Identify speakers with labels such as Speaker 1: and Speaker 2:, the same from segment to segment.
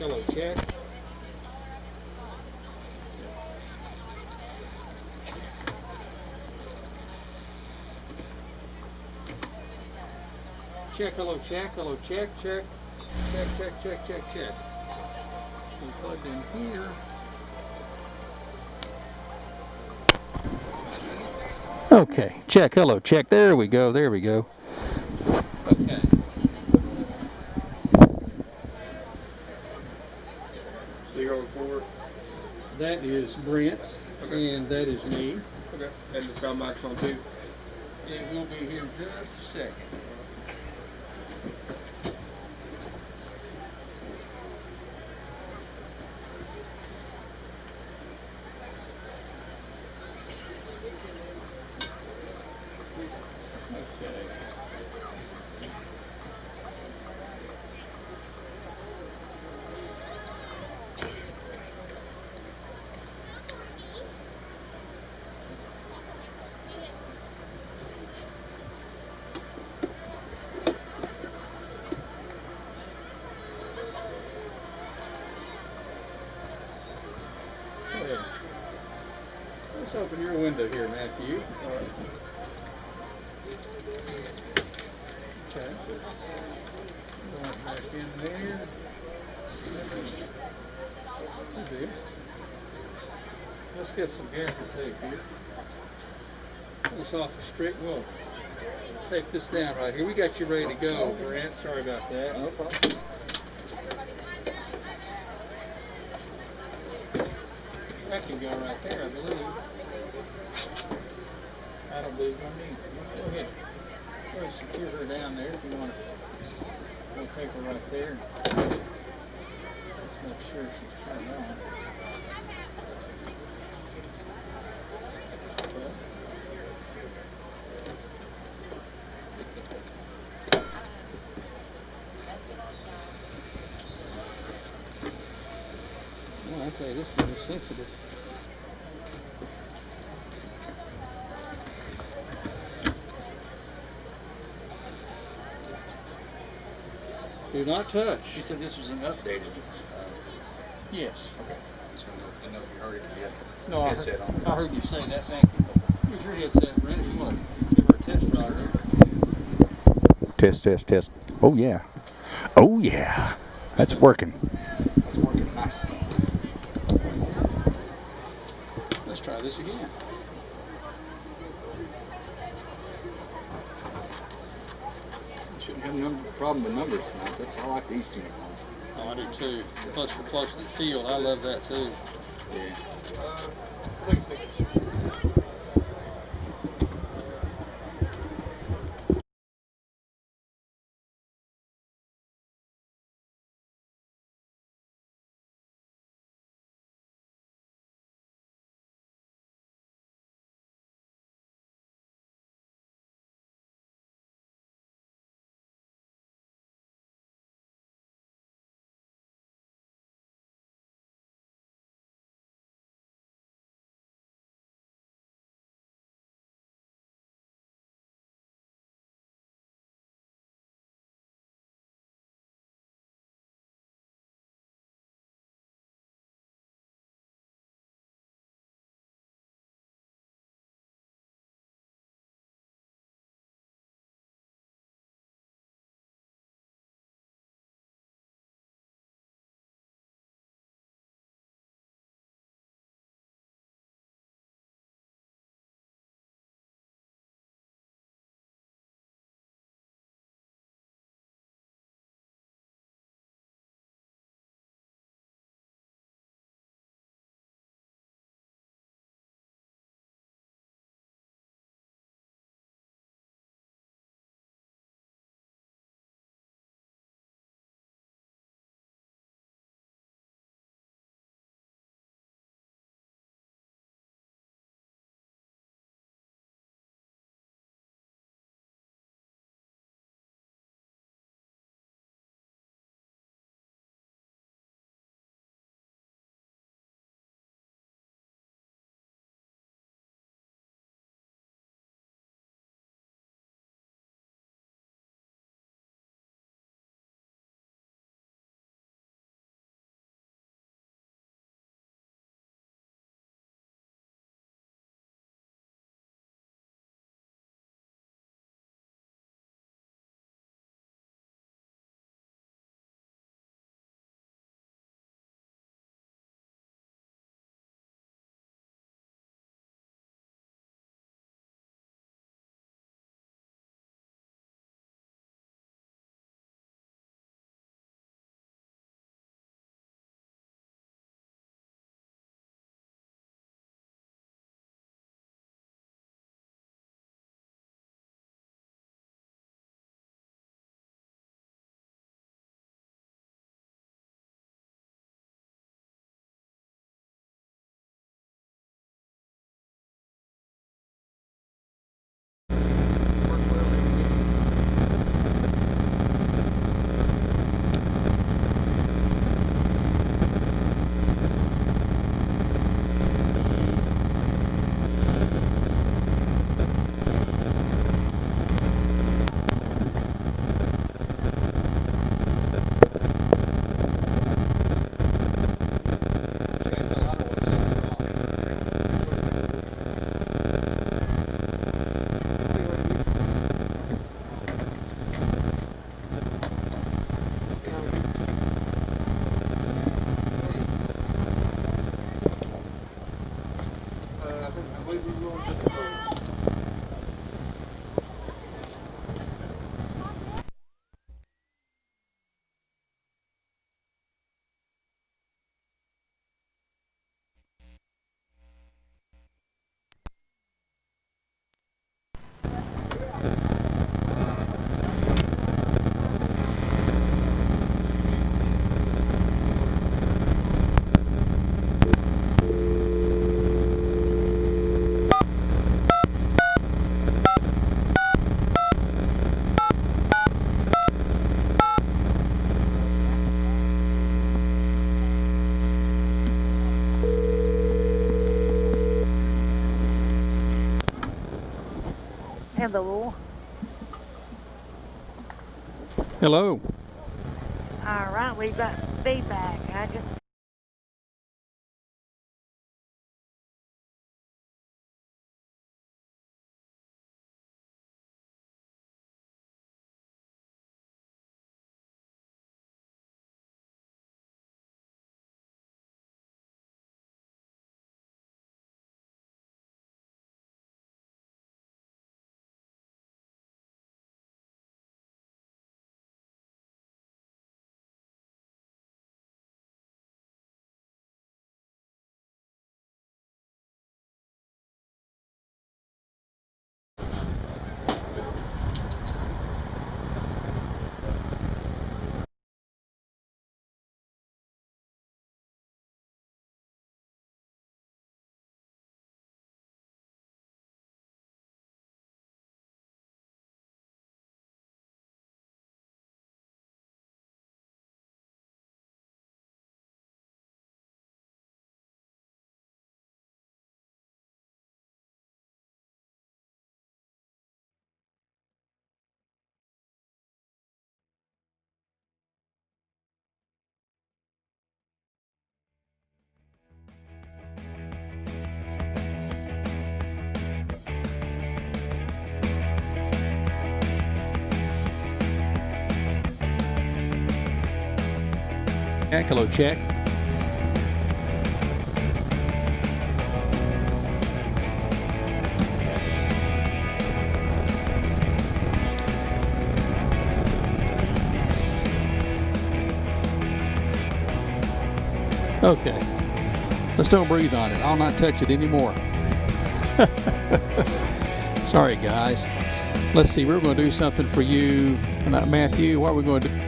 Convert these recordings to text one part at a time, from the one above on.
Speaker 1: hello, check. Check, hello, check, hello, check, check. Check, check, check, check, check. We plugged in here. Okay, check, hello, check. There we go, there we go. Okay.
Speaker 2: Zero four.
Speaker 1: That is Brent,
Speaker 2: Okay.
Speaker 1: and that is me.
Speaker 2: Okay. And the sound mic's on too.
Speaker 1: It will be here in just a second. Okay. Okay. Let's open your window here, Matthew.
Speaker 2: All right.
Speaker 1: Okay. Going back in there. That'll do. Let's get some gaffer tape here. Pull this off the strict. We'll tape this down right here. We got you ready to go, Brent. Sorry about that.
Speaker 2: No problem.
Speaker 1: That can go right there, I believe. I don't believe I need. Go ahead. Go ahead and secure her down there if you want to. We'll take her right there. Let's make sure she's turned on. Okay. Well, I tell you, this thing is sensitive. Do not touch.
Speaker 3: She said this was an updated.
Speaker 1: Yes.
Speaker 3: Okay. Just want to know if you heard it yet.
Speaker 1: No,
Speaker 3: Headset on.
Speaker 1: I heard you say that. Thank you. Here's your headset, Brent. If you want to give her a test ride here.
Speaker 4: Test, test, test. Oh, yeah. Oh, yeah. That's working.
Speaker 3: It's working nicely.
Speaker 1: Let's try this again.
Speaker 3: Shouldn't have no problem with numbers tonight. I like these two.
Speaker 1: Oh, I do too. Plus, we're close to the field. I love that too.
Speaker 3: Yeah.
Speaker 5: Hello.
Speaker 1: Hello.
Speaker 5: All right, we've got feedback. I just
Speaker 1: Check. Hello, check. Okay. Let's don't breathe on it. I'll not touch it anymore. Sorry, guys. Let's see. We're going to do something for you. Matthew, what are we going to do?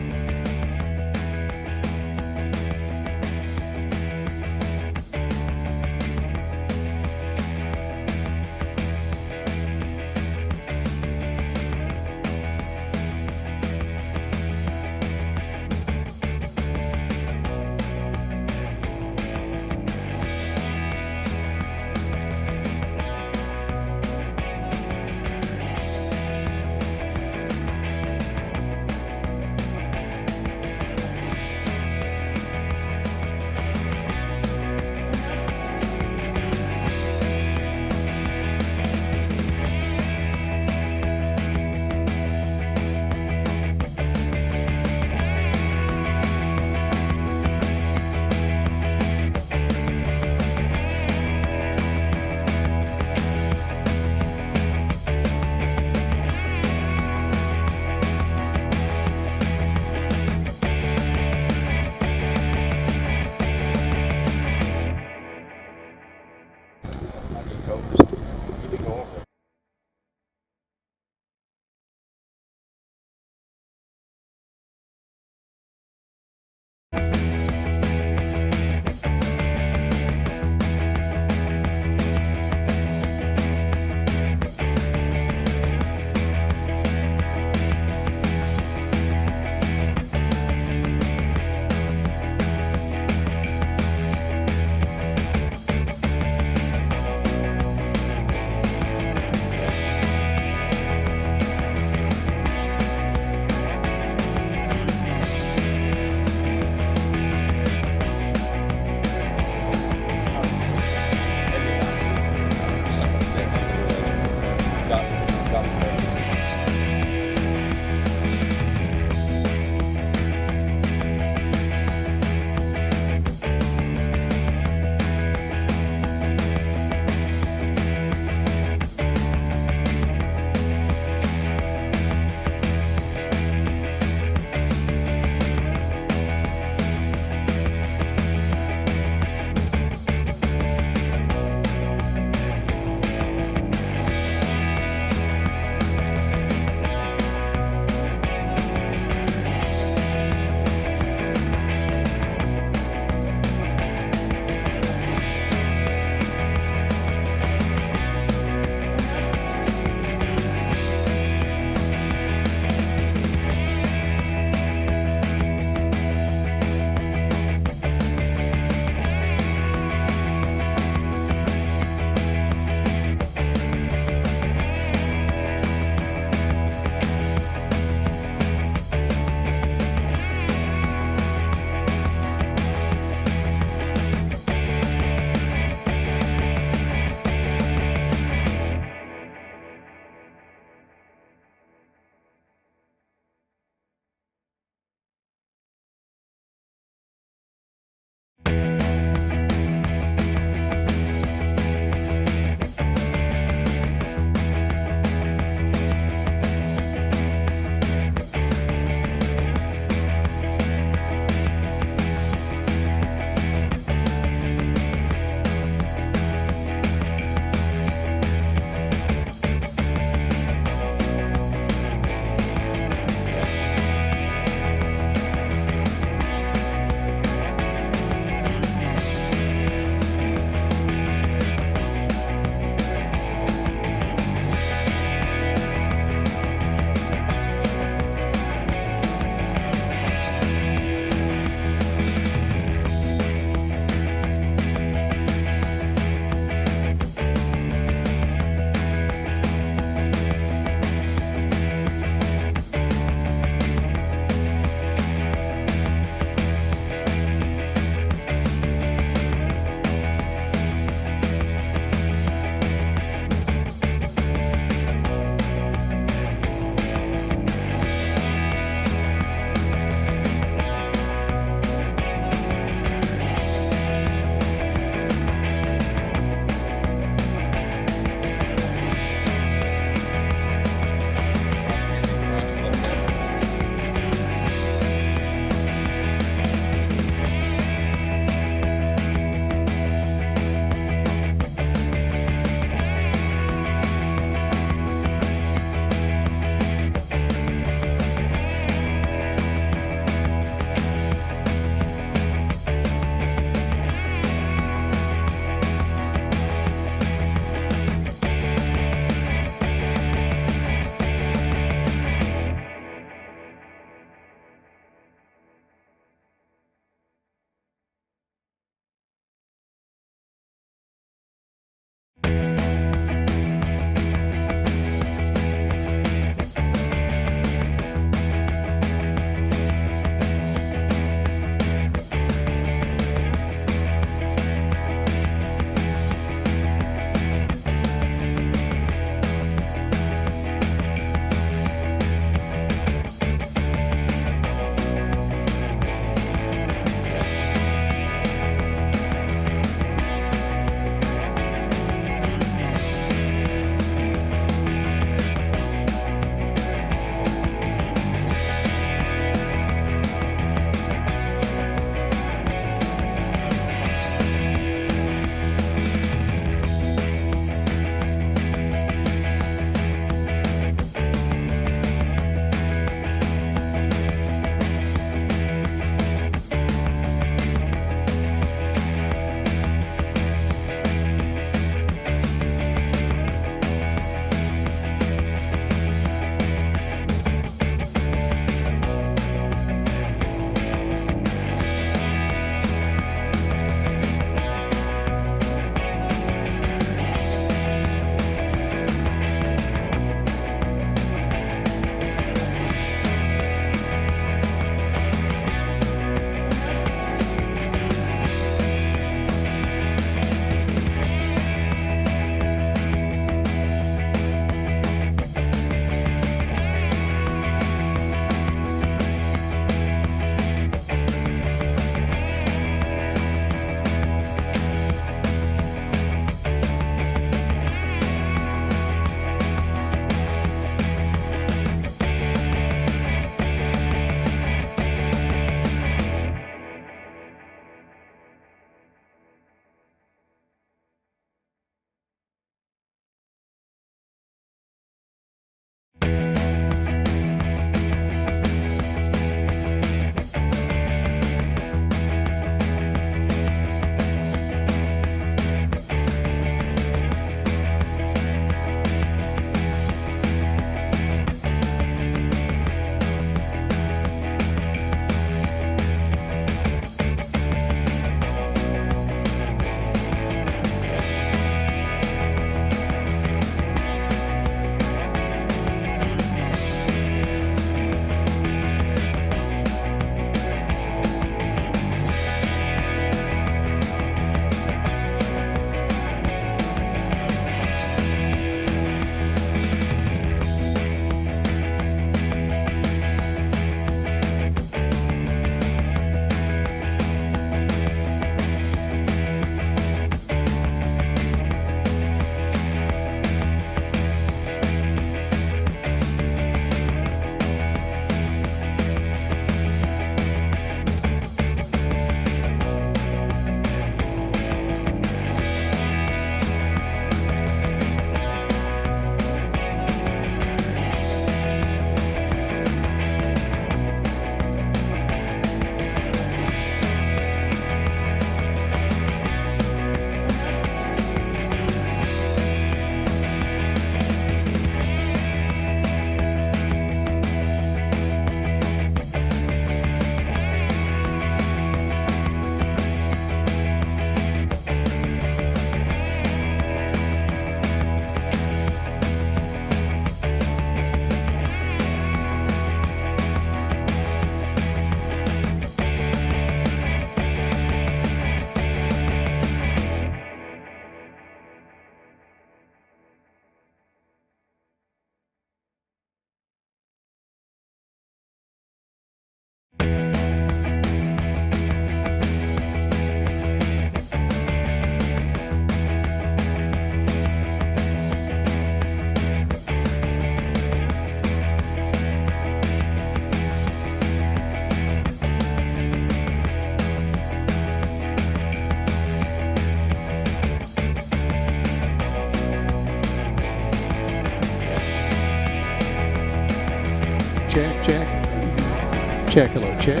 Speaker 1: Check, hello, check.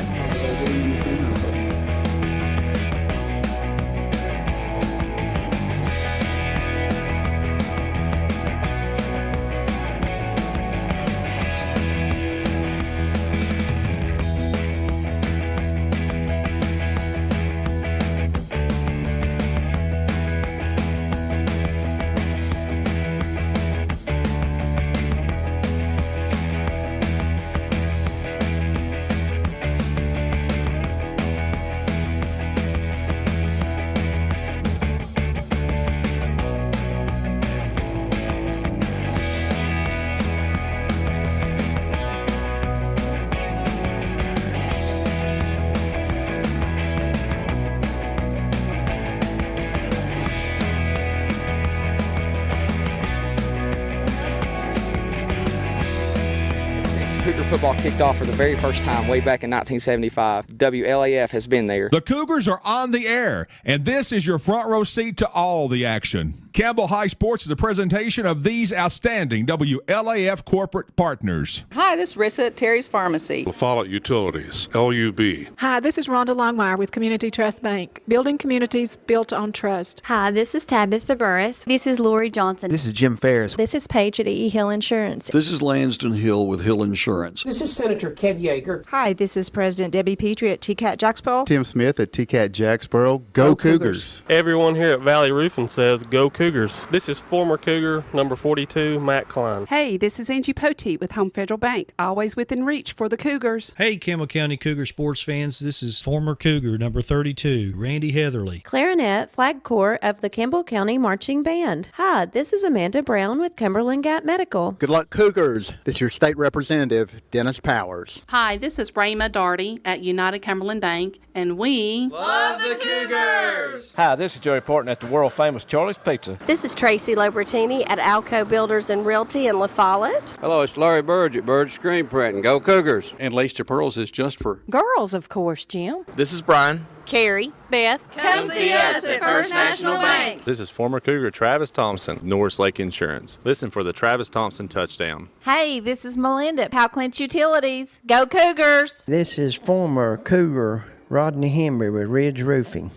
Speaker 6: Cougar football kicked off for the very first time way back in 1975. WLAF has been there.
Speaker 7: The Cougars are on the air, and this is your front row seat to all the action. Campbell High Sports is a presentation of these outstanding WLAF corporate partners.
Speaker 8: Hi, this is Rissa at Terry's Pharmacy.
Speaker 9: La Follette Utilities, LUB.
Speaker 10: Hi, this is Rhonda Longmire with Community Trust Bank. Building communities built on trust.
Speaker 11: Hi, this is Tabitha Burris.
Speaker 12: This is Lori Johnson.
Speaker 13: This is Jim Ferris.
Speaker 12: This is Paige at E. Hill Insurance.
Speaker 14: This is Lansden Hill with Hill Insurance.
Speaker 15: This is Senator Ked Yeager.
Speaker 16: Hi, this is President Debbie Petrie at TCAT Jacksboro.
Speaker 17: Tim Smith at TCAT Jacksboro. Go Cougars.
Speaker 18: Everyone here at Valley Roofing says go Cougars. This is former Cougar number 42, Matt Klein.
Speaker 19: Hey, this is Angie Poteet with Home Federal Bank, always within reach for the Cougars.
Speaker 20: Hey, Campbell County Cougar sports fans, this is former Cougar number 32, Randy Heatherly.
Speaker 12: Clarinet, Flag Corps of the Campbell County Marching Band. Hi, this is Amanda Brown with Cumberland Gap Medical.
Speaker 17: Good luck, Cougars. This is your state representative, Dennis Powers.
Speaker 21: Hi, this is Rayma Darty at United Cumberland Bank, and we
Speaker 22: love the Cougars!
Speaker 23: Hi, this is Joey Portman at the world-famous Charlie's Pizza.
Speaker 24: This is Tracy Lobertini at Alco Builders and Realty in La Follette.
Speaker 25: Hello, it's Larry Burge at Burge Screen Printing. Go Cougars!
Speaker 26: And Lace Your Pearls is just for
Speaker 24: girls, of course, Jim.
Speaker 27: This is Brian.
Speaker 24: Carrie.
Speaker 22: Beth. Come see us at First National Bank.
Speaker 28: This is former Cougar Travis Thompson, Norris Lake Insurance. Listen for the Travis Thompson touchdown.
Speaker 11: Hey, this is Melinda at Powell Clinch Utilities. Go Cougars!
Speaker 29: This is former Cougar Rodney Henry with Ridge Roofing.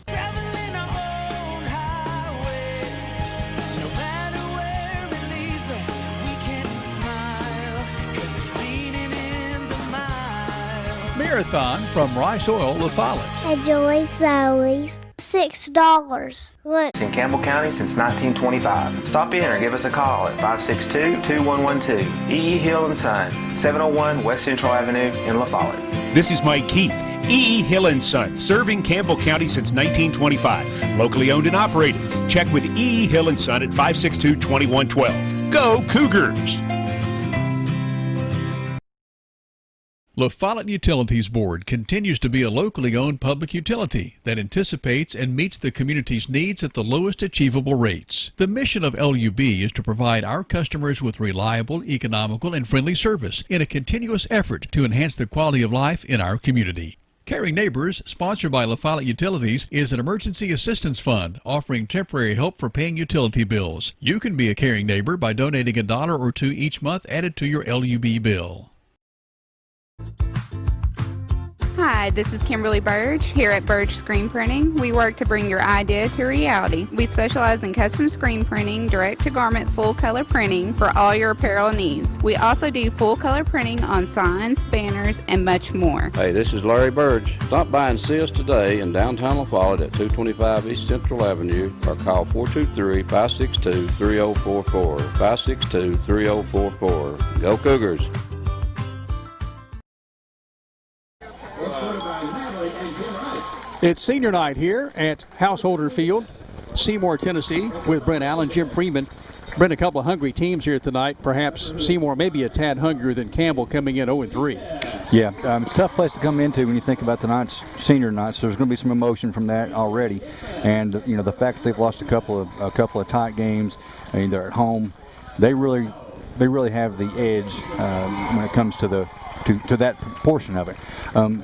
Speaker 1: Marathon from Rice Oil, La Follette.
Speaker 30: Enjoy Zoe's. $6. What?
Speaker 31: In Campbell County since 1925. Stop in or give us a call at 562-2112. E.E. Hill and Son, 701 West Central Avenue in La Follette.
Speaker 32: This is Mike Keith, E.E. Hill and Son, serving Campbell County since 1925. Locally owned and operated. Check with E.E. Hill and Son at 562-2112. Go Cougars!
Speaker 33: La Follette Utilities Board continues to be a locally owned public utility that anticipates and meets the community's needs at the lowest achievable rates. The mission of LUB is to provide our customers with reliable, economical, and friendly service in a continuous effort to enhance the quality of life in our community. Caring Neighbors, sponsored by La Follette Utilities, is an emergency assistance fund offering temporary help for paying utility bills. You can be a caring neighbor by donating $1 or $2 each month added to your LUB bill.
Speaker 34: Hi, this is Kimberly Burge here at Burge Screen Printing. We work to bring your idea to reality. We specialize in custom screen printing, direct-to-garment full-color printing for all your apparel needs. We also do full-color printing on signs, banners, and much more.
Speaker 25: Hey, this is Larry Burge. Stop by and see us today in downtown La Follette at 225 East Central Avenue or call 423-562-3044. 562-3044. Go Cougars!
Speaker 1: It's senior night here at Householder Field, Seymour, Tennessee, with Brent Allen, Jim Freeman. Brent, a couple of hungry teams here tonight. Perhaps Seymour maybe a tad hungrier than Campbell coming in 0-3.
Speaker 4: Yeah, it's a tough place to come into when you think about tonight's senior night. So there's going to be some emotion from that already, and you know the fact that they've lost a couple of tight games. I mean, they're at home. They really have the edge when it comes to that portion of it.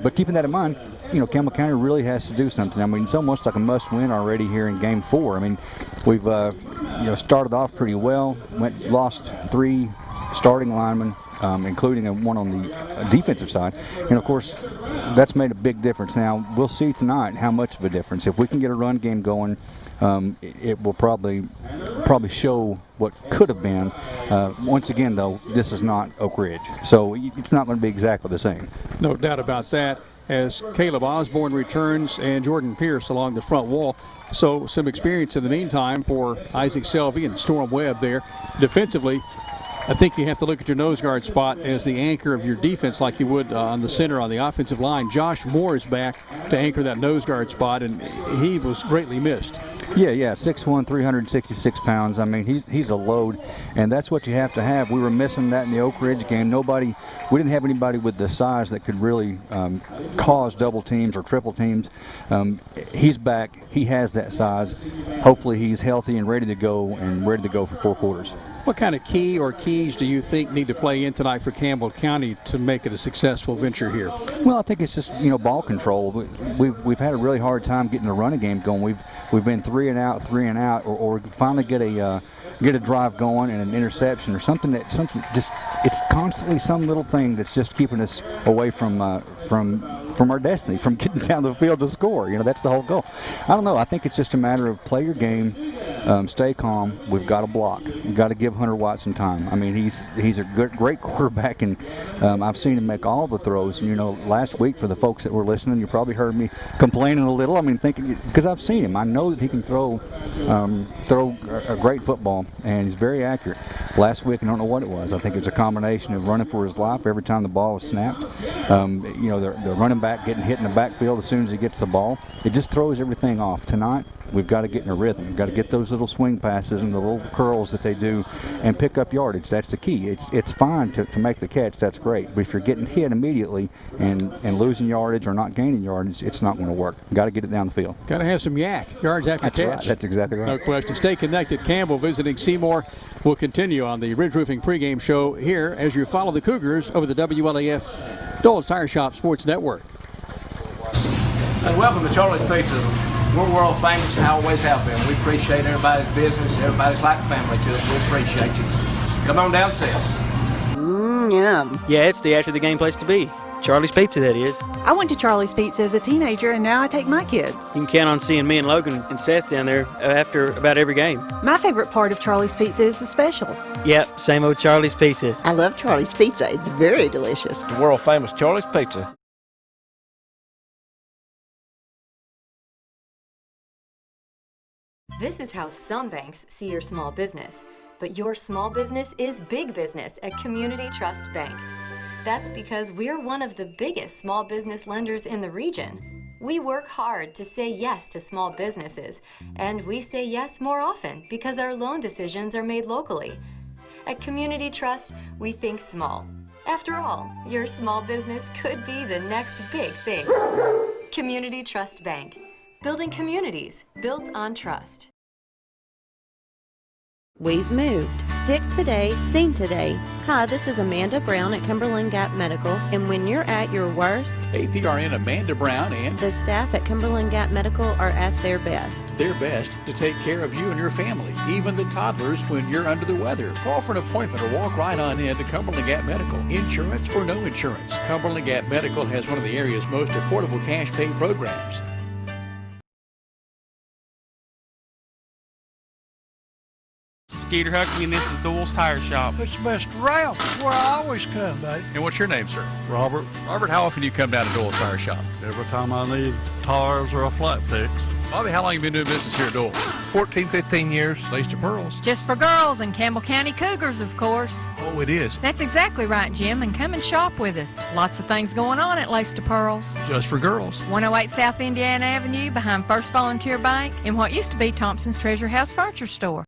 Speaker 4: But keeping that in mind, you know, Campbell County really has to do something. I mean, it's almost like a must-win already here in Game 4. I mean, we've started off pretty well. Lost 3 starting linemen, including one on the defensive side, and of course, that's made a big difference. Now we'll see tonight how much of a difference. If we can get a run game going, it will probably show what could have been. Once again, though, this is not Oak Ridge, so it's not going to be exactly the same.
Speaker 1: No doubt about that. As Caleb Osborne returns and Jordan Pierce along the front wall. So some experience in the meantime for Isaac Selvey and Storm Webb there. Defensively, I think you have to look at your nose guard spot as the anchor of your defense like you would on the center on the offensive line. Josh Moore is back to anchor that nose guard spot, and he was greatly missed.
Speaker 4: Yeah, 6'1", 366 pounds. I mean, he's a load, and that's what you have to have. We were missing that in the Oak Ridge game. We didn't have anybody with the size that could really cause double teams or triple teams. He's back. He has that size. Hopefully he's healthy and ready to go for 4 quarters.
Speaker 1: What kind of key or keys do you think need to play in tonight for Campbell County to make it a successful venture here?
Speaker 4: Well, I think it's just ball control. We've had a really hard time getting the running game going. We've been 3 and out, or finally get a drive going and an interception or something it's constantly some little thing that's just keeping us away from our destiny, from getting down the field to score. That's the whole goal. I don't know. I think it's just a matter of play your game, stay calm. We've got to block. We've got to give Hunter White some time. I mean, he's a great quarterback, and I've seen him make all the throws. Last week, for the folks that were listening, you probably heard me complaining a little. I mean, thinking, because I've seen him. I know that he can throw a great football, and he's very accurate. Last week, I don't know what it was. I think it was a combination of running for his life every time the ball was snapped. The running back getting hit in the backfield as soon as he gets the ball. It just throws everything off. Tonight, we've got to get in a rhythm. We've got to get those little swing passes and the little curls that they do and pick up yardage. That's the key. It's fine to make the catch. That's great. But if you're getting hit immediately and losing yardage or not gaining yardage, it's not going to work. Got to get it down the field.
Speaker 1: Got to have some yards after
Speaker 4: That's
Speaker 1: catch.
Speaker 4: Right. That's exactly right.
Speaker 1: No question. Stay connected. Campbell visiting Seymour will continue on the Ridge Roofing pregame show here as you follow the Cougars over the WLAF Dole's Tire Shop Sports Network.
Speaker 23: And welcome to Charlie's Pizza. We're world famous and always have been. We appreciate everybody's business. Everybody's like family to us. We appreciate you. Come on down, sis.
Speaker 2: Yum. Yeah, it's the after the game place to be. Charlie's Pizza, that is.
Speaker 3: I went to Charlie's Pizza as a teenager, and now I take my kids.
Speaker 2: You can count on seeing me and Logan and Seth down there after about every game.
Speaker 3: My favorite part of Charlie's Pizza is the special.
Speaker 2: Yep, same old Charlie's Pizza.
Speaker 5: I love Charlie's Pizza. It's very delicious.
Speaker 23: The world famous Charlie's Pizza.
Speaker 6: This is how some banks see your small business, but your small business is big business at Community Trust Bank. That's because we're one of the biggest small business lenders in the region. We work hard to say yes to small businesses, and we say yes more often because our loan decisions are made locally. At Community Trust, we think small. After all, your small business could be the next big thing. Community Trust Bank. Building communities built on trust.
Speaker 12: We've moved. Sick today, seen today. Hi, this is Amanda Brown at Cumberland Gap Medical, and when you're at your worst,
Speaker 7: APRN Amanda Brown and
Speaker 12: the staff at Cumberland Gap Medical are at their best.
Speaker 7: Their best to take care of you and your family, even the toddlers when you're under the weather. Call for an appointment or walk right on in to Cumberland Gap Medical. Insurance or no insurance, Cumberland Gap Medical has one of the area's most affordable cash pay programs.
Speaker 8: Skeeter Huckabee, and this is Dole's Tire Shop.
Speaker 9: It's the best route. It's where I always come, buddy.
Speaker 7: And what's your name, sir?
Speaker 9: Robert.
Speaker 7: Robert, how often do you come down to Dole's Tire Shop?
Speaker 9: Every time I need tires or a flat fix.
Speaker 7: Bobby, how long have you been doing business here at Dole?
Speaker 9: 14, 15 years.
Speaker 7: Lace to pearls.
Speaker 10: Just for girls and Campbell County Cougars, of course.
Speaker 7: Oh, it is.
Speaker 10: That's exactly right, Jim, and come and shop with us. Lots of things going on at Lace to Pearls.
Speaker 7: Just for girls.
Speaker 10: 108 South Indiana Avenue behind First Volunteer Bank in what used to be Thompson's Treasure House Furniture Store.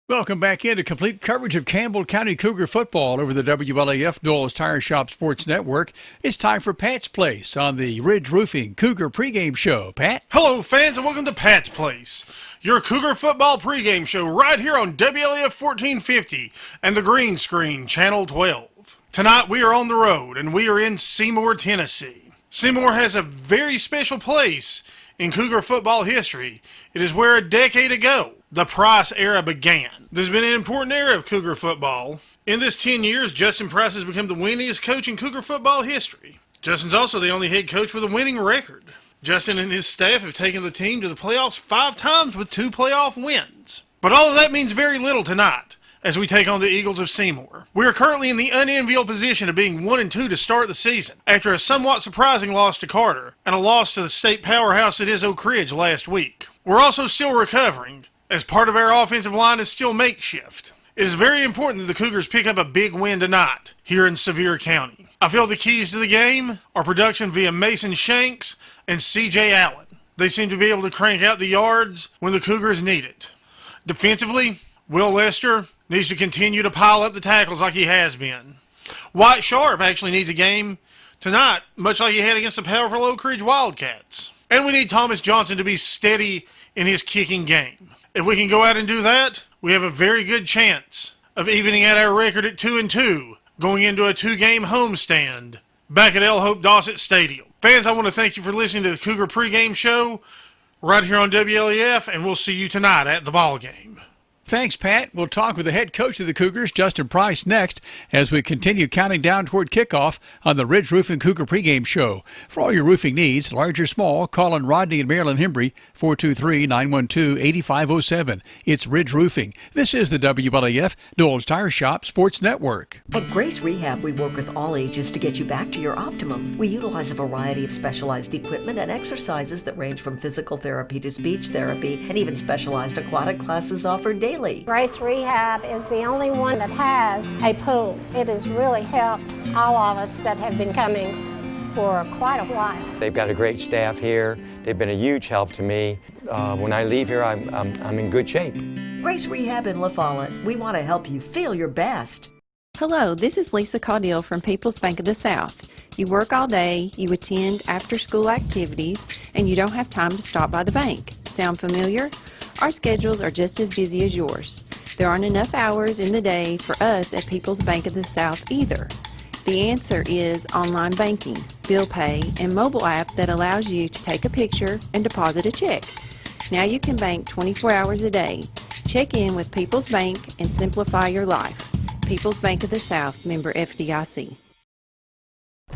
Speaker 7: Welcome back into complete coverage of Campbell County Cougar football over the WLAF Dole's Tire Shop Sports Network. It's time for Pat's Place on the Ridge Roofing Cougar pregame show. Pat?
Speaker 13: Hello, fans, and welcome to Pat's Place, your Cougar football pregame show right here on WLAF 1450 and the Green Screen, Channel 12. Tonight we are on the road, and we are in Seymour, Tennessee. Seymour has a very special place in Cougar football history. It is where a decade ago, the Price era began. This has been an important era of Cougar football. In this 10 years, Justin Price has become the winningest coach in Cougar football history. Justin's also the only head coach with a winning record. Justin and his staff have taken the team to the playoffs 5 times with 2 playoff wins. But all of that means very little tonight as we take on the Eagles of Seymour. We are currently in the unenviable position of being 1-2 to start the season after a somewhat surprising loss to Carter and a loss to the state powerhouse that is Oak Ridge last week. We're also still recovering, as part of our offensive line is still makeshift. It is very important that the Cougars pick up a big win tonight here in Sevier County. I feel the keys to the game are production via Mason Shanks and C.J. Allen. They seem to be able to crank out the yards when the Cougars need it. Defensively, Will Lester needs to continue to pile up the tackles like he has been. White Sharp actually needs a game tonight, much like he had against the powerful Oak Ridge Wildcats. And we need Thomas Johnson to be steady in his kicking game. If we can go out and do that, we have a very good chance of evening out our record at 2-2, going into a 2-game homestand back at El Hope Dossett Stadium. Fans, I want to thank you for listening to the Cougar pregame show right here on WLEF, and we'll see you tonight at the ball game.
Speaker 33: Thanks, Pat. We'll talk with the head coach of the Cougars, Justin Price, next as we continue counting down toward kickoff on the Ridge Roofing Cougar pregame show. For all your roofing needs, large or small, call on Rodney and Marilyn Hembry, 423-912-8507. It's Ridge Roofing. This is the WLAF Dole's Tire Shop Sports Network.
Speaker 11: At Grace Rehab, we work with all ages to get you back to your optimum. We utilize a variety of specialized equipment and exercises that range from physical therapy to speech therapy, and even specialized aquatic classes offered daily.
Speaker 14: Grace Rehab is the only one that has a pool. It has really helped all of us that have been coming for quite a while.
Speaker 15: They've got a great staff here. They've been a huge help to me. When I leave here, I'm in good shape.
Speaker 11: Grace Rehab in La Follette. We want to help you feel your best.
Speaker 12: Hello, this is Lisa Caudill from People's Bank of the South. You work all day, you attend after-school activities, and you don't have time to stop by the bank. Sound familiar? Our schedules are just as busy as yours. There aren't enough hours in the day for us at People's Bank of the South either. The answer is online banking, bill pay, and mobile app that allows you to take a picture and deposit a check. Now you can bank 24 hours a day. Check in with People's Bank and simplify your life. People's Bank of the South, member FDIC.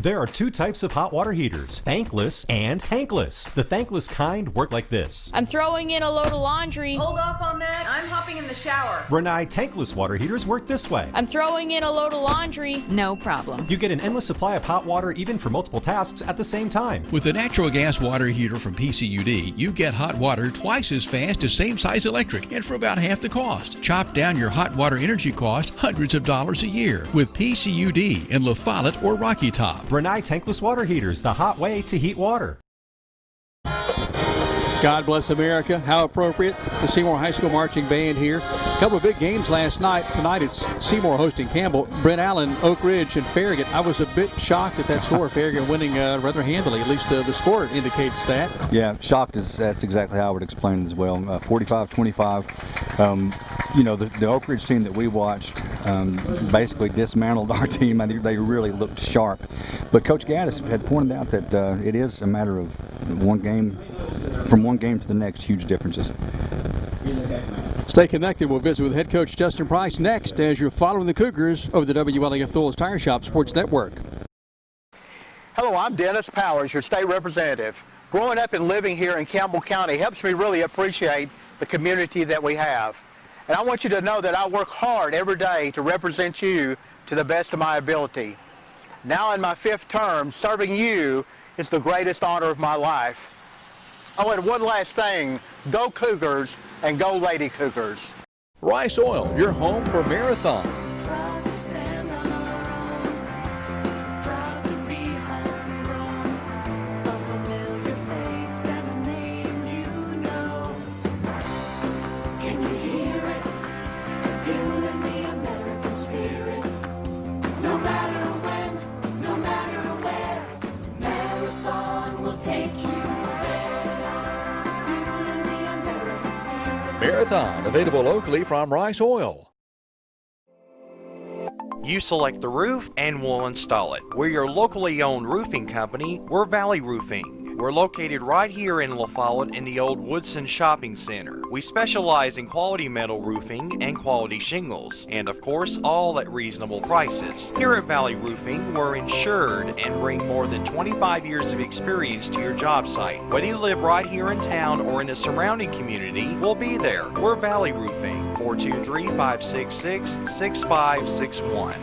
Speaker 16: There are 2 types of hot water heaters, thankless and tankless. The thankless kind work like this.
Speaker 17: I'm throwing in a load of laundry.
Speaker 18: Hold off on that. I'm hopping in the shower.
Speaker 16: Renai tankless water heaters work this way.
Speaker 17: I'm throwing in a load of laundry.
Speaker 18: No problem.
Speaker 16: You get an endless supply of hot water even for multiple tasks at the same time.
Speaker 33: With the natural gas water heater from PCUD, you get hot water twice as fast as same-size electric and for about half the cost. Chop down your hot water energy cost hundreds of dollars a year with PCUD in La Follette or Rocky Top.
Speaker 16: Renai tankless water heaters, the hot way to heat water.
Speaker 7: God bless America. How appropriate. The Seymour High School Marching Band here. A couple of big games last night. Tonight it's Seymour hosting Campbell. Brent Allen, Oak Ridge, and Farragut. I was a bit shocked at that score. Farragut winning rather handily. At least the score indicates that.
Speaker 4: Yeah, shocked that's exactly how I would explain it as well. 45-25. You know, the Oak Ridge team that we watched basically dismantled our team. I think they really looked sharp. But Coach Gaddis had pointed out that it is a matter of one game. From one game to the next, huge differences.
Speaker 7: Stay connected. We'll visit with head coach Justin Price next as you're following the Cougars over the WLAF Dole's Tire Shop Sports Network.
Speaker 19: Hello, I'm Dennis Powers, your state representative. Growing up and living here in Campbell County helps me really appreciate the community that we have. And I want you to know that I work hard every day to represent you to the best of my ability. Now in my 5th term, serving you is the greatest honor of my life. Oh, and one last thing, go Cougars and go Lady Cougars.
Speaker 7: Rice Oil, your home for Marathon. Marathon, available locally from Rice Oil.
Speaker 20: You select the roof and we'll install it. We're your locally owned roofing company. We're Valley Roofing.
Speaker 1: We're located right here in La Follette in the old Woodson Shopping Center. We specialize in quality metal roofing and quality shingles, and of course, all at reasonable prices. Here at Valley Roofing, we're insured and bring more than 25 years of experience to your job site. Whether you live right here in town or in the surrounding community, we'll be there. We're Valley Roofing, 423-566-6561.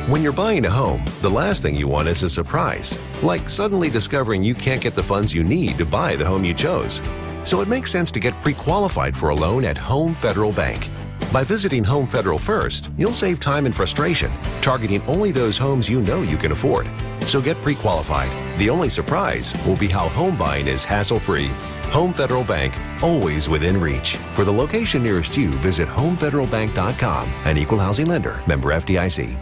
Speaker 20: When you're buying a home, the last thing you want is a surprise, like suddenly discovering you can't get the funds you need to buy the home you chose. So it makes sense to get pre-qualified for a loan at Home Federal Bank. By visiting Home Federal first, you'll save time and frustration, targeting only those homes you know you can afford. So get pre-qualified. The only surprise will be how home buying is hassle-free. Home Federal Bank, always within reach. For the location nearest you, visit homefederalbank.com. An equal housing lender, member FDIC.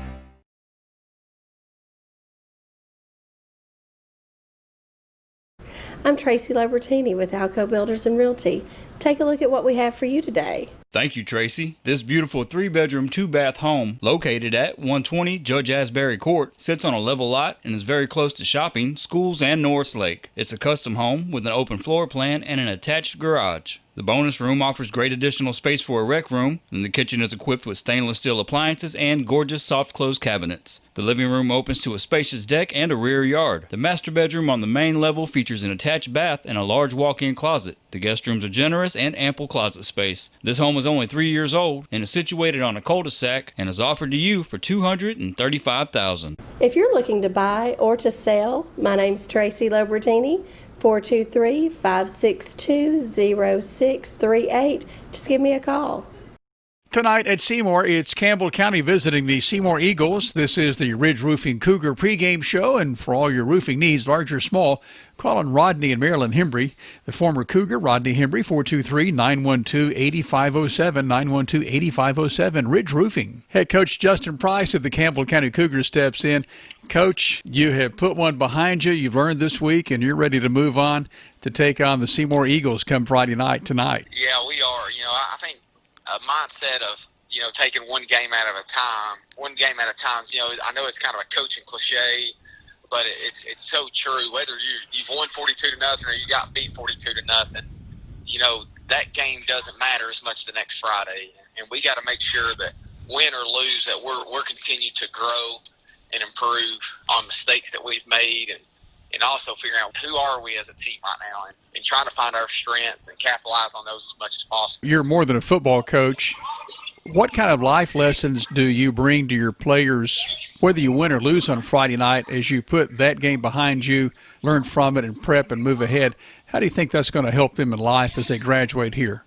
Speaker 21: I'm Tracy Lobertini with Alco Builders and Realty. Take a look at what we have for you today.
Speaker 22: Thank you, Tracy. This beautiful 3-bedroom, 2-bath home, located at 120 Judge Asbury Court, sits on a level lot and is very close to shopping, schools, and Norris Lake. It's a custom home with an open floor plan and an attached garage. The bonus room offers great additional space for a rec room, and the kitchen is equipped with stainless steel appliances and gorgeous soft close cabinets. The living room opens to a spacious deck and a rear yard. The master bedroom on the main level features an attached bath and a large walk-in closet. The guest rooms are generous and ample closet space. This home is only 3 years old and is situated on a cul-de-sac and is offered to you for $235,000.
Speaker 21: If you're looking to buy or to sell, my name's Tracy Lobertini. 423-562-0638. Just give me a call.
Speaker 7: Tonight at Seymour, it's Campbell County visiting the Seymour Eagles. This is the Ridge Roofing Cougar pregame show, and for all your roofing needs, large or small, call on Rodney and Marilyn Hembry. The former Cougar, Rodney Hembry, 423-912-8507, 912-8507, Ridge Roofing. Head coach Justin Price of the Campbell County Cougars steps in. Coach, you have put one behind you. You've learned this week, and you're ready to move on to take on the Seymour Eagles come Friday night tonight.
Speaker 24: Yeah, we are. I think a mindset of, taking one game at a time. I know it's kind of a coaching cliche, but it's so true. Whether you've won 42-0 or you got beat 42-0, that game doesn't matter as much the next Friday. And we got to make sure that win or lose, that we're continuing to grow and improve on mistakes that we've made, and also figuring out who are we as a team right now, and trying to find our strengths and capitalize on those as much as possible.
Speaker 7: You're more than a football coach. What kind of life lessons do you bring to your players, whether you win or lose on Friday night, as you put that game behind you, learn from it, and prep and move ahead? How do you think that's going to help them in life as they graduate here?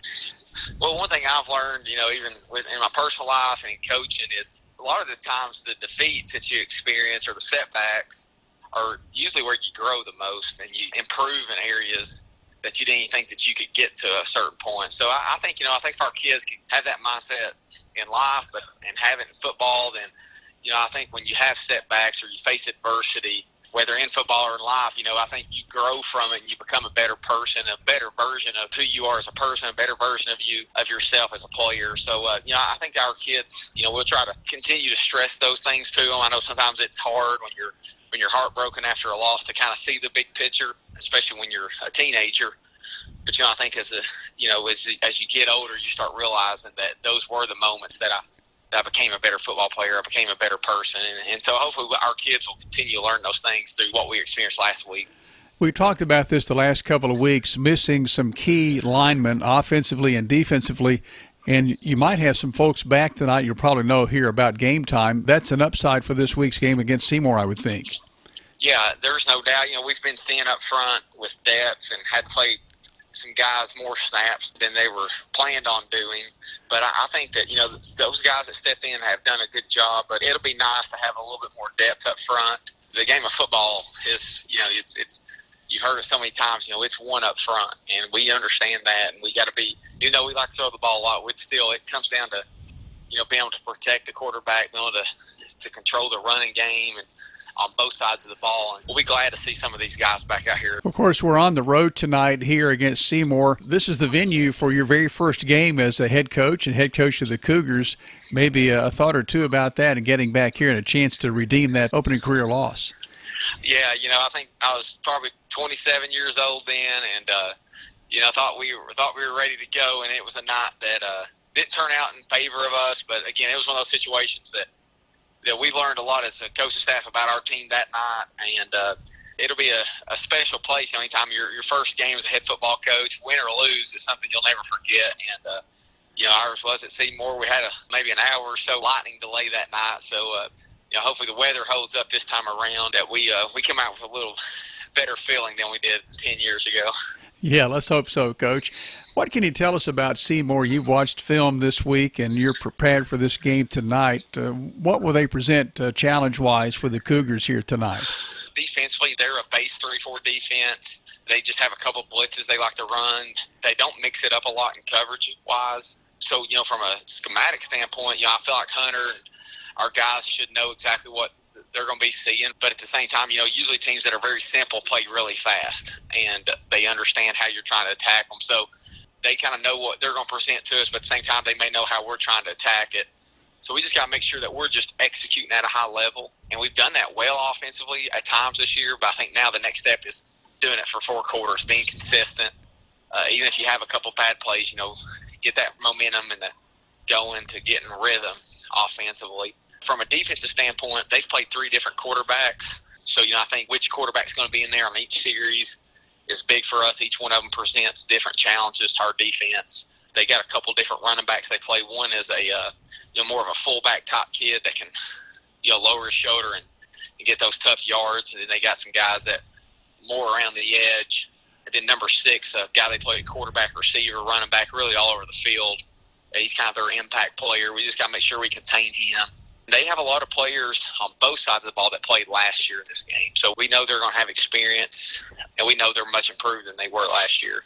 Speaker 24: Well, one thing I've learned, even in my personal life and in coaching, is a lot of the times the defeats that you experience or the setbacks are usually where you grow the most and you improve in areas that you didn't think that you could get to a certain point. So I think, I think if our kids can have that mindset in life, and have it in football, then, I think when you have setbacks or you face adversity, whether in football or in life, I think you grow from it and you become a better person, a better version of who you are as a person, a better version of yourself as a player. So, I think our kids, we'll try to continue to stress those things to them. I know sometimes it's hard when you're heartbroken after a loss to kind of see the big picture, especially when you're a teenager. But, I think as you get older, you start realizing that those were the moments that I became a better football player, I became a better person. And so hopefully our kids will continue to learn those things through what we experienced last week.
Speaker 7: We talked about this the last couple of weeks, missing some key linemen offensively and defensively. And you might have some folks back tonight. You'll probably know here about game time. That's an upside for this week's game against Seymour, I would think.
Speaker 24: Yeah, there's no doubt. We've been thin up front with depth and had played some guys more snaps than they were planned on doing. But I think that, those guys that stepped in have done a good job. But it'll be nice to have a little bit more depth up front. The game of football is, it's you've heard it so many times, it's one up front. And we understand that. And we got to be, we like to throw the ball a lot. It comes down to, being able to protect the quarterback, being able to control the running game. And on both sides of the ball. And we'll be glad to see some of these guys back out here.
Speaker 7: Of course, we're on the road tonight here against Seymour. This is the venue for your very first game as a head coach and head coach of the Cougars. Maybe a thought or two about that and getting back here and a chance to redeem that opening career loss.
Speaker 24: Yeah, I think I was probably 27 years old then, and thought we were ready to go, and it was a night that didn't turn out in favor of us. But again, it was one of those situations that we learned a lot as a coaching staff about our team that night, and it'll be a special place. Anytime your first game as a head football coach, win or lose, is something you'll never forget. And ours was at Seymour. We had maybe an hour or so lightning delay that night, so hopefully the weather holds up this time around. That we come out with a little better feeling than we did 10 years ago.
Speaker 7: Yeah, let's hope so, Coach. What can you tell us about Seymour? You've watched film this week, and you're prepared for this game tonight. What will they present challenge-wise for the Cougars here tonight?
Speaker 24: Defensively, they're a base 3-4 defense. They just have a couple blitzes they like to run. They don't mix it up a lot in coverage-wise. So, from a schematic standpoint, I feel like Hunter, our guys should know exactly what they're going to be seeing. But at the same time, usually teams that are very simple play really fast, and they understand how you're trying to attack them. So they kind of know what they're going to present to us, but at the same time, they may know how we're trying to attack it. So we just got to make sure that we're just executing at a high level. And we've done that well offensively at times this year, but I think now the next step is doing it for 4 quarters, being consistent. Even if you have a couple bad plays, get that momentum and going to getting rhythm offensively. From a defensive standpoint, they've played 3 different quarterbacks. So, I think which quarterback's going to be in there on each series is big for us. Each one of them presents different challenges to our defense. They got a couple different running backs they play. One is a more of a fullback type kid that can lower his shoulder and get those tough yards. And then they got some guys that more around the edge. And then number 6, a guy they play at quarterback, receiver, running back, really all over the field. He's kind of their impact player. We just got to make sure we contain him. They have a lot of players on both sides of the ball that played last year in this game. So we know they're going to have experience, and we know they're much improved than they were last year.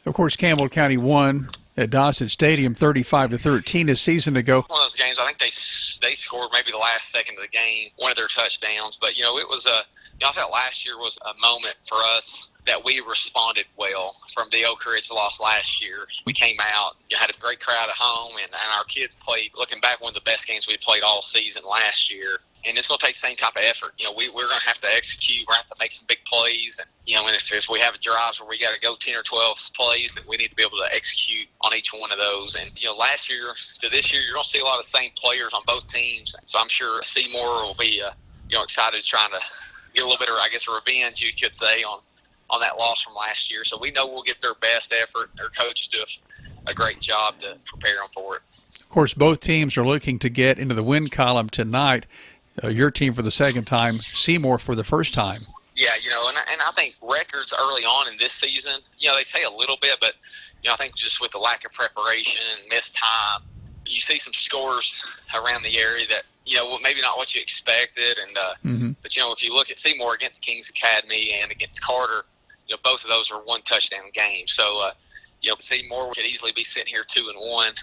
Speaker 7: Of course, Campbell County won at Dawson Stadium 35-13 a season ago.
Speaker 24: One of those games, I think they scored maybe the last second of the game, one of their touchdowns. But, it was I thought last year was a moment for us that we responded well from the Oak Ridge loss last year. We came out, had a great crowd at home, and our kids played, looking back, one of the best games we played all season last year. And it's going to take the same type of effort. We're going to have to execute. We're going to have to make some big plays. And, and if we have drives where we got to go 10 or 12 plays, then we need to be able to execute on each one of those. And, last year to this year, you're going to see a lot of the same players on both teams. So I'm sure Seymour will be, excited trying to get a little bit of, revenge, you could say, on that loss from last year. So we know we'll get their best effort. Their coaches do a great job to prepare them for it.
Speaker 7: Of course, both teams are looking to get into the win column tonight. Your team for the second time, Seymour for the first time.
Speaker 24: Yeah, and I think records early on in this season, they say a little bit, but, I think just with the lack of preparation and missed time, you see some scores around the area that, maybe not what you expected. And but, if you look at Seymour against Kings Academy and against Carter, both of those are 1-touchdown games. So, Seymour could easily be sitting here 2-1.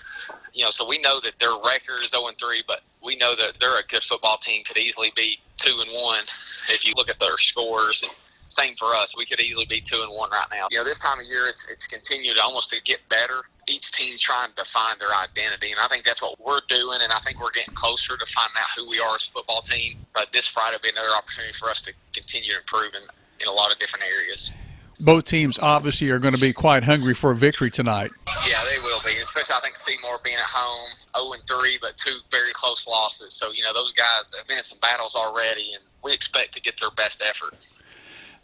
Speaker 24: So we know that their record is 0-3, but we know that they're a good football team, could easily be 2-1 if you look at their scores. Same for us. We could easily be 2-1 right now. This time of year, it's continued almost to get better. Each team trying to find their identity, and I think that's what we're doing, and I think we're getting closer to finding out who we are as a football team. But this Friday will be another opportunity for us to continue to improve in a lot of different areas.
Speaker 7: Both teams obviously are going to be quite hungry for a victory tonight.
Speaker 24: Yeah, they will be, especially I think Seymour being at home, 0-3, but 2 very close losses. So, those guys have been in some battles already, and we expect to get their best effort.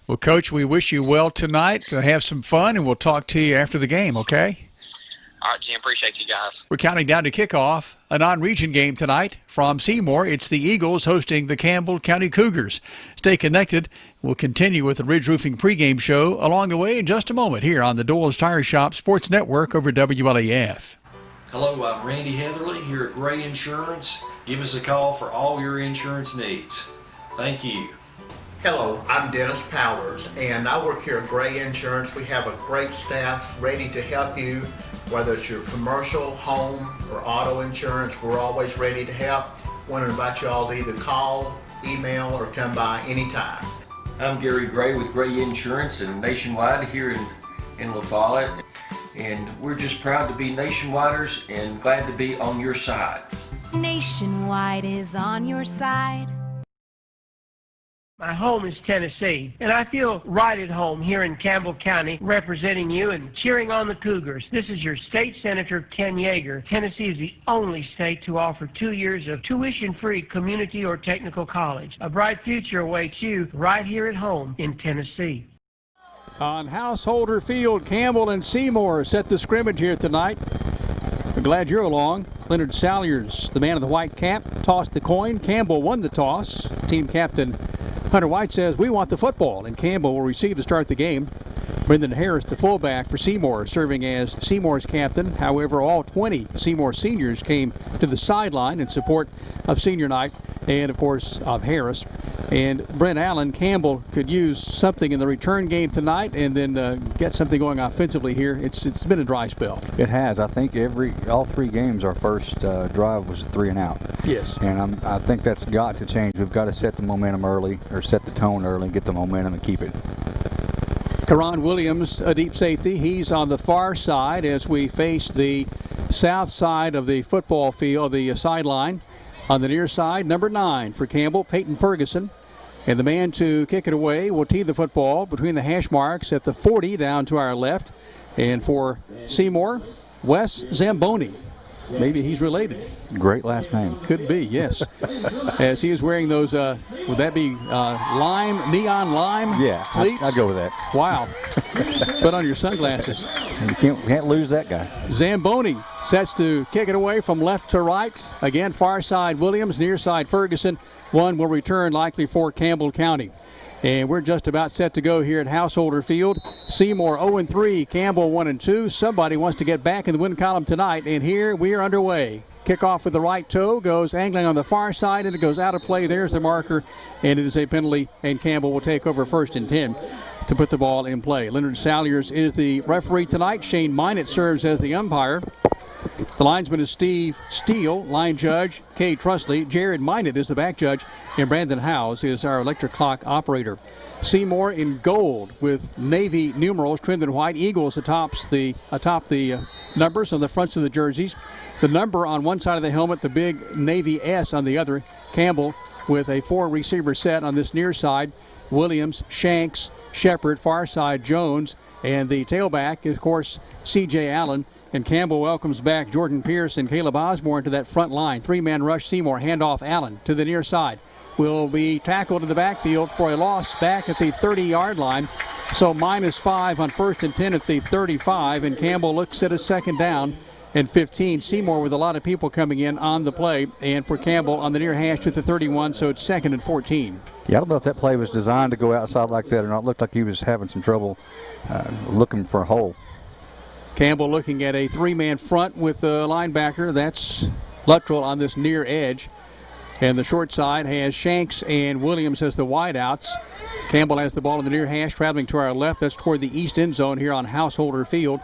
Speaker 7: Well, Coach, we wish you well tonight. Have some fun, and we'll talk to you after the game, okay?
Speaker 24: All right, Jim. Appreciate you guys.
Speaker 7: We're counting down to kickoff, a non-region game tonight from Seymour. It's the Eagles hosting the Campbell County Cougars. Stay connected. We'll continue with the Ridge Roofing pregame show along the way in just a moment here on the Doyle's Tire Shop Sports Network over WLAF.
Speaker 2: Hello, I'm Randy Heatherly here at Gray Insurance. Give us a call for all your insurance needs. Thank you.
Speaker 3: Hello, I'm Dennis Powers, and I work here at Gray Insurance. We have a great staff ready to help you, whether it's your commercial, home, or auto insurance. We're always ready to help. Want to invite you all to either call email, or come by anytime.
Speaker 2: I'm Gary Gray with Gray Insurance and Nationwide here in La Follette. And we're just proud to be Nationwiders and glad to be on your side.
Speaker 5: Nationwide is on your side.
Speaker 6: My home is Tennessee, and I feel right at home here in Campbell County representing you and cheering on the Cougars. This is your state senator, Ken Yeager. Tennessee is the only state to offer 2 years of tuition-free community or technical college. A bright future awaits you right here at home in Tennessee.
Speaker 7: On Householder Field, Campbell and Seymour set the scrimmage here tonight. We're glad you're along. Leonard Salyers, the man in the white cap, tossed the coin. Campbell won the toss. Team captain Hunter White says, "We want the football," and Campbell will receive to start the game. Brendan Harris, the fullback for Seymour, serving as Seymour's captain. However, all 20 Seymour seniors came to the sideline in support of senior night and, of course, of Harris. And Brent Allen, Campbell could use something in the return game tonight and then get something going offensively here. It's been a dry spell.
Speaker 4: It has. I think all 3 games, our first drive was a 3 and out.
Speaker 7: Yes.
Speaker 4: And I think that's got to change. We've got to set the momentum early, or set the tone early, and get the momentum and keep it.
Speaker 7: Karan Williams, a deep safety. He's on the far side as we face the south side of the football field, the sideline. On the near side, number 9 for Campbell, Peyton Ferguson. And the man to kick it away will tee the football between the hash marks at the 40 down to our left. And for Seymour, Wes Zamboni. Maybe he's related.
Speaker 4: Great last name.
Speaker 7: Could be, yes. As he is wearing those, would that be neon lime?
Speaker 4: Yeah, I'll go with that.
Speaker 7: Wow. Put on your sunglasses.
Speaker 4: You can't lose that guy.
Speaker 7: Zamboni sets to kick it away from left to right. Again, far side Williams, near side Ferguson. One will return likely for Campbell County. And we're just about set to go here at Householder Field. Seymour 0-3, Campbell 1-2. Somebody wants to get back in the win column tonight, and here we are underway. Kickoff with the right toe, goes angling on the far side, and it goes out of play. There's the marker, and it is a penalty, and Campbell will take over 1st and 10 to put the ball in play. Leonard Salyers is the referee tonight. Shane Minott serves as the umpire. The linesman is Steve Steele, line judge Kay Trusley. Jared Minott is the back judge, and Brandon Howes is our electric clock operator. Seymour in gold with navy numerals trimmed in white. Eagles atop the numbers on the fronts of the jerseys. The number on one side of the helmet, the big navy S on the other. Campbell with a 4-receiver set on this near side. Williams, Shanks, Shepard, far side Jones, and the tailback is, of course, C.J. Allen. And Campbell welcomes back Jordan Pierce and Caleb Osborne to that front line. 3-man rush. Seymour, handoff Allen to the near side. Will be tackled in the backfield for a loss back at the 30-yard line. So -5 on 1st and 10 at the 35. And Campbell looks at a 2nd down and 15. Seymour with a lot of people coming in on the play. And for Campbell on the near hash at the 31. So it's 2nd and 14.
Speaker 4: Yeah, I don't know if that play was designed to go outside like that or not. It looked like he was having some trouble looking for a hole.
Speaker 7: Campbell looking at a 3-man front with the linebacker. That's Luttrell on this near edge. And the short side has Shanks and Williams as the wideouts. Campbell has the ball in the near hash, traveling to our left. That's toward the east end zone here on Householder Field.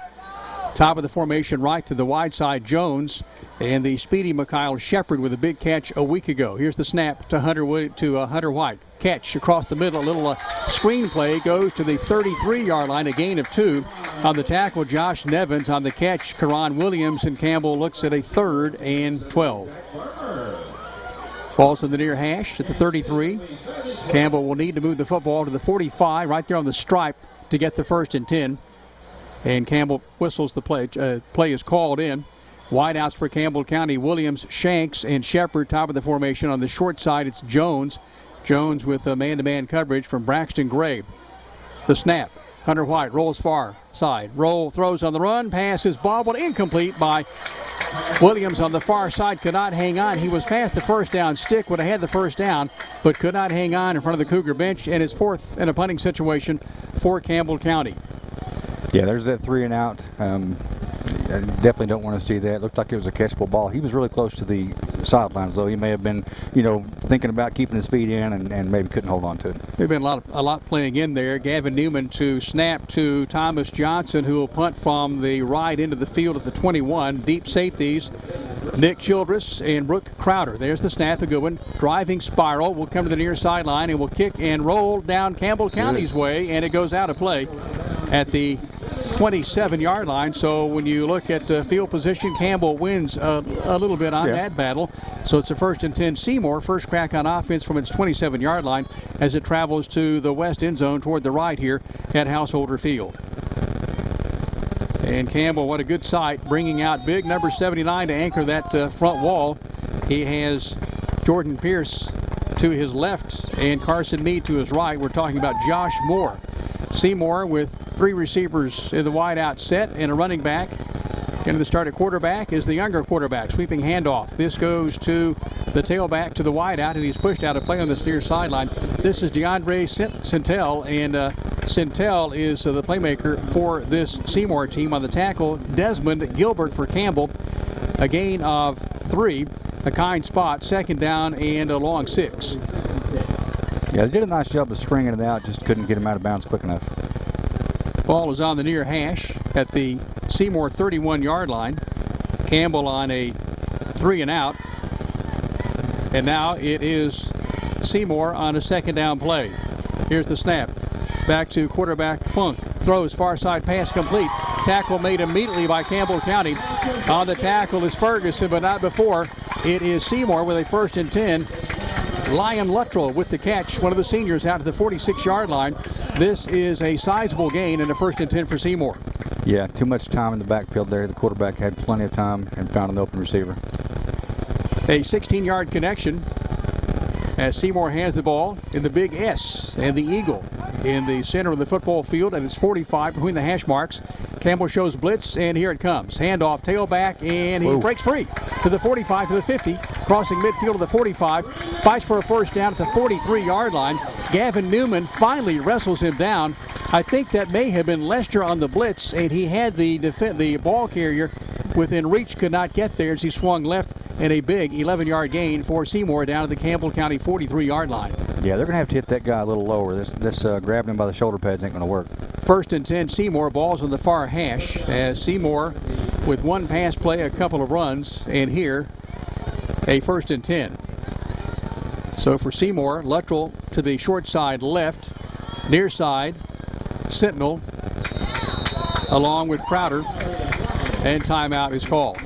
Speaker 7: Top of the formation right to the wide side, Jones. And the speedy Mikhail Shepard with a big catch a week ago. Here's the snap to Hunter White. Catch across the middle. A little screen play goes to the 33-yard line, a gain of 2. On the tackle, Josh Nevins. On the catch, Karan Williams. And Campbell looks at a 3rd and 12. Falls in the near hash at the 33. Campbell will need to move the football to the 45, right there on the stripe to get the 1st and 10. And Campbell whistles the play. Play is called in. Wideouts for Campbell County, Williams, Shanks, and Shepard. Top of the formation on the short side, it's Jones. Jones with a man-to-man coverage from Braxton Gray. The snap. Hunter White rolls far side. Roll, throws on the run. Pass is bobbled, incomplete by Williams on the far side. Could not hang on. He was past the 1st down stick, would have had the 1st down, but could not hang on in front of the Cougar bench, and it's 4th in a punting situation for Campbell County.
Speaker 4: Yeah, there's that 3 and out. I definitely don't want to see that. It looked like it was a catchable ball. He was really close to the sidelines, though. He may have been, thinking about keeping his feet in and maybe couldn't hold on to it.
Speaker 7: There's been a lot playing in there. Gavin Newman to snap to Thomas Johnson, who will punt from the right into the field at the 21. Deep safeties
Speaker 8: Nick Childress and Brooke Crowder. There's the snap, a good one. Driving spiral will come to the near sideline and will kick and roll down Campbell County's way, and it goes out of play at the 27-yard line. So when you look at field position, Campbell wins a little bit on that battle. So it's a 1st and 10 Seymour. First crack on offense from its 27-yard line as it travels to the west end zone toward the right here at Householder Field. And Campbell, what a good sight, bringing out big number 79 to anchor that front wall. He has Jordan Pierce to his left and Carson Meade to his right. We're talking about Josh Moore. Seymour with 3 receivers in the wide-out set and a running back. Going to start at quarterback is the younger quarterback. Sweeping handoff. This goes to the tailback to the wide-out, and he's pushed out of play on this near sideline. This is DeAndre Centel, and Centel is the playmaker for this Seymour team. On the tackle, Desmond Gilbert for Campbell. A gain of 3, a kind spot, 2nd down and a long 6.
Speaker 4: Yeah, they did a nice job of stringing it out, just couldn't get him out of bounds quick enough.
Speaker 8: Ball is on the near hash at the Seymour 31-yard line. Campbell on a 3 and out. And now it is Seymour on a 2nd down play. Here's the snap. Back to quarterback Funk. Throws far side pass complete. Tackle made immediately by Campbell County. On the tackle is Ferguson, but not before. It is Seymour with a 1st and 10. Lyon Luttrell with the catch. One of the seniors out to the 46-yard line. This is a sizable gain and a 1st and 10 for Seymour.
Speaker 4: Yeah, too much time in the backfield there. The quarterback had plenty of time and found an open receiver.
Speaker 8: A 16-yard connection as Seymour has the ball in the big S and the Eagle in the center of the football field at its 45 between the hash marks. Campbell shows blitz, and here it comes. Handoff, tailback, and he breaks free to the 45, to the 50, crossing midfield to the 45, fights for a 1st down at the 43-yard line. Gavin Newman finally wrestles him down. I think that may have been Lester on the blitz, and he had the ball carrier within reach, could not get there as he swung left, and a big 11-yard gain for Seymour down at the Campbell County 43-yard line.
Speaker 4: Yeah, they're going to have to hit that guy a little lower. This grabbing him by the shoulder pads ain't going to work.
Speaker 8: 1st and 10 Seymour. Ball's on the far hash as Seymour with 1 pass play, a couple of runs, and here a 1st and 10. So for Seymour, Luttrell to the short side left, near side, Sentinel along with Crowder, and timeout is called.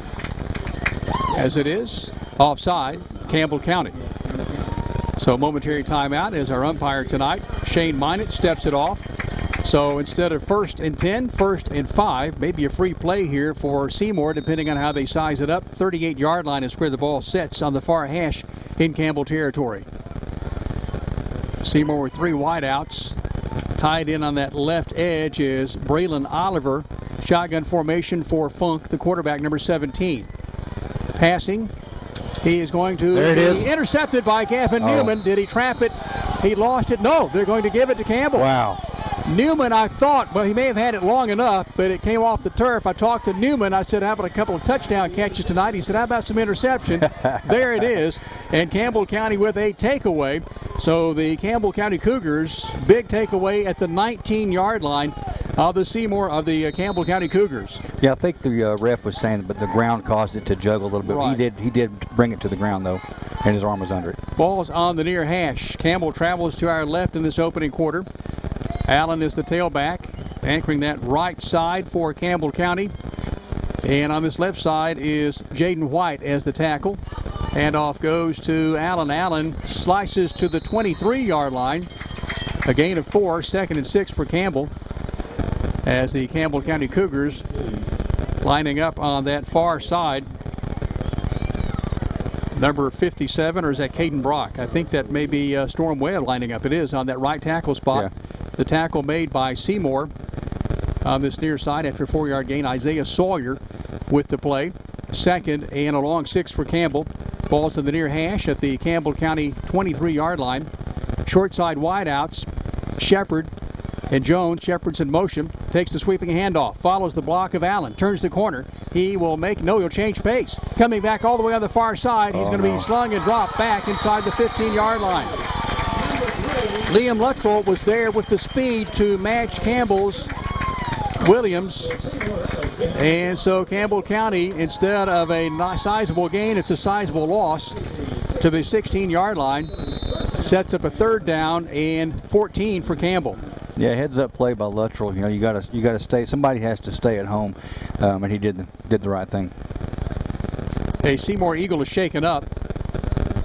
Speaker 8: As it is, offside, Campbell County. So momentary timeout as our umpire tonight, Shane Minot, steps it off. So instead of 1st and 10, 1st and 5, maybe a free play here for Seymour depending on how they size it up. 38-yard line is where the ball sets on the far hash in Campbell territory. Seymour with 3 wideouts. Tied in on that left edge is Braylon Oliver. Shotgun formation for Funk, the quarterback, number 17. Passing. He is going to be intercepted by Gavin Newman. Did he trap it? He lost it. No, they're going to give it to Campbell.
Speaker 4: Wow.
Speaker 8: Newman, I thought, well, he may have had it long enough, but it came off the turf. I talked to Newman. I said, how about a couple of touchdown catches tonight? He said, how about some interceptions? There it is. And Campbell County with a takeaway. So the Campbell County Cougars, big takeaway at the 19-yard line of the Campbell County Cougars.
Speaker 4: Yeah, I think the ref was saying, but the ground caused it to juggle a little bit.
Speaker 8: Right.
Speaker 4: He did bring it to the ground, though, and his arm was under it.
Speaker 8: Ball's on the near hash. Campbell travels to our left in this opening quarter. Allen is the tailback, anchoring that right side for Campbell County. And on this left side is Jaden White as the tackle. Handoff goes to Allen. Allen slices to the 23-yard line. A gain of 4, 2nd and 6 for Campbell. As the Campbell County Cougars lining up on that far side. Number 57, or is that Caden Brock? I think that may be Storm Webb lining up. It is on that right tackle spot. Yeah. The tackle made by Seymour on this near side after a 4-yard gain. Isaiah Sawyer with the play. 2nd and a long 6 for Campbell. Ball's to the near hash at the Campbell County 23-yard line. Short side wideouts. Shepard and Jones. Shepard's in motion. Takes the sweeping handoff. Follows the block of Allen. Turns the corner. He'll change pace. Coming back all the way on the far side. He's going to be slung and dropped back inside the 15-yard line. Liam Luttrell was there with the speed to match Campbell's Williams. And so Campbell County, instead of a sizable gain, it's a sizable loss to the 16-yard line. Sets up a 3rd down and 14 for Campbell.
Speaker 4: Yeah, heads-up play by Luttrell. You know, you gotta stay. Somebody has to stay at home, and he did the right thing.
Speaker 8: A Seymour Eagle is shaken up.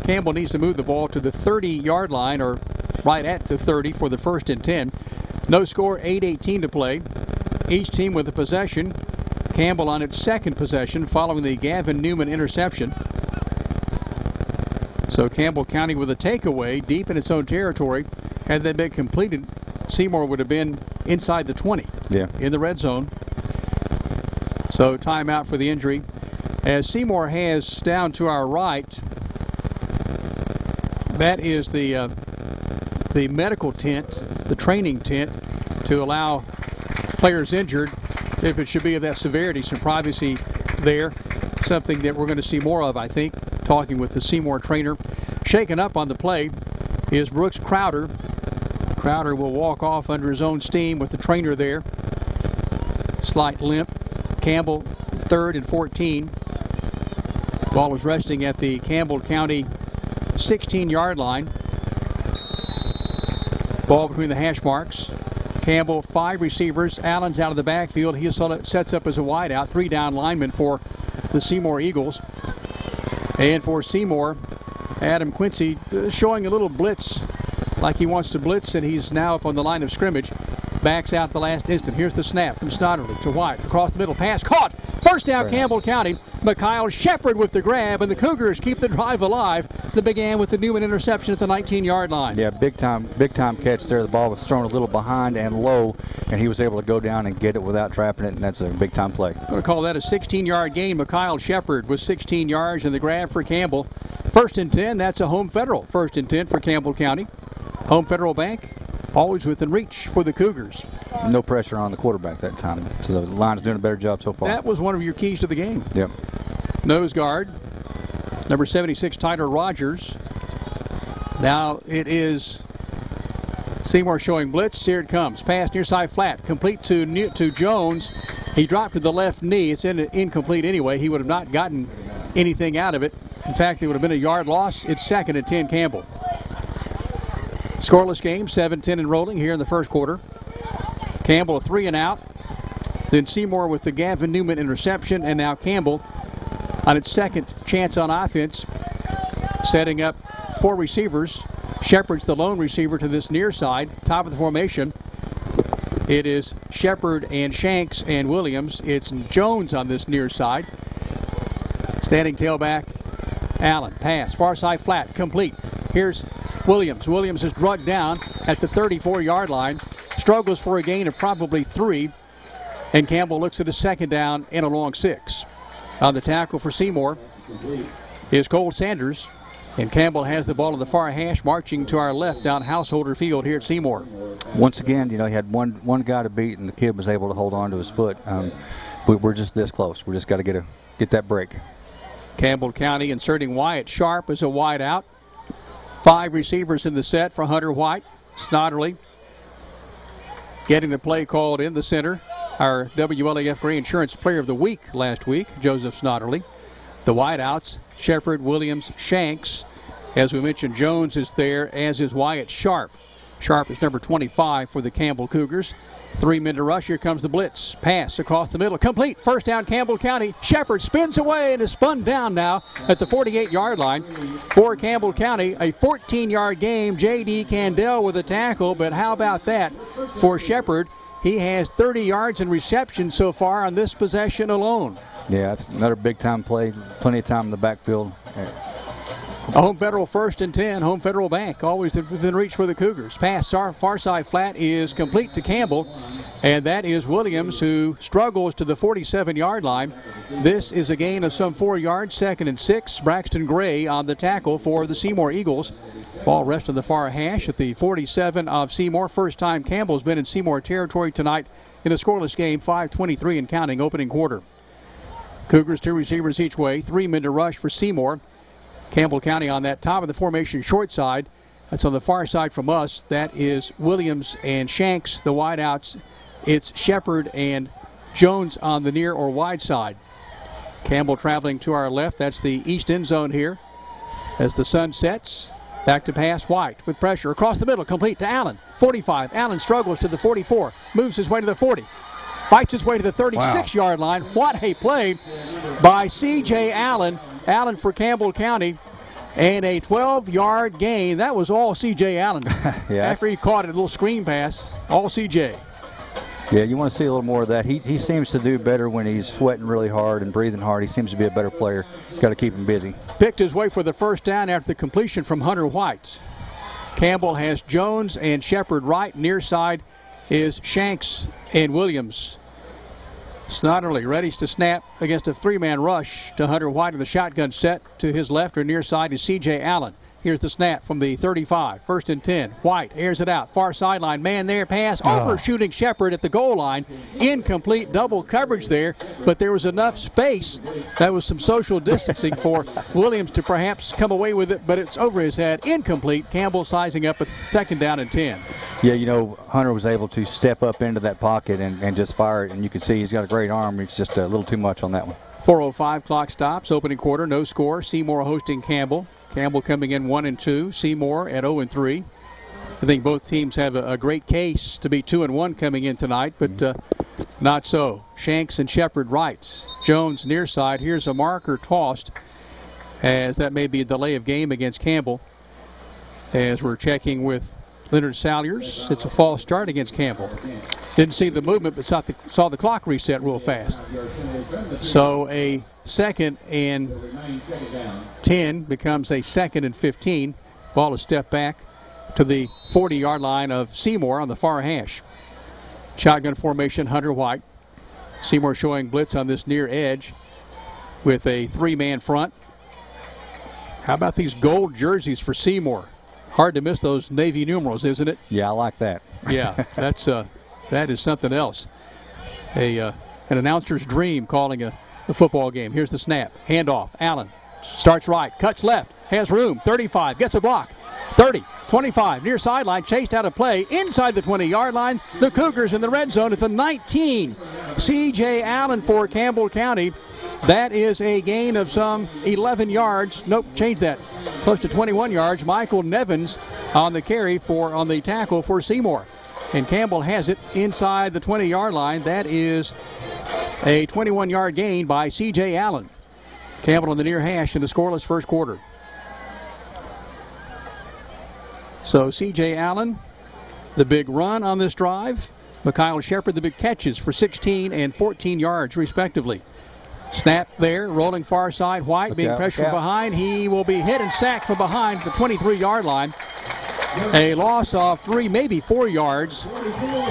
Speaker 8: Campbell needs to move the ball to the 30-yard line, or right at the 30 for the 1st and 10. No score, 8:18 to play. Each team with a possession. Campbell on its 2nd possession following the Gavin Newman interception. So Campbell County with a takeaway deep in its own territory. Had that been completed, Seymour would have been inside the 20 in the red zone. So timeout for the injury. As Seymour has down to our right, that is the medical tent, the training tent, to allow players injured, if it should be of that severity, some privacy there. Something that we're going to see more of, I think, talking with the Seymour trainer. Shaken up on the play is Brooks Crowder. Crowder will walk off under his own steam with the trainer there. Slight limp. Campbell 3rd and 14. Ball is resting at the Campbell County 16-yard line. Ball between the hash marks. Campbell, 5 receivers. Allen's out of the backfield. He sets up as a wideout. 3 down linemen for the Seymour Eagles. And for Seymour, Adam Quincy showing a little blitz, like he wants to blitz, and he's now up on the line of scrimmage. Backs out the last instant. Here's the snap from Snodderly to White. Across the middle. Pass caught. First down, Campbell County. Mikhail Shepard with the grab, and the Cougars keep the drive alive. That began with the Newman interception at the 19-yard line.
Speaker 4: Yeah, big time catch there. The ball was thrown a little behind and low, and he was able to go down and get it without trapping it, and that's a big time play.
Speaker 8: Going to call that a 16-yard gain. Mikhail Shepard with 16 yards, and the grab for Campbell. 1st and 10. That's a Home Federal 1st and 10 for Campbell County. Home Federal Bank always within reach for the Cougars.
Speaker 4: No pressure on the quarterback that time, so the line's doing a better job so far.
Speaker 8: That was one of your keys to the game.
Speaker 4: Yep.
Speaker 8: Nose guard, number 76, Tyler Rogers. Now it is Seymour showing blitz. Here it comes. Pass near side flat, complete to Jones. He dropped to the left knee. It's incomplete anyway. He would have not gotten anything out of it. In fact, it would have been a yard loss. It's 2nd and 10 Campbell. Scoreless game, 7-10 and rolling here in the 1st quarter. Campbell a 3 and out. Then Seymour with the Gavin Newman interception, and now Campbell on its 2nd chance on offense, setting up 4 receivers. Shepard's the lone receiver to this near side, top of the formation. It is Shepard and Shanks and Williams. It's Jones on this near side. Standing tailback, Allen. Pass, far side flat, complete. Here's Williams. Williams is drugged down at the 34-yard line. Struggles for a gain of probably 3. And Campbell looks at a 2nd down and a long 6. On the tackle for Seymour is Cole Sanders. And Campbell has the ball in the far hash, marching to our left down Householder Field here at Seymour.
Speaker 4: Once again, you know, he had one guy to beat, and the kid was able to hold on to his foot. We're just this close. We just got to get that break.
Speaker 8: Campbell County inserting Wyatt Sharp as a wide out. 5 receivers in the set for Hunter White. Snodderly getting the play called in the center. Our WLAF Gray Insurance Player of the Week last week, Joseph Snodderly. The wideouts, Shepard, Williams, Shanks. As we mentioned, Jones is there, as is Wyatt Sharp. Sharp is number 25 for the Campbell Cougars. 3 men to rush. Here comes the blitz. Pass across the middle. Complete. First down, Campbell County. Shepard spins away and is spun down now at the 48-yard line for Campbell County. A 14-yard game. J.D. Candell with a tackle, but how about that for Shepard? He has 30 yards in reception so far on this possession alone.
Speaker 4: Yeah, it's another big-time play. Plenty of time in the backfield.
Speaker 8: A Home Federal 1st and 10. Home Federal Bank always within reach for the Cougars. Pass far side flat is complete to Campbell, and that is Williams, who struggles to the 47-yard line. This is a gain of some 4 yards. 2nd and 6. Braxton Gray on the tackle for the Seymour Eagles. Ball rests on the far hash at the 47 of Seymour. First time Campbell's been in Seymour territory tonight in a scoreless game. 5:23 and counting opening quarter. Cougars 2 receivers each way. 3 men to rush for Seymour. Campbell County on that top of the formation short side. That's on the far side from us. That is Williams and Shanks. The wideouts, it's Shepard and Jones on the near or wide side. Campbell traveling to our left. That's the east end zone here. As the sun sets, back to pass. White with pressure across the middle, complete to Allen. 45. Allen struggles to the 44, moves his way to the 40, fights his way to the 36-yard line. What a play by C.J. Allen. Allen for Campbell County. And a 12-yard gain. That was all C.J. Allen. After he caught it, a little screen pass, all C.J.
Speaker 4: Yeah, you want to see a little more of that. He seems to do better when he's sweating really hard and breathing hard. He seems to be a better player. Got to keep him busy.
Speaker 8: Picked his way for the first down after the completion from Hunter White. Campbell has Jones and Shepard right. Near side is Shanks and Williams. Snodderly ready to snap against a three-man rush to Hunter White in the shotgun set. To his left or near side is C.J. Allen. Here's the snap from the 35. 1st and 10. White airs it out. Far sideline. Man there. Pass. Overshooting Shepard at the goal line. Incomplete. Double coverage there. But there was enough space. That was some social distancing for Williams to perhaps come away with it. But it's over his head. Incomplete. Campbell sizing up at 2nd down and 10.
Speaker 4: Yeah, you know, Hunter was able to step up into that pocket and just fire it. And you can see he's got a great arm. It's just a little too much on that one.
Speaker 8: 4:05 clock stops. Opening quarter. No score. Seymour hosting Campbell. Campbell coming in 1-2. Seymour at 0-3. I think both teams have a great case to be 2-1 coming in tonight, but not so. Shanks and Shepard right. Jones near side. Here's a marker tossed, as that may be a delay of game against Campbell. As we're checking with Leonard Salyers, it's a false start against Campbell. Didn't see the movement, but saw the clock reset real fast. So a 2nd and 10 becomes a 2nd and 15. Ball is stepped back to the 40-yard line of Seymour on the far hash. Shotgun formation, Hunter White. Seymour showing blitz on this near edge with a three-man front. How about these gold jerseys for Seymour? Hard to miss those Navy numerals, isn't it?
Speaker 4: Yeah, I like that.
Speaker 8: Yeah, that is something else. An announcer's dream calling a football game. Here's the snap. Handoff. Allen starts right. Cuts left. Has room. 35. Gets a block. 30. 25. Near sideline. Chased out of play. Inside the 20-yard line. The Cougars in the red zone at the 19. C.J. Allen for Campbell County. That is a gain of some 11 yards. Nope, change that. Close to 21 yards. Michael Nevins on the carry on the tackle for Seymour. And Campbell has it inside the 20-yard line. That is a 21-yard gain by C.J. Allen. Campbell on the near hash in the scoreless first quarter. So C.J. Allen, the big run on this drive. Mikhail Shepard, the big catches for 16 and 14 yards, respectively. Snap there, rolling far side. White being pressured behind. He will be hit and sacked from behind the 23-yard line. A loss of 3, maybe 4 yards.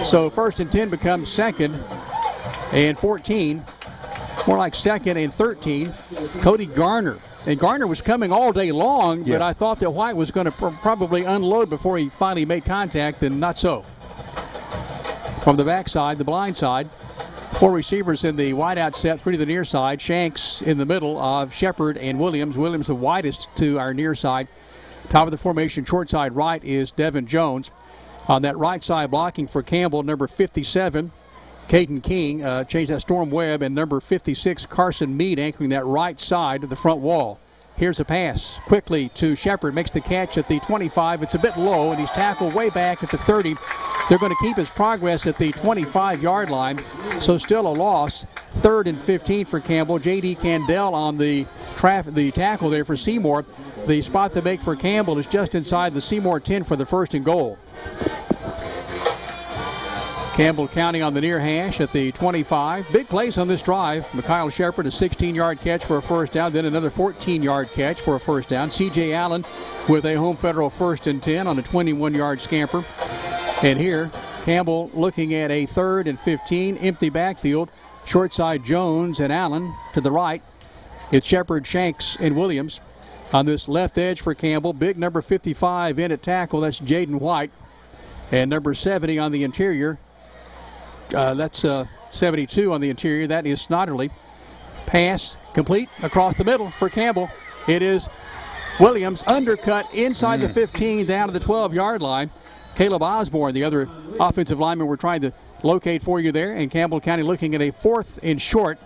Speaker 8: So 1st and 10 becomes 2nd and 14. More like 2nd and 13. Cody Garner. And Garner was coming all day long, but I thought that White was going to probably unload before he finally made contact, and not so. From the backside, the blind side, 4 receivers in the wideout set, 3 to the near side. Shanks in the middle of Shepard and Williams. Williams the widest to our near side. Top of the formation, short side right, is Devin Jones. On that right side, blocking for Campbell, number 57, Caden King. Changed that Storm Webb, and number 56, Carson Mead, anchoring that right side of the front wall. Here's a pass quickly to Shepard. Makes the catch at the 25. It's a bit low, and he's tackled way back at the 30. They're going to keep his progress at the 25-yard line, so still a loss. 3rd and 15 for Campbell. J.D. Candell on the tackle there for Seymour. The spot to make for Campbell is just inside the Seymour 10 for the 1st and goal. Campbell County on the near hash at the 25. Big plays on this drive. Mikhail Shepard, a 16-yard catch for a first down, then another 14-yard catch for a first down. C.J. Allen with a home federal 1st and 10 on a 21-yard scamper. And here, Campbell looking at a 3rd and 15, empty backfield. Short side Jones and Allen to the right. It's Shepard, Shanks, and Williams. On this left edge for Campbell, big number 55 in at tackle. That's Jaden White. And number 70 on the interior. That's 72 on the interior. That is Snodderly. Pass complete across the middle for Campbell. It is Williams, undercut inside the 15 down to the 12-yard line. Caleb Osborne, the other offensive lineman we're trying to locate for you there. And Campbell County looking at a 4th and short.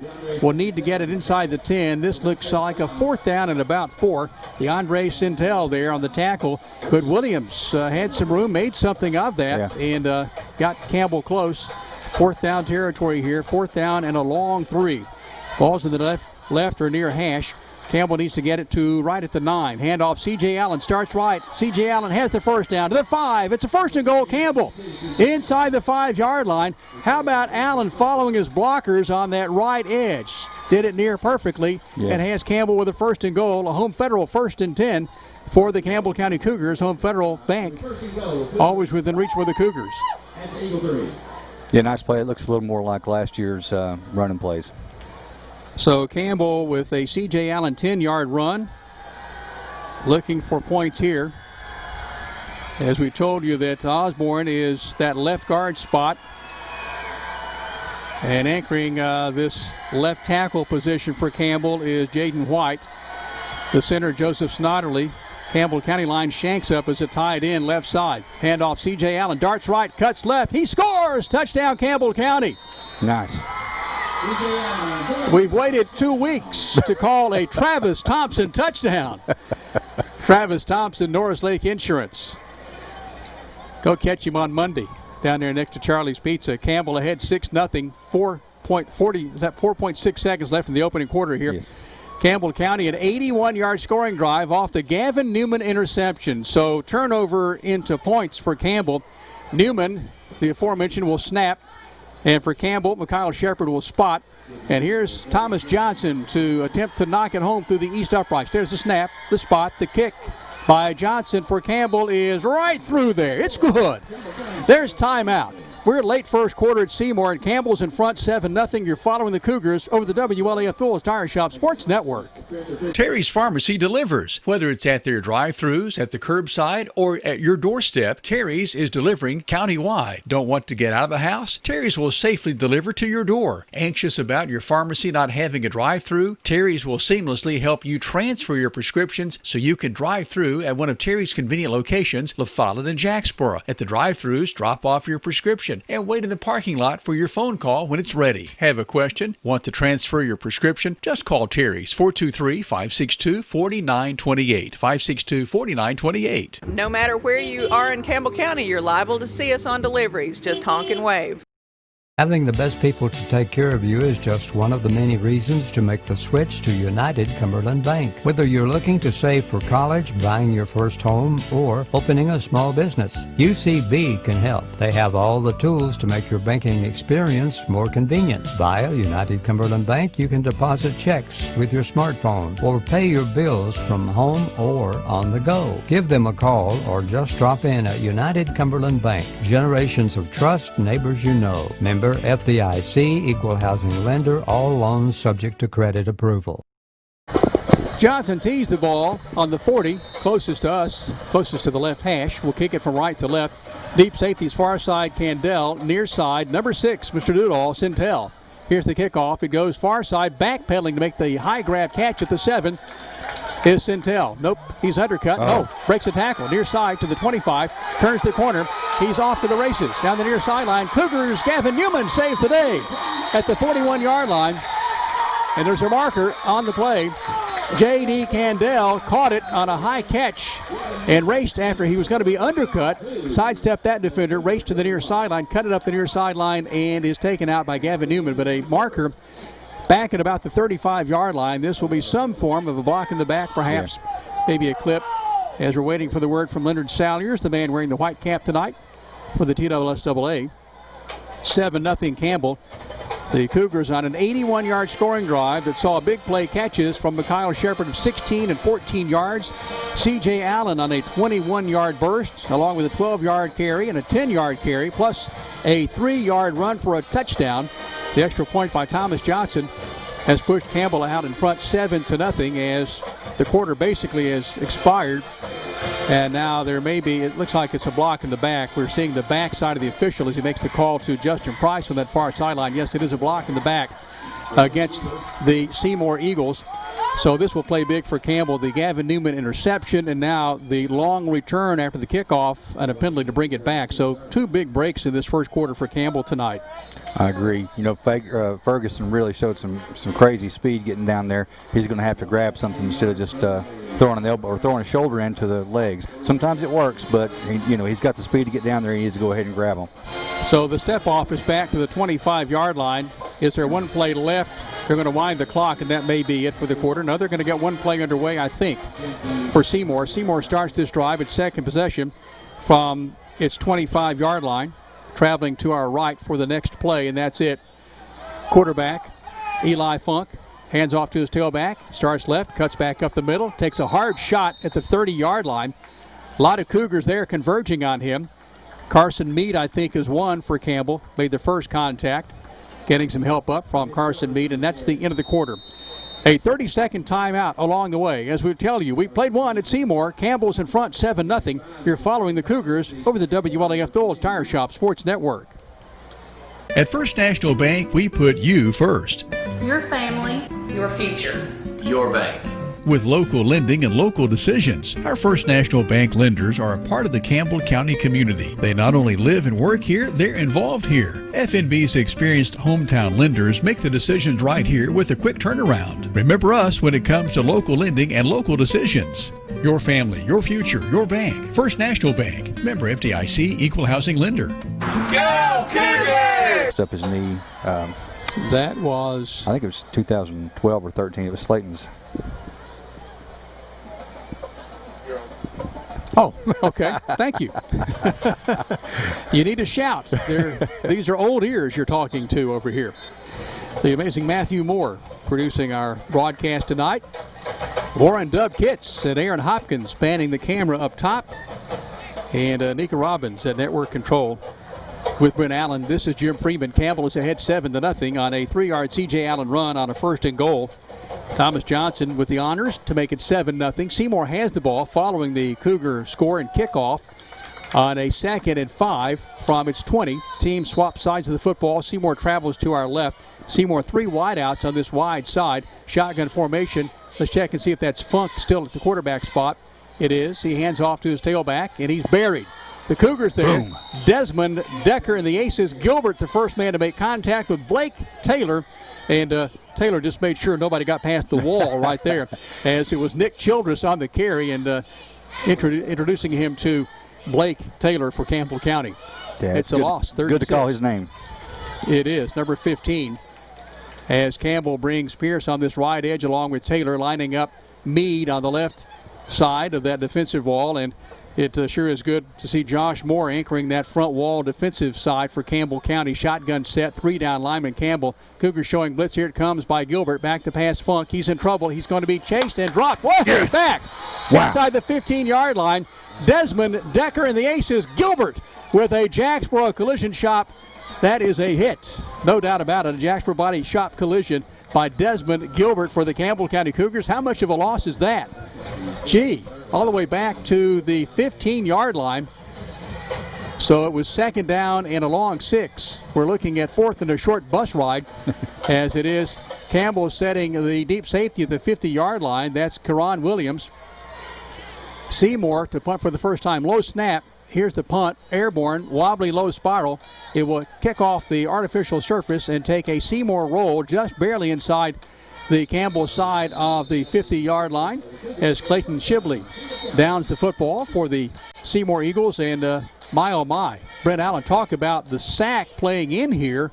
Speaker 8: Will need to get it inside the 10. This looks like a 4th down and about 4. The Andre Sintel there on the tackle. But Williams had some room, made something of that, and got Campbell close. 4th down territory here. 4th down and a long 3. Ball's in the left or near hash. Campbell needs to get it to right at the 9. Handoff, C.J. Allen starts right. C.J. Allen has the first down to the 5. It's a 1st and goal. Campbell inside the 5-yard line. How about Allen following his blockers on that right edge? Did it near perfectly and has Campbell with a 1st and goal. A Home Federal 1st and 10 for the Campbell County Cougars. Home Federal Bank always within reach for the Cougars.
Speaker 4: Yeah, nice play. It looks a little more like last year's running plays.
Speaker 8: So Campbell with a C.J. Allen 10-yard run. Looking for points here. As we told you that Osborne is that left guard spot. And anchoring this left tackle position for Campbell is Jaden White. The center, Joseph Snodderly. Campbell County line shanks up as a tight end left side. Handoff, C.J. Allen darts right, cuts left. He scores! Touchdown, Campbell County.
Speaker 4: Nice.
Speaker 8: We've waited 2 weeks to call a Travis Thompson touchdown. Travis Thompson, Norris Lake Insurance. Go catch him on Monday down there next to Charlie's Pizza. Campbell ahead 6-0. 4.6 seconds left in the opening quarter here. Yes. Campbell County, an 81-yard scoring drive off the Gavin Newman interception. So turnover into points for Campbell. Newman, the aforementioned, will snap. And for Campbell, Mikhail Shepard will spot. And here's Thomas Johnson to attempt to knock it home through the east uprights. There's the snap, the spot, the kick by Johnson for Campbell is right through there. It's good. There's timeout. We're late first quarter at Seymour, and Campbell's in front 7-0. You're following the Cougars over the WLAF Phillips Tire Shop Sports Network.
Speaker 33: Terry's Pharmacy delivers. Whether it's at their drive-thrus, at the curbside, or at your doorstep, Terry's is delivering countywide. Don't want to get out of the house? Terry's will safely deliver to your door. Anxious about your pharmacy not having a drive-thru? Terry's will seamlessly help you transfer your prescriptions so you can drive through at one of Terry's convenient locations, La Follette and Jacksboro. At the drive-thrus, drop off your prescription and wait in the parking lot for your phone call when it's ready. Have a question? Want to transfer your prescription? Just call Terry's 423-562-4928. 562-4928.
Speaker 18: No matter where you are in Campbell County, you're liable to see us on deliveries. Just honk and wave.
Speaker 9: Having the best people to take care of you is just one of the many reasons to make the switch to United Cumberland Bank. Whether you're looking to save for college, buying your first home, or opening a small business, UCB can help. They have all the tools to make your banking experience more convenient. Via United Cumberland Bank, you can deposit checks with your smartphone or pay your bills from home or on the go. Give them a call or just drop in at United Cumberland Bank. Generations of trust, neighbors you know. Member FDIC, equal housing lender, all loans subject to credit approval.
Speaker 8: Johnson tees the ball on the 40, closest to us, closest to the left hash. We'll kick it from right to left. Deep safeties far side, Candell. Near side, number 6, Mr. Doodall, Sintel. Here's the kickoff. It goes far side, backpedaling to make the high grab catch at the 7. Is Sintel. Nope, he's undercut. No, breaks a tackle. Near side to the 25. Turns the corner. He's off to the races. Down the near sideline. Cougars, Gavin Newman saves the day at the 41-yard line. And there's a marker on the play. J.D. Candell caught it on a high catch and raced after he was going to be undercut. Sidestepped that defender, raced to the near sideline, cut it up the near sideline, and is taken out by Gavin Newman. But a marker back at about the 35-yard line. This will be some form of a block in the back, perhaps maybe a clip, as we're waiting for the word from Leonard Salyers, the man wearing the white cap tonight for the TSSAA. 7-0 Campbell. The Cougars on an 81-yard scoring drive that saw big play catches from Mikhail Shepard of 16 and 14 yards. C.J. Allen on a 21-yard burst, along with a 12-yard carry and a 10-yard carry, plus a 3-yard run for a touchdown. The extra point by Thomas Johnson has pushed Campbell out in front 7-0 as the quarter basically has expired. And now there may be, it looks like it's a block in the back. We're seeing the back side of the official as he makes the call to Justin Price on that far sideline. Yes, it is a block in the back against the Seymour Eagles. So this will play big for Campbell. The Gavin Newman interception, and now the long return after the kickoff and a penalty to bring it back. So 2 big breaks in this first quarter for Campbell tonight.
Speaker 4: I agree. You know, Ferguson really showed some crazy speed getting down there. He's going to have to grab something instead of just throwing an elbow or throwing a shoulder into the legs. Sometimes it works, but he's got the speed to get down there. He needs to go ahead and grab them.
Speaker 8: So the step off is back to the 25-yard line. Is there one play left? They're going to wind the clock, and that may be it for the quarter. Now they're going to get one play underway, I think, for Seymour. Seymour starts this drive at second possession from its 25-yard line, traveling to our right for the next play, and that's it. Quarterback, Eli Funk, hands off to his tailback, starts left, cuts back up the middle, takes a hard shot at the 30-yard line. A lot of Cougars there converging on him. Carson Meade, I think, is one for Campbell, made the first contact. Getting some help up from Carson Meade, and that's the end of the quarter. A 30-second timeout along the way. As we tell you, we played one at Seymour. Campbell's in front 7-0. You're following the Cougars over the WLAF Dole's Tire Shop Sports Network.
Speaker 33: At First National Bank, we put you first.
Speaker 10: Your family, your future.
Speaker 2: Your bank.
Speaker 33: With local lending and local decisions, our First National Bank lenders are a part of the Campbell County community. They not only live and work here, they're involved here. FNB's experienced hometown lenders make the decisions right here with a quick turnaround. Remember us when it comes to local lending and local decisions. Your family, your future, your bank. First National Bank. Member FDIC, Equal Housing Lender.
Speaker 10: Go Cougars!
Speaker 4: Up his knee.
Speaker 8: That was...
Speaker 4: I think it was 2012 or 13. It was Slayton's.
Speaker 8: Oh, okay. Thank you. You need to shout. These are old ears you're talking to over here. The amazing Matthew Moore producing our broadcast tonight. Warren Dub Kitts and Aaron Hopkins spanning the camera up top. And Nika Robbins at network control with Brent Allen. This is Jim Freeman. Campbell is ahead 7-0 on a 3-yard C.J. Allen run on a 1st and goal. Thomas Johnson with the honors to make it 7-0. Seymour has the ball following the Cougar score and kickoff on a 2nd and 5 from its 20. Team swap sides of the football. Seymour travels to our left. Seymour 3 wideouts on this wide side. Shotgun formation. Let's check and see if that's Funk still at the quarterback spot. It is. He hands off to his tailback, and he's buried. The Cougars there. Boom. Desmond Decker and the Aces. Gilbert, the first man to make contact with Blake Taylor. And Taylor just made sure nobody got past the wall right there, as it was Nick Childress on the carry and introducing him to Blake Taylor for Campbell County.
Speaker 4: Yeah,
Speaker 8: it's a loss.
Speaker 4: Good to call his name.
Speaker 8: It is, number 15. As Campbell brings Pierce on this right edge along with Taylor, lining up Meade on the left side of that defensive wall. And it sure is good to see Josh Moore anchoring that front wall defensive side for Campbell County. Shotgun set, 3 down lineman Campbell. Cougars showing blitz. Here it comes by Gilbert. Back to pass Funk. He's in trouble. He's going to be chased and dropped. Whoa, yes. Back. Wow. Inside the 15-yard line. Desmond Decker and the Aces. Gilbert with a Jacksboro collision shop. That is a hit. No doubt about it. A Jacksboro body shop collision by Desmond Gilbert for the Campbell County Cougars. How much of a loss is that? Gee. All the way back to the 15-yard line. So it was 2nd down and a long 6. We're looking at 4th and a short bus ride as it is. Campbell setting the deep safety at the 50-yard line. That's Karan Williams. Seymour to punt for the first time. Low snap. Here's the punt. Airborne. Wobbly low spiral. It will kick off the artificial surface and take a Seymour roll just barely inside the Campbell side of the 50-yard line as Clayton Shibley downs the football for the Seymour Eagles. And my, oh my, Brent Allen, talk about the sack playing in here.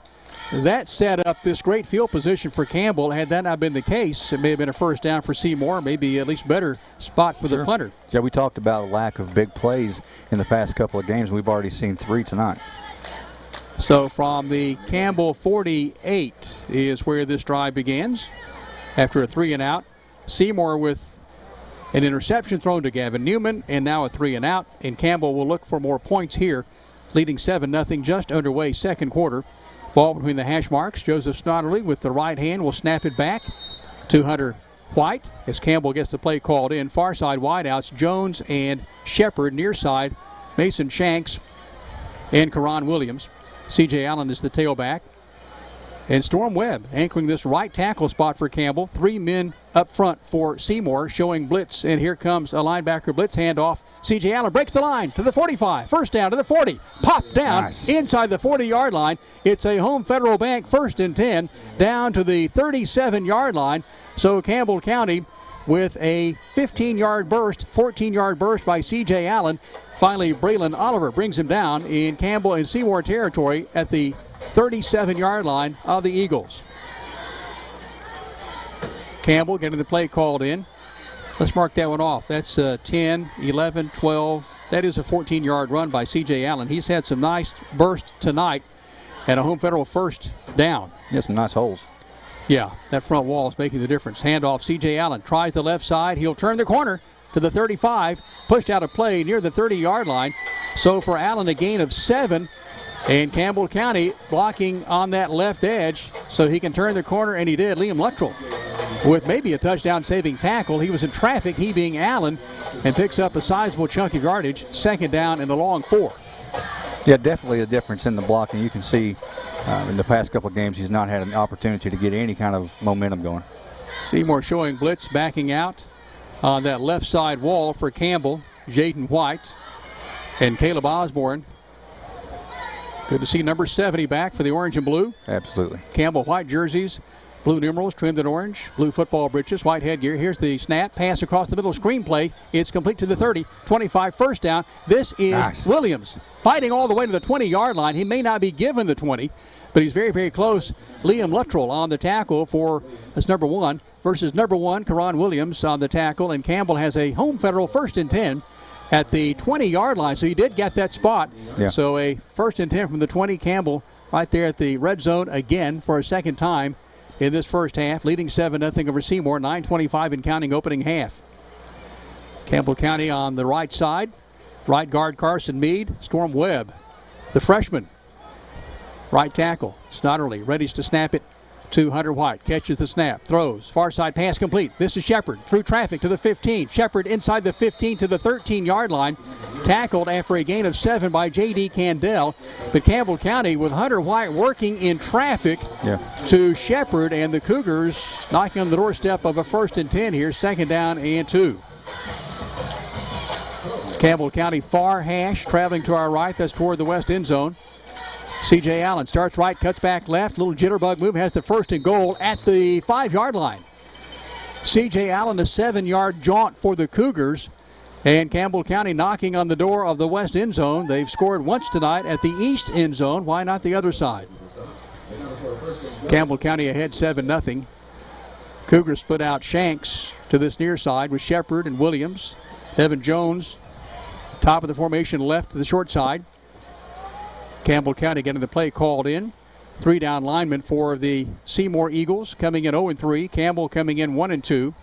Speaker 8: That set up this great field position for Campbell. Had that not been the case, it may have been a first down for Seymour, maybe at least better spot for the punter.
Speaker 4: Yeah, we talked about a lack of big plays in the past couple of games. We've already seen 3 tonight.
Speaker 8: So from the Campbell 48 is where this drive begins. After a 3-and-out, Seymour with an interception thrown to Gavin Newman, and now a 3-and-out. And Campbell will look for more points here, leading 7-0, just underway, 2nd quarter. Ball between the hash marks. Joseph Snodderly with the right hand will snap it back to Hunter White as Campbell gets the play called in. Far side wideouts, Jones and Shepard. Near side, Mason Shanks and Karan Williams. C.J. Allen is the tailback. And Storm Webb anchoring this right tackle spot for Campbell. 3 men up front for Seymour, showing blitz. And here comes a linebacker blitz handoff. C.J. Allen breaks the line to the 45. First down to the 40. Pop down inside the 40-yard line. It's a Home Federal Bank 1st and 10 down to the 37-yard line. So Campbell County with a 15-yard burst, 14-yard burst by C.J. Allen. Finally, Braylon Oliver brings him down in Campbell and Seymour territory at the 37-yard line of the Eagles. Campbell getting the play called in. Let's mark that one off. That's 10, 11, 12. That is a 14-yard run by C.J. Allen. He's had some nice bursts tonight and a Home Federal first down.
Speaker 4: Yeah, some nice holes.
Speaker 8: Yeah, that front wall is making the difference. Handoff, C.J. Allen tries the left side. He'll turn the corner to the 35. Pushed out a play near the 30-yard line. So for Allen, a gain of 7. And Campbell County blocking on that left edge so he can turn the corner, and he did. Liam Luttrell with maybe a touchdown-saving tackle. He was in traffic, he being Allen, and picks up a sizable chunk of yardage. 2nd down and a long 4.
Speaker 4: Yeah, definitely a difference in the blocking. You can see in the past couple of games he's not had an opportunity to get any kind of momentum going.
Speaker 8: Seymour showing blitz, backing out on that left side wall for Campbell. Jaden White and Caleb Osborne. Good to see number 70 back for the orange and blue.
Speaker 4: Absolutely.
Speaker 8: Campbell white jerseys, blue numerals trimmed in orange, blue football breeches, white headgear. Here's the snap, pass across the middle, screenplay. It's complete to the 30, 25, first down. This is Williams fighting all the way to the 20-yard line. He may not be given the 20, but he's very, very close. Liam Luttrell on the tackle for that's number 1 versus number 1, Karan Williams on the tackle, and Campbell has a Home Federal 1st and 10 at the 20-yard line, so he did get that spot.
Speaker 4: Yeah.
Speaker 8: So a 1st and 10 from the 20. Campbell right there at the red zone again for a second time in this first half, leading 7-0 over Seymour, 9:25 and counting opening half. Campbell County on the right side, right guard Carson Mead, Storm Webb, the freshman. Right tackle, Snodderly, ready to snap it to Hunter White. Catches the snap, throws, far side pass complete. This is Shepard through traffic to the 15. Shepard inside the 15 to the 13-yard line. Tackled after a gain of 7 by J.D. Candell. But Campbell County with Hunter White working in traffic to Shepard, and the Cougars knocking on the doorstep of a 1st and 10 here, 2nd down and 2. Campbell County far hash traveling to our right. That's toward the west end zone. C.J. Allen starts right, cuts back left. Little jitterbug move, has the 1st and goal at the 5-yard line. C.J. Allen, a 7-yard jaunt for the Cougars. And Campbell County knocking on the door of the west end zone. They've scored once tonight at the east end zone. Why not the other side? Campbell County ahead 7-0. Cougars split out Shanks to this near side with Shepard and Williams. Evan Jones, top of the formation left to the short side. Campbell County getting the play called in. 3 down linemen for the Seymour Eagles coming in 0-3. Campbell coming in 1-2.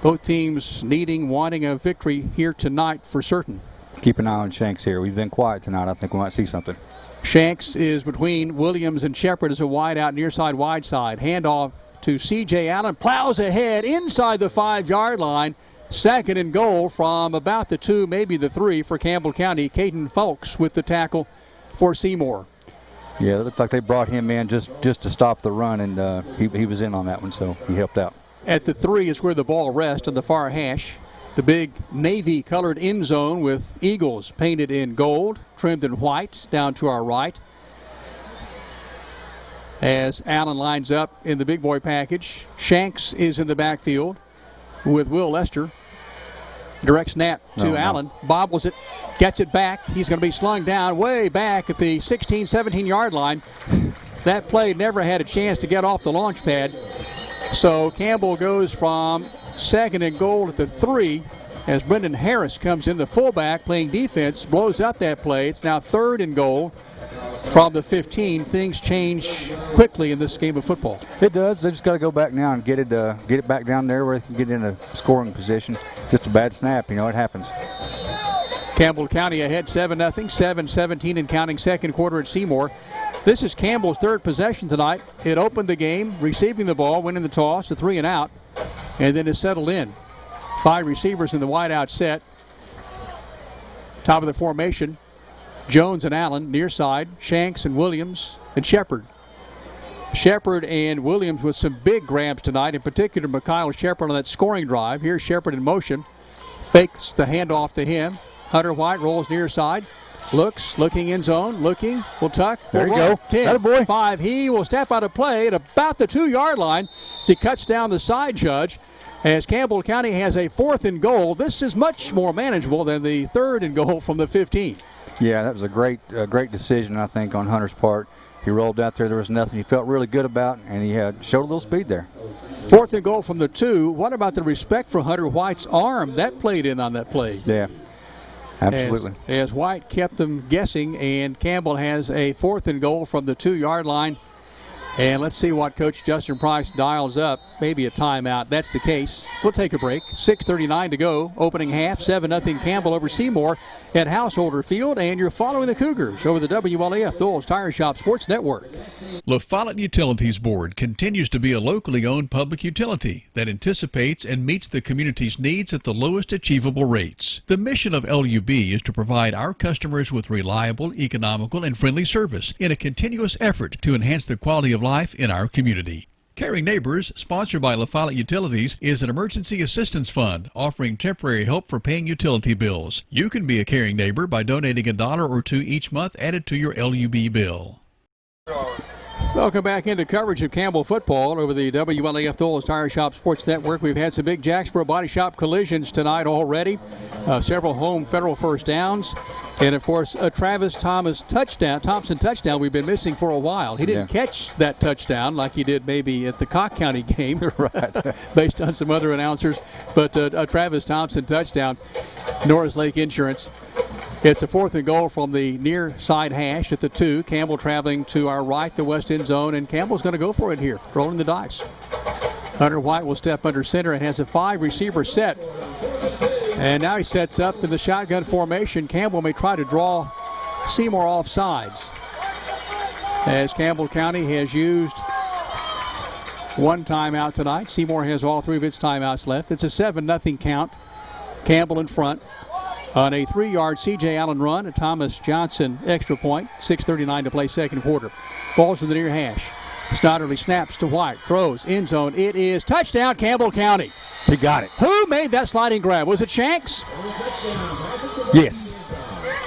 Speaker 8: Both teams wanting a victory here tonight for certain.
Speaker 4: Keep an eye on Shanks here. We've been quiet tonight. I think we might see something.
Speaker 8: Shanks is between Williams and Shepard as a wide out, near side, wide side. Handoff to C.J. Allen. Plows ahead inside the 5-yard line. 2nd and goal from about the 2, maybe the 3 for Campbell County. Caden Folks with the tackle for Seymour.
Speaker 4: Yeah, it looks like they brought him in just to stop the run, and he was in on that one, so he helped out.
Speaker 8: At the 3 is where the ball rests on the far hash. The big navy-colored end zone with Eagles painted in gold, trimmed in white down to our right. As Allen lines up in the big boy package, Shanks is in the backfield with Will Lester. Direct snap to Allen. Bobbles it, gets it back. He's going to be slung down way back at the 16, 17-yard line. That play never had a chance to get off the launch pad. So Campbell goes from 2nd and goal at the 3 as Brendan Harris comes in, the fullback playing defense, blows up that play. It's now 3rd and goal from the 15. Things change quickly in this game of football.
Speaker 4: It does. They just got to go back now and get it back down there where they can get in a scoring position. Just a bad snap, it happens.
Speaker 8: Campbell County ahead 7-0, 7-17 and counting, 2nd quarter at Seymour. This is Campbell's 3rd possession tonight. It opened the game, receiving the ball, winning the toss, a 3 and out, and then is settled in. 5 receivers in the wide out set. Top of the formation, Jones and Allen, near side, Shanks and Williams and Shepard. Shepard and Williams with some big grabs tonight, in particular Mikhail Shepard on that scoring drive. Here's Shepard in motion. Fakes the handoff to him. Hunter White rolls near side. Looking in zone, looking, will tuck.
Speaker 4: There you go.
Speaker 8: 10, 5. He will step out of play at about the 2-yard line as he cuts down the side judge. As Campbell County has a 4th and goal, this is much more manageable than the 3rd and goal from the 15.
Speaker 4: Yeah, that was a great decision, I think, on Hunter's part. He rolled out there. There was nothing he felt really good about, and he showed a little speed there.
Speaker 8: 4th and goal from the 2. What about the respect for Hunter White's arm? That played in on that play.
Speaker 4: Yeah, absolutely.
Speaker 8: As White kept them guessing, and Campbell has a 4th and goal from the 2-yard line. And let's see what Coach Justin Price dials up. Maybe a timeout. That's the case. We'll take a break. 6:39 to go. Opening half. 7-0 Campbell over Seymour at Householder Field. And you're following the Cougars over the WLAF Dole's Tire Shop Sports Network.
Speaker 33: La Follette Utilities Board continues to be a locally owned public utility that anticipates and meets the community's needs at the lowest achievable rates. The mission of LUB is to provide our customers with reliable, economical, and friendly service in a continuous effort to enhance the quality of life in our community. Caring Neighbors, sponsored by La Follette Utilities, is an emergency assistance fund offering temporary help for paying utility bills. You can be a caring neighbor by donating $1 or $2 each month added to your LUB bill.
Speaker 8: Welcome back into coverage of Campbell football over the WLAF Dole's Tire Shop Sports Network. We've had some big Jacksboro Body Shop collisions tonight already. Several home Federal first downs. And, of course, a Travis Thompson touchdown we've been missing for a while. He didn't catch that touchdown like he did maybe at the Cock County game,
Speaker 4: right?
Speaker 8: Based on some other announcers. But a Travis Thompson touchdown, Norris Lake Insurance. It's a 4th and goal from the near side hash at the 2. Campbell traveling to our right, the west end zone, and Campbell's going to go for it here, rolling the dice. Hunter White will step under center and has a 5-receiver set. And now he sets up in the shotgun formation. Campbell may try to draw Seymour off sides, as Campbell County has used one timeout tonight. Seymour has all 3 of its timeouts left. It's a 7-0 count. Campbell in front on a 3-yard C.J. Allen run, a Thomas Johnson extra point. 6:39 to play second quarter. Ball's in the near hash. Snodderly snaps to White, throws, end zone. It is touchdown, Campbell County.
Speaker 4: He got it.
Speaker 8: Who made that sliding grab? Was it Shanks?
Speaker 4: Yes.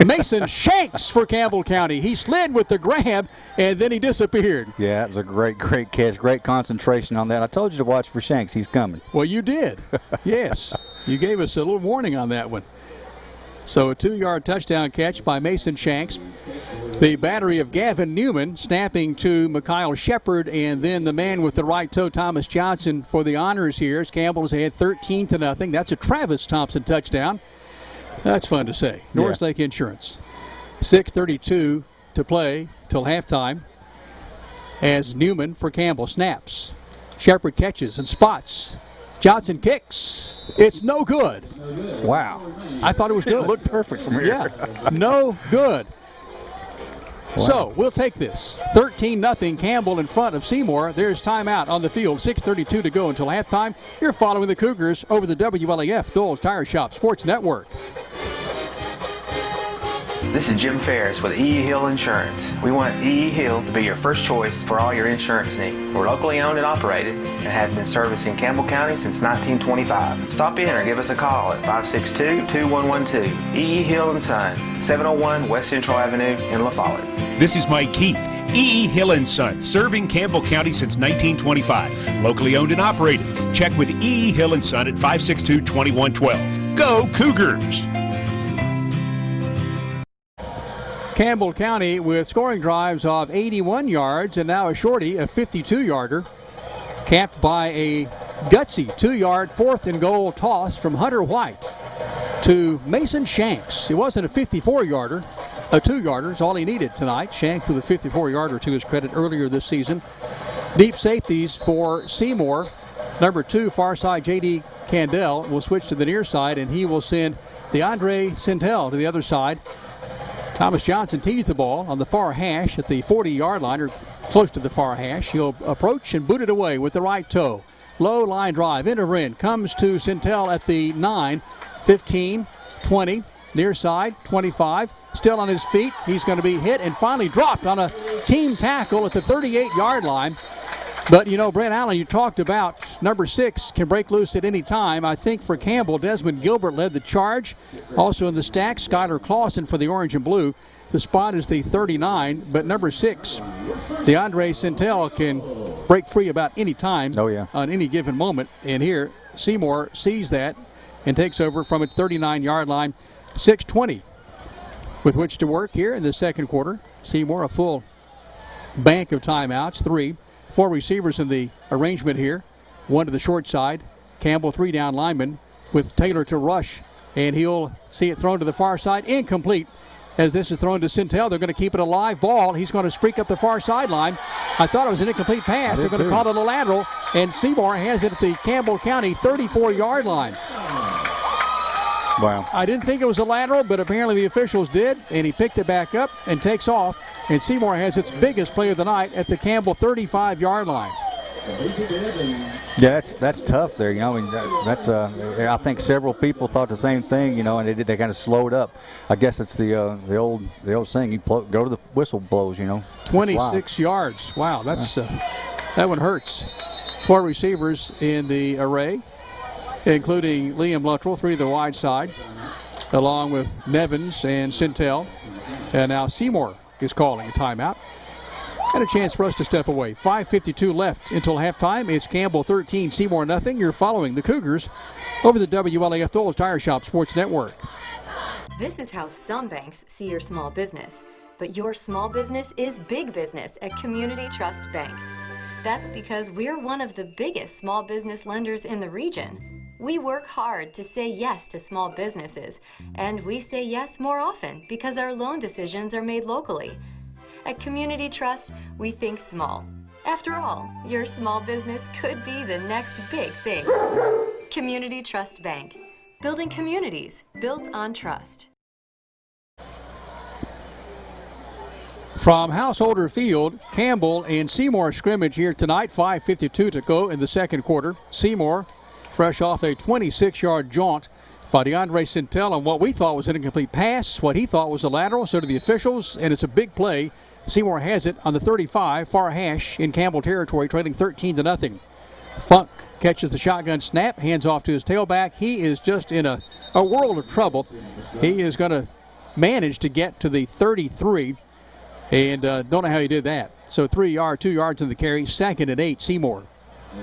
Speaker 8: Mason Shanks for Campbell County. He slid with the grab, and then he disappeared.
Speaker 4: Yeah, it was a great catch. Great concentration on that. I told you to watch for Shanks. He's coming.
Speaker 8: Well, you did. Yes. You gave us a little warning on that one. So a 2-yard touchdown catch by Mason Shanks. The battery of Gavin Newman snapping to Mikhail Shepard, and then the man with the right toe, Thomas Johnson, for the honors here as Campbell's had 13-0. That's a Travis Thompson touchdown. That's fun to say. Norris Lake Insurance. 6:32 to play till halftime as Newman for Campbell snaps. Shepard catches and spots. Johnson kicks. It's no good.
Speaker 4: Wow.
Speaker 8: I thought it was good.
Speaker 4: It looked perfect from here.
Speaker 8: Yeah, no good. Wow. So we'll take this. 13-0 Campbell in front of Seymour. There's timeout on the field. 6:32 to go until halftime. You're following the Cougars over the WLAF Dole's Tire Shop Sports Network.
Speaker 11: This is Jim Ferris with E.E. Hill Insurance. We want E.E. Hill to be your first choice for all your insurance needs. We're locally owned and operated and have been servicing Campbell County since 1925. Stop in or give us a call at 562-2112. E.E. Hill & Son, 701 West Central Avenue in La Follette.
Speaker 13: This is Mike Keith. E.E. Hill & Son, serving Campbell County since 1925. Locally owned and operated. Check with E.E. Hill & Son at 562-2112. Go Cougars!
Speaker 8: Campbell County with scoring drives of 81 yards and now a shorty, a 52-yarder, capped by a gutsy 2-yard 4th and goal toss from Hunter White to Mason Shanks. It wasn't a 54-yarder, a 2-yarder is all he needed tonight. Shanks with a 54-yarder to his credit earlier this season. Deep safeties for Seymour. Number 2, far side J.D. Candell will switch to the near side, and he will send DeAndre Sintel to the other side. Thomas Johnson tees the ball on the far hash at the 40-yard line, or close to the far hash. He'll approach and boot it away with the right toe. Low line drive, in, comes to Sintel at the 9, 15, 20, near side, 25. Still on his feet. He's going to be hit and finally dropped on a team tackle at the 38-yard line. But, you know, Brent Allen, you talked about number 6 can break loose at any time. I think for Campbell, Desmond Gilbert led the charge. Also in the stack, Skylar Clausen for the orange and blue. The spot is the 39, but number 6, DeAndre Sintel, can break free about any time on any given moment. And here, Seymour sees that and takes over from its 39-yard line, 6:20 with which to work here in the second quarter. Seymour, a full bank of timeouts, 3. 4 receivers in the arrangement here. 1 to the short side. Campbell, 3 down linemen with Taylor to rush. And he'll see it thrown to the far side. Incomplete as this is thrown to Sintel. They're going to keep it a live ball. He's going to streak up the far sideline. I thought it was an incomplete pass. They're going to call it a lateral. And Seymour has it at the Campbell County 34-yard line.
Speaker 4: Wow.
Speaker 8: I didn't think it was a lateral, but apparently the officials did. And he picked it back up and takes off. And Seymour has its biggest play of the night at the Campbell 35-yard line.
Speaker 4: Yeah, that's tough there. You know, I mean, that's I think several people thought the same thing. You know, and they kind of slowed up. I guess it's the old saying: you go to the whistle blows. You know,
Speaker 8: 26 yards. Wow, that's that one hurts. 4 receivers in the array, including Liam Luttrell, 3 to the wide side, along with Nevins and Sintel, and now Seymour is calling a timeout. And a chance for us to step away. 5:52 left until halftime. It's Campbell 13, Seymour nothing. You're following the Cougars over the WLAF Dole's Tire Shop Sports Network.
Speaker 12: This is how some banks see your small business. But your small business is big business at Community Trust Bank. That's because we're one of the biggest small business lenders in the region. We work hard to say yes to small businesses, and we say yes more often because our loan decisions are made locally. At Community Trust, we think small. After all, your small business could be the next big thing. Community Trust Bank. Building communities built on trust.
Speaker 8: From Householder Field, Campbell and Seymour scrimmage here tonight. 5:52 to go in the second quarter. Seymour fresh off a 26-yard jaunt by DeAndre Sintel on what we thought was an incomplete pass, what he thought was a lateral, so do the officials, and it's a big play. Seymour has it on the 35, far hash in Campbell territory, trailing 13-0. Funk catches the shotgun snap, hands off to his tailback. He is just in a world of trouble. He is going to manage to get to the 33, and don't know how he did that. So 3 yards in the carry, 2nd and 8, Seymour.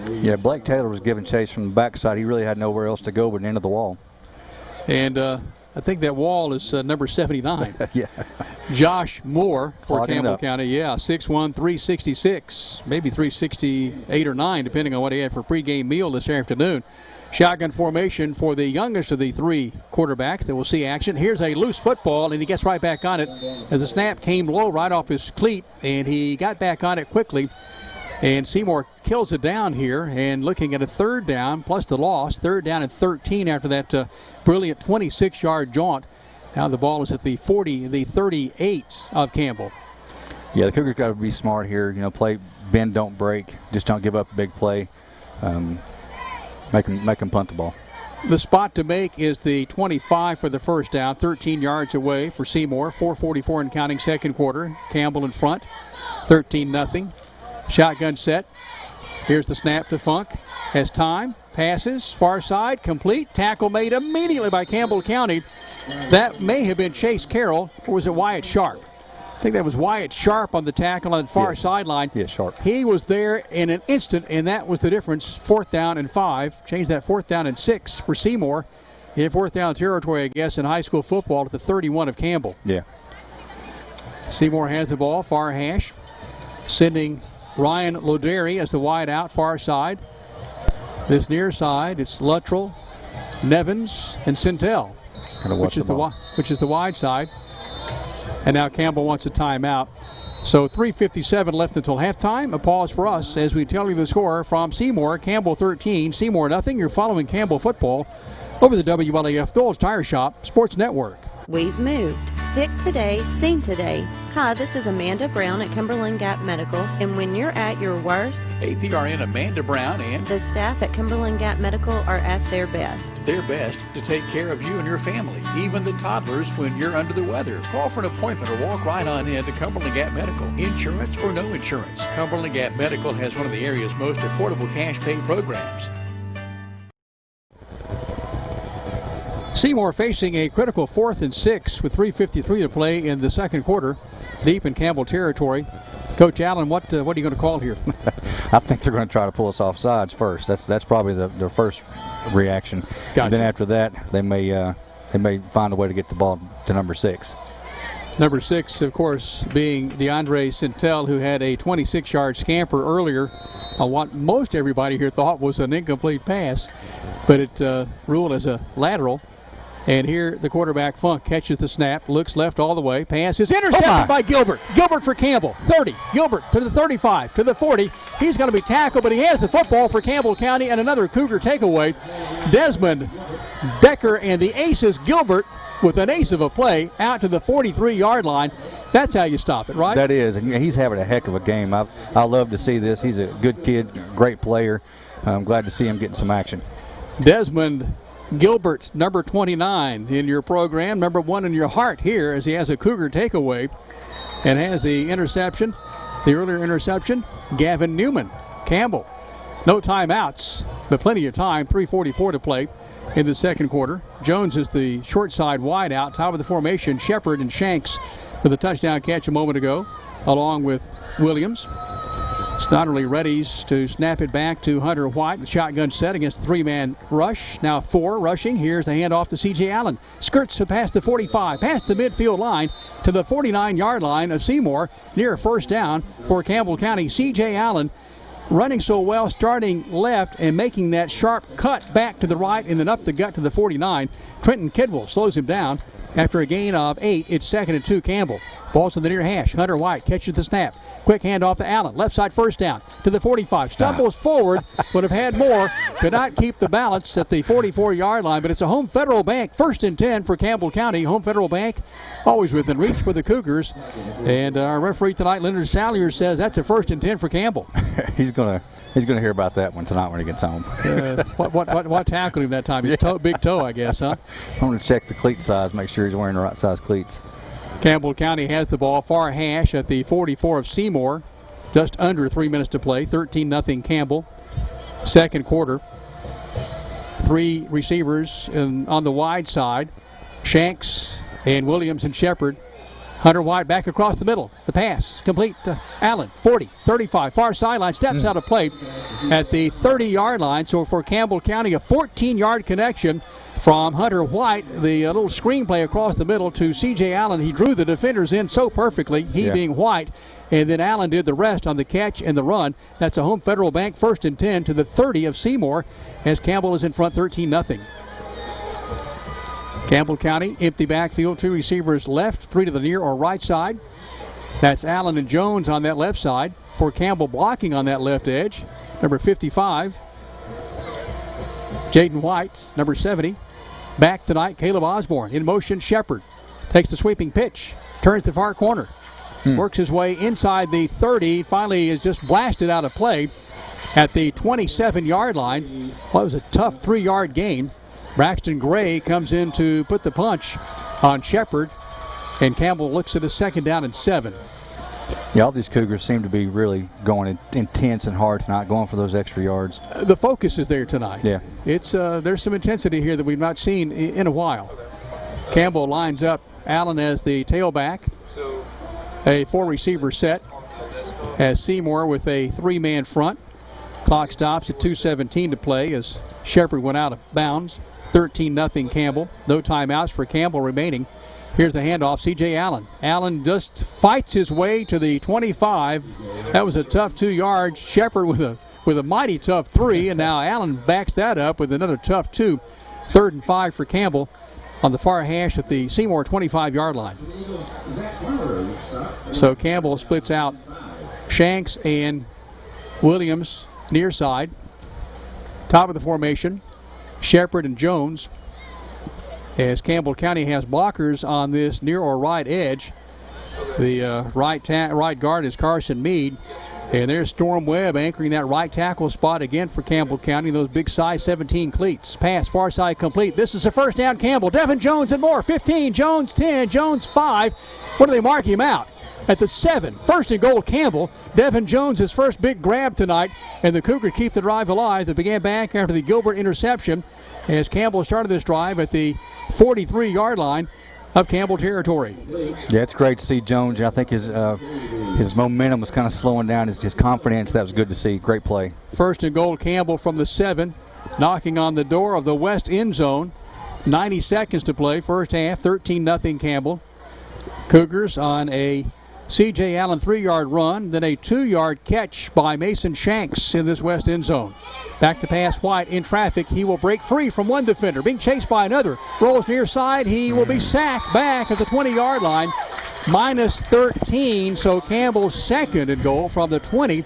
Speaker 4: Yeah, Blake Taylor was giving chase from the backside. He really had nowhere else to go but the end of the wall.
Speaker 8: And I think that wall is number 79.
Speaker 4: Yeah.
Speaker 8: Josh Moore for
Speaker 4: Clogging
Speaker 8: Campbell County. Yeah, 6'1", 366, maybe 368 or 9, depending on what he had for pregame meal this afternoon. Shotgun formation for the youngest of the 3 quarterbacks that will see action. Here's a loose football, and he gets right back on it as the snap came low right off his cleat, and he got back on it quickly. And Seymour kills it down here, and looking at a 3rd down plus the loss, 3rd down and 13 after that brilliant 26-yard jaunt. Now the ball is at the 38 of Campbell.
Speaker 4: Yeah, the Cougars got to be smart here. You know, play bend, don't break. Just don't give up a big play. Make them punt the ball.
Speaker 8: The spot to make is the 25 for the first down, 13 yards away for Seymour. 4:44 and counting second quarter. Campbell in front, 13-0. Shotgun set. Here's the snap to Funk. Has time. Passes. Far side. Complete. Tackle made immediately by Campbell County. That may have been Chase Carroll, or was it Wyatt Sharp? I think that was Wyatt Sharp on the tackle on the far sideline.
Speaker 4: Yeah, Sharp.
Speaker 8: He was there in an instant, and that was the difference. 4th down and 5. Changed that 4th down and 6 for Seymour. In 4th down territory, I guess, in high school football at the 31 of Campbell.
Speaker 4: Yeah.
Speaker 8: Seymour has the ball. Far hash. Sending Ryan Loderi as the wide out, far side. This near side, it's Luttrell, Nevins, and Sintel, which is the wide side. And now Campbell wants a timeout. So 3:57 left until halftime. A pause for us as we tell you the score from Seymour. Campbell 13, Seymour nothing. You're following Campbell football over the WLAF Dole's Tire Shop Sports Network.
Speaker 14: We've moved. Sick today, seen today. Hi, this is Amanda Brown at Cumberland Gap Medical, and when you're at your worst,
Speaker 7: APRN Amanda Brown and
Speaker 14: the staff at Cumberland Gap Medical are at their best.
Speaker 7: Their best to take care of you and your family, even the toddlers when you're under the weather. Call for an appointment or walk right on in to Cumberland Gap Medical. Insurance or no insurance, Cumberland Gap Medical has one of the area's most affordable cash pay programs.
Speaker 8: Seymour facing a critical 4th and 6 with 3:53 to play in the second quarter, deep in Campbell territory. Coach Allen, what are you going to call here?
Speaker 4: I think they're going to try to pull us off sides first. That's probably their first reaction.
Speaker 8: Gotcha.
Speaker 4: And then after that, they may find a way to get the ball to number 6.
Speaker 8: Number 6, of course, being DeAndre Centel, who had a 26-yard scamper earlier on what most everybody here thought was an incomplete pass, but it ruled as a lateral. And here the quarterback, Funk, catches the snap, looks left all the way. Pass is intercepted by Gilbert. Gilbert for Campbell. 30. Gilbert to the 35, to the 40. He's going to be tackled, but he has the football for Campbell County and another Cougar takeaway. Desmond Decker and the aces, Gilbert, with an ace of a play out to the 43-yard line. That's how you stop it, right?
Speaker 4: That is, and he's having a heck of a game. I love to see this. He's a good kid, great player. I'm glad to see him getting some action.
Speaker 8: Desmond Gilbert, number 29 in your program, number 1 in your heart here, as he has a Cougar takeaway and has the interception, the earlier interception. Gavin Newman, Campbell, no timeouts, but plenty of time, 3:44 to play in the second quarter. Jones is the short side wide out, top of the formation. Shepard and Shanks with a touchdown catch a moment ago, along with Williams. Snodderly readies to snap it back to Hunter White. The shotgun set against the 3-man rush. Now 4 rushing. Here's the handoff to C.J. Allen. Skirts to past the 45, past the midfield line to the 49-yard line of Seymour. Near first down for Campbell County. C.J. Allen running so well, starting left and making that sharp cut back to the right and then up the gut to the 49. Trenton Kidwell slows him down. After a gain of 8, it's 2nd and 2 Campbell. Ball's in the near hash. Hunter White catches the snap. Quick handoff to Allen. Left side first down to the 45. Stumbles forward. Would have had more. Could not keep the balance at the 44-yard line. But it's a Home Federal Bank 1st and 10 for Campbell County. Home Federal Bank always within reach for the Cougars. And our referee tonight, Leonard Sallier, says that's a 1st and 10 for Campbell.
Speaker 4: He's gonna hear about that one tonight when he gets home.
Speaker 8: What tackled him that time? His big toe, I guess, huh?
Speaker 4: I'm going to check the cleat size, make sure he's wearing the right size cleats.
Speaker 8: Campbell County has the ball far hash at the 44 of Seymour. Just under 3 minutes to play. 13-0 Campbell. Second quarter. 3 receivers on the wide side. Shanks and Williams and Shepard. Hunter White back across the middle. The pass complete to Allen. 40, 35, far sideline. Steps out of play at the 30-yard line. So for Campbell County, a 14-yard connection from Hunter White. The little screen play across the middle to C.J. Allen. He drew the defenders in so perfectly, he being White. And then Allen did the rest on the catch and the run. That's a Home Federal Bank 1st and 10 to the 30 of Seymour as Campbell is in front 13-0. Campbell County, empty backfield, 2 receivers left, 3 to the near or right side. That's Allen and Jones on that left side. For Campbell blocking on that left edge, number 55. Jaden White, number 70. Back tonight, Caleb Osborne. In motion, Shepard. Takes the sweeping pitch. Turns the far corner. Works his way inside the 30. Finally is just blasted out of play at the 27-yard line. Well, it was a tough 3-yard gain. Braxton Gray comes in to put the punch on Shepard, and Campbell looks at a 2nd down and 7.
Speaker 4: Yeah, all these Cougars seem to be really going intense and hard tonight, going for those extra yards.
Speaker 8: The focus is there tonight.
Speaker 4: Yeah.
Speaker 8: It's there's some intensity here that we've not seen in a while. Campbell lines up Allen as the tailback. A 4-receiver set as Seymour with a 3-man front. Clock stops at 2:17 to play as Shepard went out of bounds. 13-0 Campbell. No timeouts for Campbell remaining. Here's the handoff, C.J. Allen. Allen just fights his way to the 25. That was a tough 2 yards. Shepard with a mighty tough 3, and now Allen backs that up with another tough 2. 3rd and 5 for Campbell on the far hash at the Seymour 25-yard line. So Campbell splits out Shanks and Williams near side. Top of the formation, Shepard and Jones. As Campbell County has blockers on this near or right edge. The right guard is Carson Mead. And there's Storm Webb anchoring that right tackle spot again for Campbell County. Those big size 17 cleats. Pass far side complete. This is a first down. Campbell, Devin Jones and more. 15, Jones 10, Jones 5. Where do they mark him out? At the 7. First and goal, Campbell. Devin Jones, his first big grab tonight. And the Cougars keep the drive alive. They began back after the Gilbert interception as Campbell started this drive at the 43-yard line of Campbell territory.
Speaker 4: Yeah, it's great to see Jones. I think his momentum was kind of slowing down. His confidence, that was good to see. Great play.
Speaker 8: First and goal, Campbell from the 7, knocking on the door of the west end zone. 90 seconds to play, first half, 13-0 Campbell. Cougars on a C.J. Allen 3-yard run, then a 2-yard catch by Mason Shanks in this west end zone. Back to pass White in traffic. He will break free from one defender, being chased by another. Rolls near side. He will be sacked back at the 20-yard line. Minus 13, so Campbell's second and goal from the 20.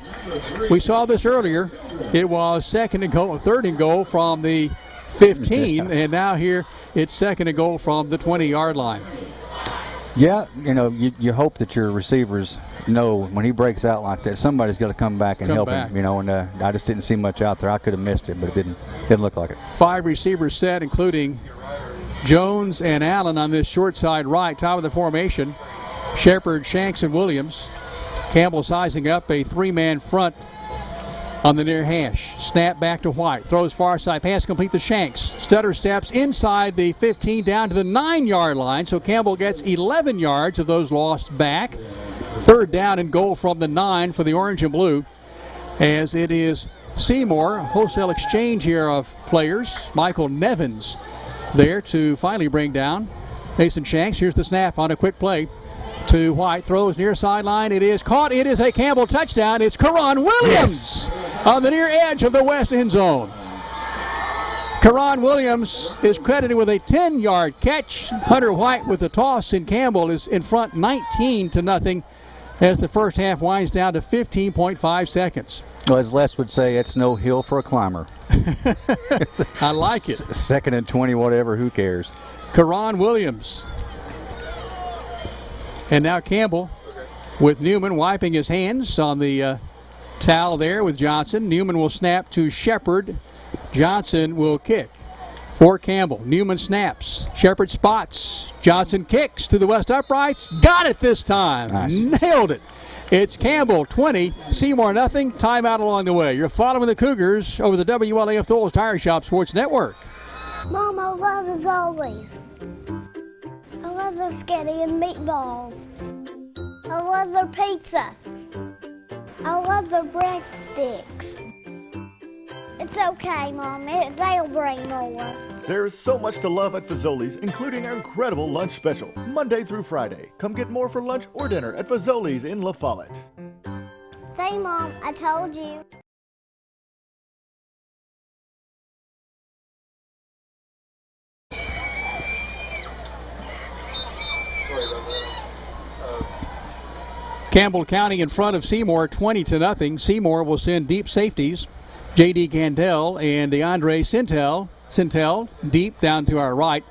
Speaker 8: We saw this earlier. It was second and goal, third and goal from the 15, and now here it's second and goal from the 20-yard line.
Speaker 4: Yeah, you hope that your receivers know when he breaks out like that, somebody's got to come back and help him. And I just didn't see much out there. I could have missed it, but it didn't look like it. 5
Speaker 8: receivers set, including Jones and Allen on this short side right, top of the formation. Shepard, Shanks, and Williams. Campbell sizing up a 3-man front on the near hash. Snap back to White. Throws far side. Pass complete to Shanks. Stutter steps inside the 15 down to the 9-yard line. So Campbell gets 11 yards of those lost back. Third down and goal from the 9 for the orange and blue. As it is Seymour. Wholesale exchange here of players. Michael Nevins there to finally bring down Mason Shanks. Here's the snap on a quick play to White. Throws near sideline. It is caught. It is a Campbell touchdown. It's Karan Williams on the near edge of the west end zone. Karan Williams is credited with a 10-yard catch. Hunter White with the toss, and Campbell is in front 19-0 as the first half winds down to 15.5 seconds.
Speaker 4: Well, as Les would say, it's no hill for a climber.
Speaker 8: I like it.
Speaker 4: Second and 20, whatever, who cares?
Speaker 8: Karan Williams. And now Campbell with Newman wiping his hands on the towel there with Johnson. Newman will snap to Shepard. Johnson will kick for Campbell. Newman snaps. Shepard spots. Johnson kicks to the west uprights. Got it this time. Nice. Nailed it. It's Campbell 20, Seymour nothing. Timeout along the way. You're following the Cougars over the WLAF Thorles Tire Shop Sports Network.
Speaker 15: Mom, I love as always. I love their spaghetti and meatballs. I love their pizza. I love their breadsticks. It's okay, Mom. They'll bring more.
Speaker 16: There's so much to love at Fazoli's, including our incredible lunch special, Monday through Friday. Come get more for lunch or dinner at Fazoli's in La Follette.
Speaker 15: Say, Mom, I told you.
Speaker 8: Campbell County in front of Seymour 20-0. Seymour will send deep safeties. J.D. Gandell and DeAndre Sintel deep down to our right.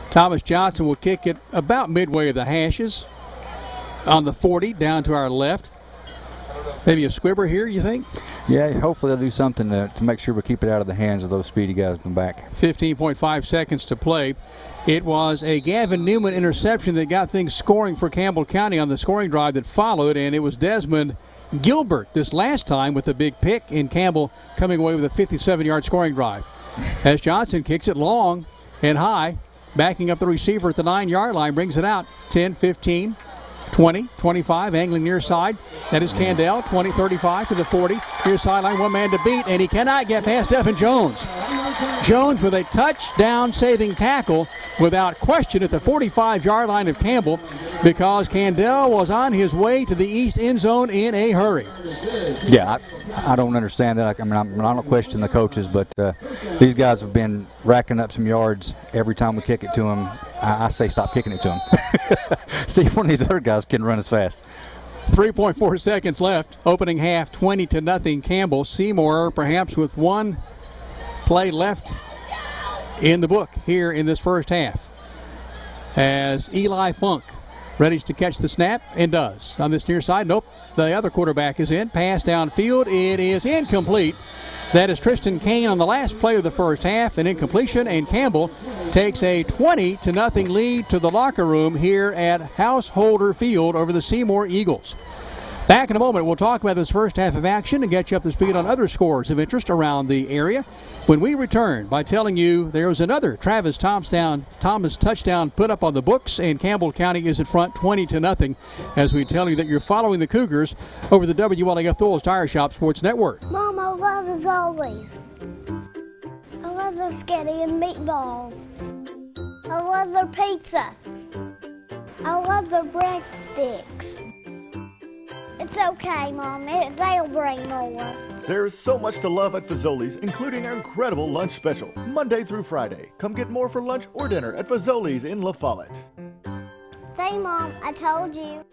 Speaker 8: Thomas Johnson will kick it about midway of the hashes on the 40 down to our left. Maybe a squibber here, you think?
Speaker 4: Yeah, hopefully they'll do something to make sure we keep it out of the hands of those speedy guys from back.
Speaker 8: 15.5 seconds to play. It was a Gavin Newman interception that got things scoring for Campbell County on the scoring drive that followed, and it was Desmond Gilbert this last time with a big pick, and Campbell coming away with a 57-yard scoring drive. As Johnson kicks it long and high, backing up the receiver at the 9-yard line, brings it out 10, 15, 20, 25, angling near side. That is Candell, 20, 35 to the 40. Near sideline, one man to beat, and he cannot get past Devin Jones. Jones with a touchdown saving tackle without question at the 45-yard line of Campbell, because Candell was on his way to the east end zone in a hurry.
Speaker 4: Yeah, I don't understand that. I don't question the coaches, but these guys have been racking up some yards every time we kick it to them. I say stop kicking it to them. See if one of these other guys can run as fast.
Speaker 8: 3.4 seconds left. Opening half, 20-0 Campbell. Seymour perhaps with one play left in the book here in this first half, as Eli Funk Readies to catch the snap and does. On this near side, nope, the other quarterback is in. Pass downfield, it is incomplete. That is Tristan Kane on the last play of the first half, an incompletion, and Campbell takes a 20-0 lead to the locker room here at Householder Field over the Seymour Eagles. Back in a moment, we'll talk about this first half of action and get you up to speed on other scores of interest around the area. When we return, by telling you there was another Travis Thomas touchdown put up on the books, and Campbell County is in front 20-0 as we tell you that you're following the Cougars over the WLAF Thorles Tire Shop Sports Network.
Speaker 15: Mom, I love as always. I love their spaghetti and meatballs. I love their pizza. I love their breadsticks. It's okay, Mom. They'll bring more.
Speaker 16: There's so much to love at Fazoli's, including our incredible lunch special, Monday through Friday. Come get more for lunch or dinner at Fazoli's in La Follette.
Speaker 15: Say, Mom, I told you.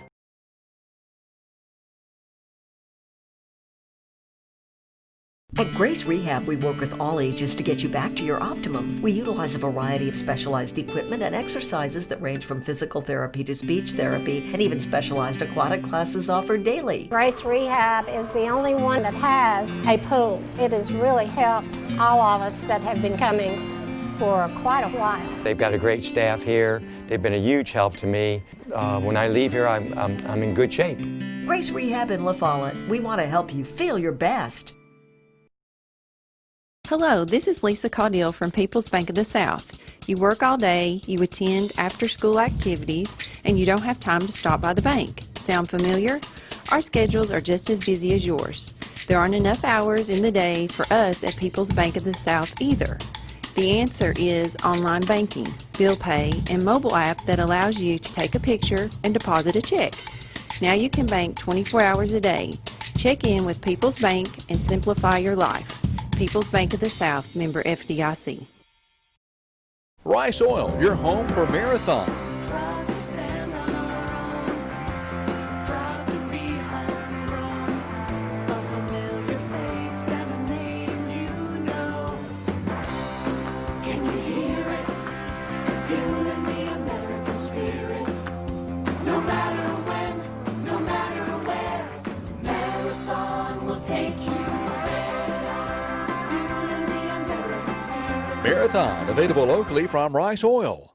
Speaker 1: At Grace Rehab, we work with all ages to get you back to your optimum. We utilize a variety of specialized equipment and exercises that range from physical therapy to speech therapy, and even specialized aquatic classes offered daily.
Speaker 17: Grace Rehab is the only one that has a pool. It has really helped all of us that have been coming for quite a while.
Speaker 19: They've got a great staff here. They've been a huge help to me. When I leave here, I'm in good shape.
Speaker 1: Grace Rehab in La Follette. We want to help you feel your best.
Speaker 20: Hello, this is Lisa Caudill from People's Bank of the South. You work all day, you attend after-school activities, and you don't have time to stop by the bank. Sound familiar? Our schedules are just as busy as yours. There aren't enough hours in the day for us at People's Bank of the South either. The answer is online banking, bill pay, and mobile app that allows you to take a picture and deposit a check. Now you can bank 24 hours a day. Check in with People's Bank and simplify your life. People's Bank of the South, member FDIC.
Speaker 33: Rice Oil, your home for Marathon. Marathon, available locally from Rice Oil.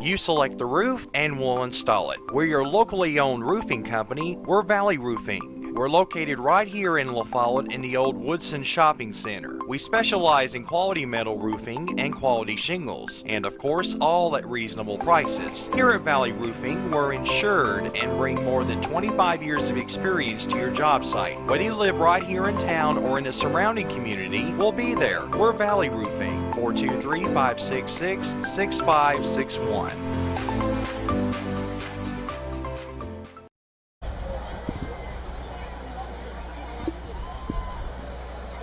Speaker 23: You select the roof and we'll install it. We're your locally owned roofing company. We're Valley Roofing. We're located right here in La Follette in the old Woodson Shopping Center. We specialize in quality metal roofing and quality shingles, and of course all at reasonable prices. Here at Valley Roofing, we're insured and bring more than 25 years of experience to your job site. Whether you live right here in town or in the surrounding community, we'll be there. We're Valley Roofing, 423-566-6561.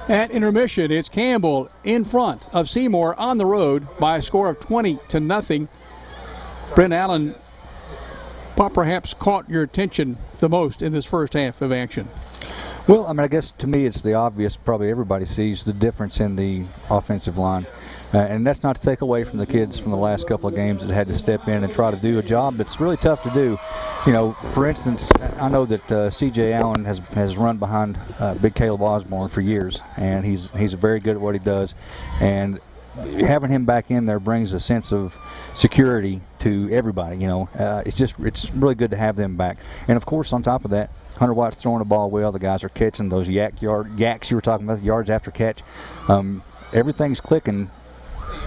Speaker 8: At intermission, it's Campbell in front of Seymour on the road by a score of 20-0. Brent Allen, what perhaps caught your attention the most in this first half of action?
Speaker 4: Well, I mean, I guess to me it's the obvious, probably everybody sees the difference in the offensive line. And that's not to take away from the kids from the last couple of games that had to step in and try to do a job that's really tough to do. You know, for instance, I know that C.J. Allen has run behind Big Caleb Osborne for years, and he's very good at what he does. And having him back in there brings a sense of security to everybody. You know, it's really good to have them back. And of course, on top of that, Hunter White's throwing the ball well. The guys are catching those yaks you were talking about, yards after catch. Everything's clicking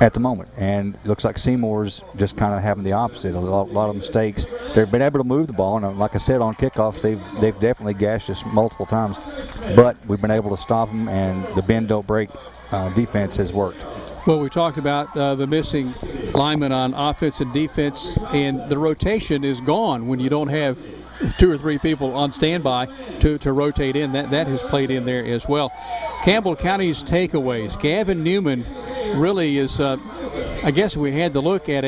Speaker 4: at the moment, and it looks like Seymour's just kind of having the opposite. A lot of mistakes. They've been able to move the ball, and like I said, on kickoffs, they've definitely gashed us multiple times, but we've been able to stop them, and the bend don't break defense has worked.
Speaker 8: Well, we talked about the missing linemen on offense and defense, and the rotation is gone when you don't have 2 or 3 people on standby to rotate in. That has played in there as well. Campbell County's takeaways. Gavin Newman really is, I guess we had to look at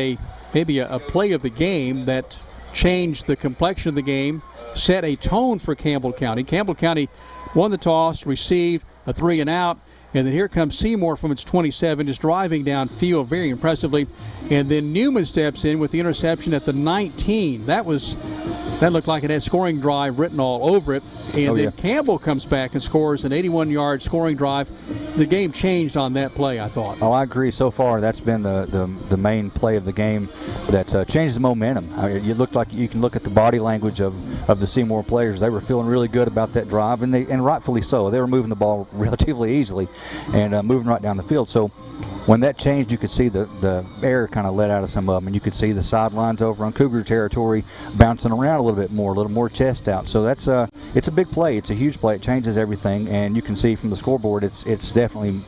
Speaker 8: maybe a play of the game that changed the complexion of the game, set a tone for Campbell County. Campbell County won the toss, received, a 3 and out. And then here comes Seymour from its 27, just driving downfield very impressively. And then Newman steps in with the interception at the 19. That looked like it had scoring drive written all over it. And then Campbell comes back and scores an 81-yard scoring drive. The game changed on that play, I thought.
Speaker 4: Oh, I agree. So far, that's been the main play of the game that changed the momentum. I mean, it looked like you can look at the body language of the Seymour players. They were feeling really good about that drive, and rightfully so. They were moving the ball relatively easily and moving right down the field. So when that changed, you could see the air kind of let out of some of them, and you could see the sidelines over on Cougar territory bouncing around a little more chest out. So that's it's a big play. It's a huge play. It changes everything, and you can see from the scoreboard it's definitely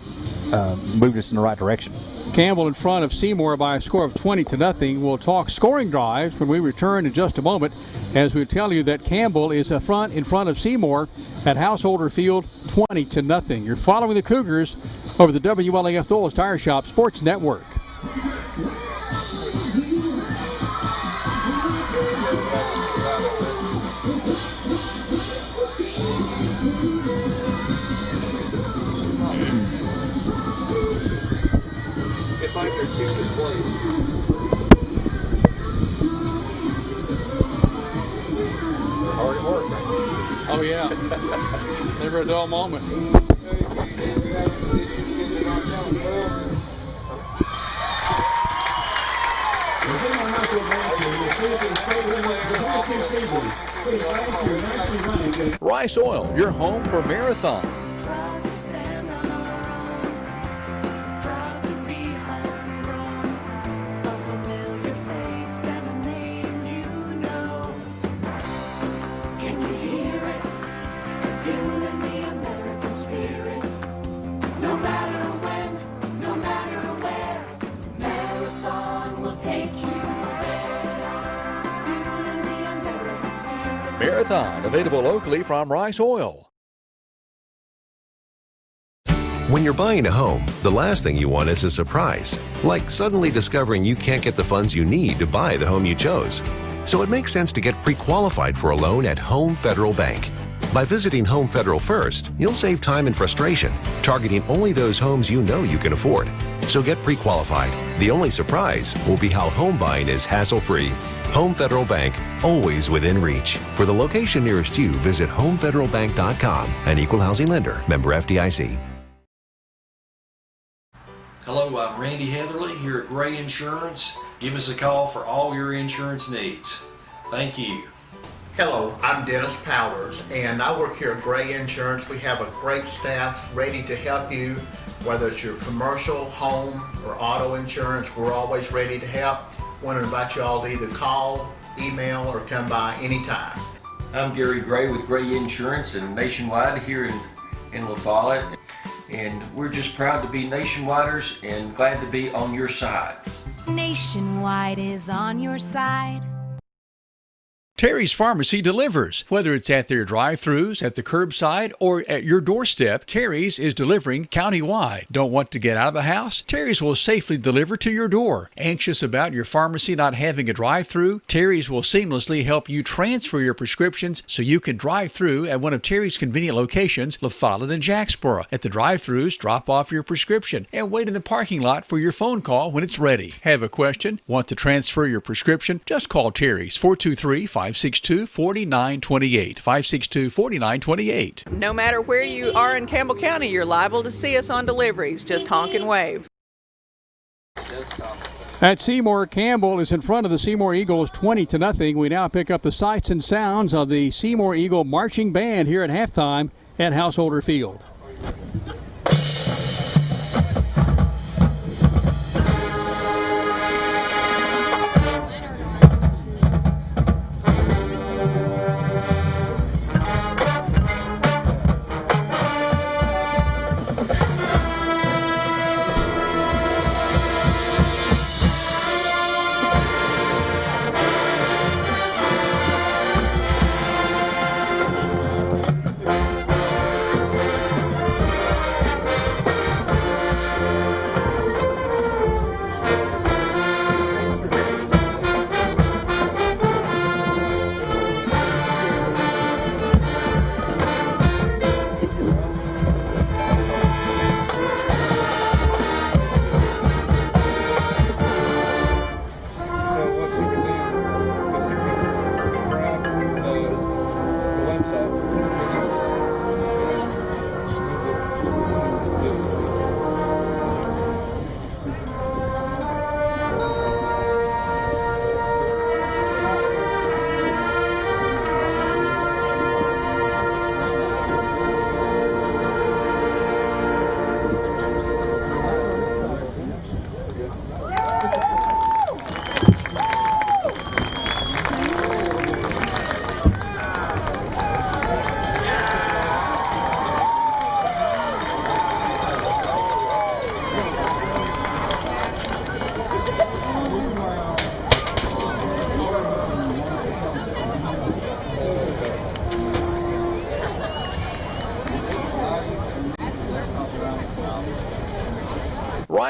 Speaker 4: moved us in the right direction.
Speaker 8: Campbell in front of Seymour by a score of 20-0. We'll talk scoring drives when we return in just a moment, as we tell you that Campbell is in front of Seymour at Householder Field, 20-0. You're following the Cougars over the WLAF Dulles Tire Shop Sports Network. Oh, yeah. Never a dull moment.
Speaker 7: Rice Oil, your home for marathon. Marathon, available locally from Rice Oil.
Speaker 3: When you're buying a home, the last thing you want is a surprise, like suddenly discovering you can't get the funds you need to buy the home you chose. So it makes sense to get pre-qualified for a loan at Home Federal Bank. By visiting Home Federal first, you'll save time and frustration, targeting only those homes you know you can afford. So get pre-qualified. The only surprise will be how home buying is hassle-free. Home Federal Bank, always within reach. For the location nearest you, visit homefederalbank.com. An equal housing lender, member FDIC.
Speaker 2: Hello, I'm Randy Heatherly here at Gray Insurance. Give us a call for all your insurance needs. Thank you.
Speaker 5: Hello, I'm Dennis Powers, and I work here at Gray Insurance. We have a great staff ready to help you, whether it's your commercial, home, or auto insurance. We're always ready to help. Want to invite you all to either call, email, or come by anytime.
Speaker 2: I'm Gary Gray with Gray Insurance and Nationwide here in La Follette. And we're just proud to be Nationwiders and glad to be on your side.
Speaker 21: Nationwide is on your side.
Speaker 33: Terry's Pharmacy delivers. Whether it's at their drive-thrus, at the curbside, or at your doorstep, Terry's is delivering countywide. Don't want to get out of the house? Terry's will safely deliver to your door. Anxious about your pharmacy not having a drive-thru? Terry's will seamlessly help you transfer your prescriptions so you can drive through at one of Terry's convenient locations, La Follette and Jacksboro. At the drive-thrus, drop off your prescription and wait in the parking lot for your phone call when it's ready. Have a question? Want to transfer your prescription? Just call Terry's 423-562-4928. 562-4928.
Speaker 18: No matter where you are in Campbell County, you're liable to see us on deliveries. Just honk and wave.
Speaker 8: At Seymour, Campbell is in front of the Seymour Eagles 20-0. We now pick up the sights and sounds of the Seymour Eagle Marching Band here at halftime at Householder Field.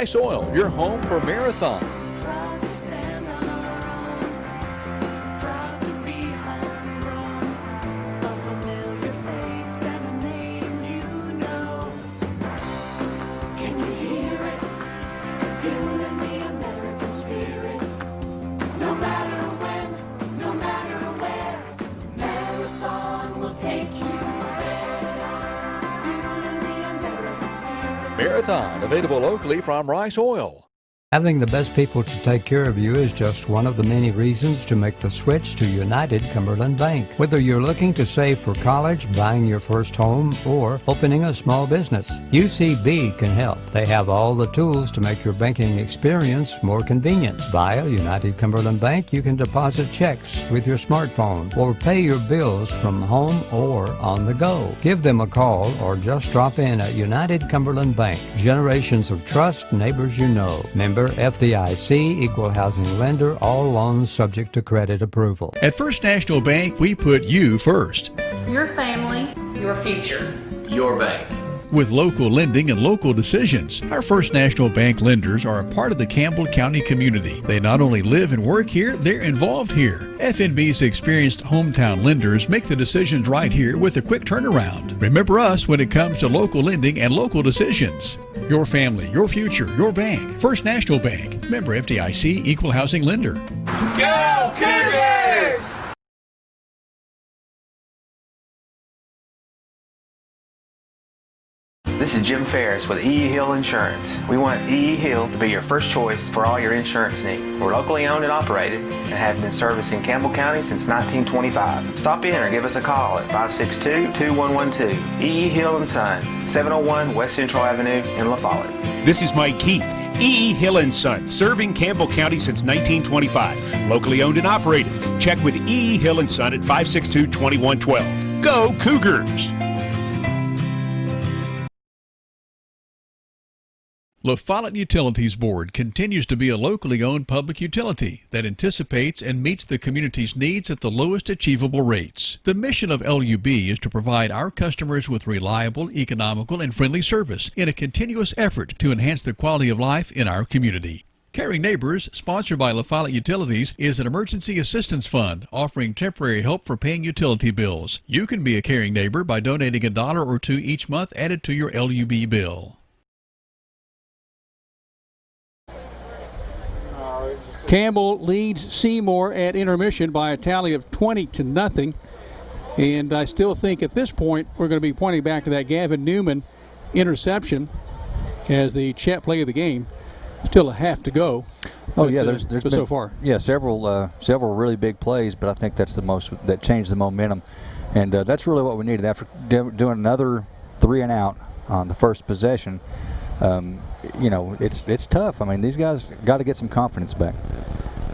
Speaker 7: Rice Oil, your home for Marathon. Marathon, available locally from Rice Oil.
Speaker 6: Having the best people to take care of you is just one of the many reasons to make the switch to United Cumberland Bank. Whether you're looking to save for college, buying your first home, or opening a small business, UCB can help. They have all the tools to make your banking experience more convenient. Via United Cumberland Bank, you can deposit checks with your smartphone or pay your bills from home or on the go. Give them a call or just drop in at United Cumberland Bank. Generations of trust, neighbors you know. Member FDIC, equal housing lender, all loans subject to credit approval.
Speaker 33: At First National Bank, we put you first.
Speaker 9: Your family, your future.
Speaker 2: Your bank.
Speaker 33: With local lending and local decisions, our First National Bank lenders are a part of the Campbell County community. They not only live and work here, they're involved here. FNB's experienced hometown lenders make the decisions right here with a quick turnaround. Remember us when it comes to local lending and local decisions. Your family, your future, your bank. First National Bank. Member FDIC, equal housing lender.
Speaker 9: Go Cougars!
Speaker 11: This is Jim Ferris with E.E. Hill Insurance. We want E.E. Hill to be your first choice for all your insurance needs. We're locally owned and operated and have been servicing Campbell County since 1925. Stop in or give us a call at 562-2112. E.E. Hill & Son, 701 West Central Avenue in La Follette.
Speaker 13: This is Mike Keith. E.E. Hill & Son, serving Campbell County since 1925. Locally owned and operated. Check with E.E. Hill & Son at 562-2112. Go Cougars!
Speaker 33: La Follette Utilities Board continues to be a locally owned public utility that anticipates and meets the community's needs at the lowest achievable rates. The mission of LUB is to provide our customers with reliable, economical, and friendly service in a continuous effort to enhance the quality of life in our community. Caring Neighbors, sponsored by La Follette Utilities, is an emergency assistance fund offering temporary help for paying utility bills. You can be a caring neighbor by donating $1 or $2 each month added to your LUB bill.
Speaker 8: Campbell leads Seymour at intermission by a tally of 20-0. And I still think at this point we're going to be pointing back to that Gavin Newman interception as the chat play of the game. Still a half to go.
Speaker 4: Oh, yeah, there's been,
Speaker 8: so far.
Speaker 4: Yeah, several really big plays, but I think that's the most that changed the momentum. And that's really what we needed. After doing another 3-and-out on the first possession, it's tough. I mean, these guys got to get some confidence back.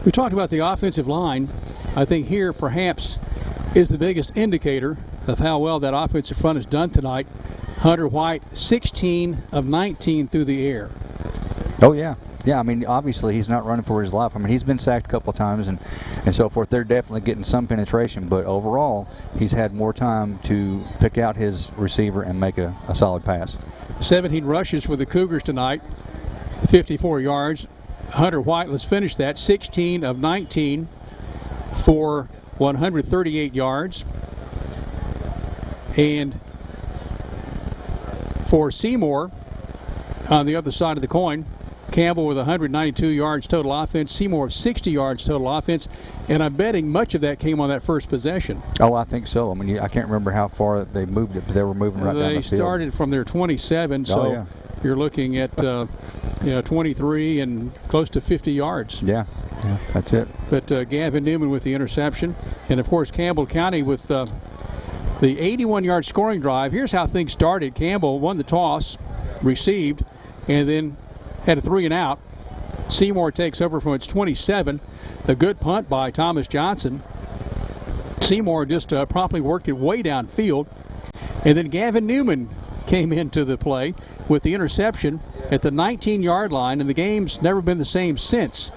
Speaker 8: We talked about the offensive line. I think here perhaps is the biggest indicator of how well that offensive front has done tonight. Hunter White, 16 of 19 through the air.
Speaker 4: Oh, yeah. Yeah, I mean, obviously he's not running for his life. I mean, he's been sacked a couple of times and so forth. They're definitely getting some penetration, but overall he's had more time to pick out his receiver and make a solid pass.
Speaker 8: 17 rushes for the Cougars tonight, 54 yards. Hunter White, let's finish that, 16 of 19 for 138 yards. And for Seymour, on the other side of the coin, Campbell with 192 yards total offense, Seymour 60 yards total offense, and I'm betting much of that came on that first possession.
Speaker 4: Oh, I think so. I mean, I can't remember how far they moved it, but they were moving right down the field.
Speaker 8: They started from their 27, so you're looking at 23 and close to 50 yards.
Speaker 4: Yeah, that's it.
Speaker 8: But Gavin Newman with the interception, and of course Campbell County with the 81-yard scoring drive. Here's how things started. Campbell won the toss, received, and then had a 3-and-out. Seymour takes over from its 27. A good punt by Thomas Johnson. Seymour just promptly worked it way downfield. And then Gavin Newman came into the play with the interception at the 19-yard line, and the game's never been the same since.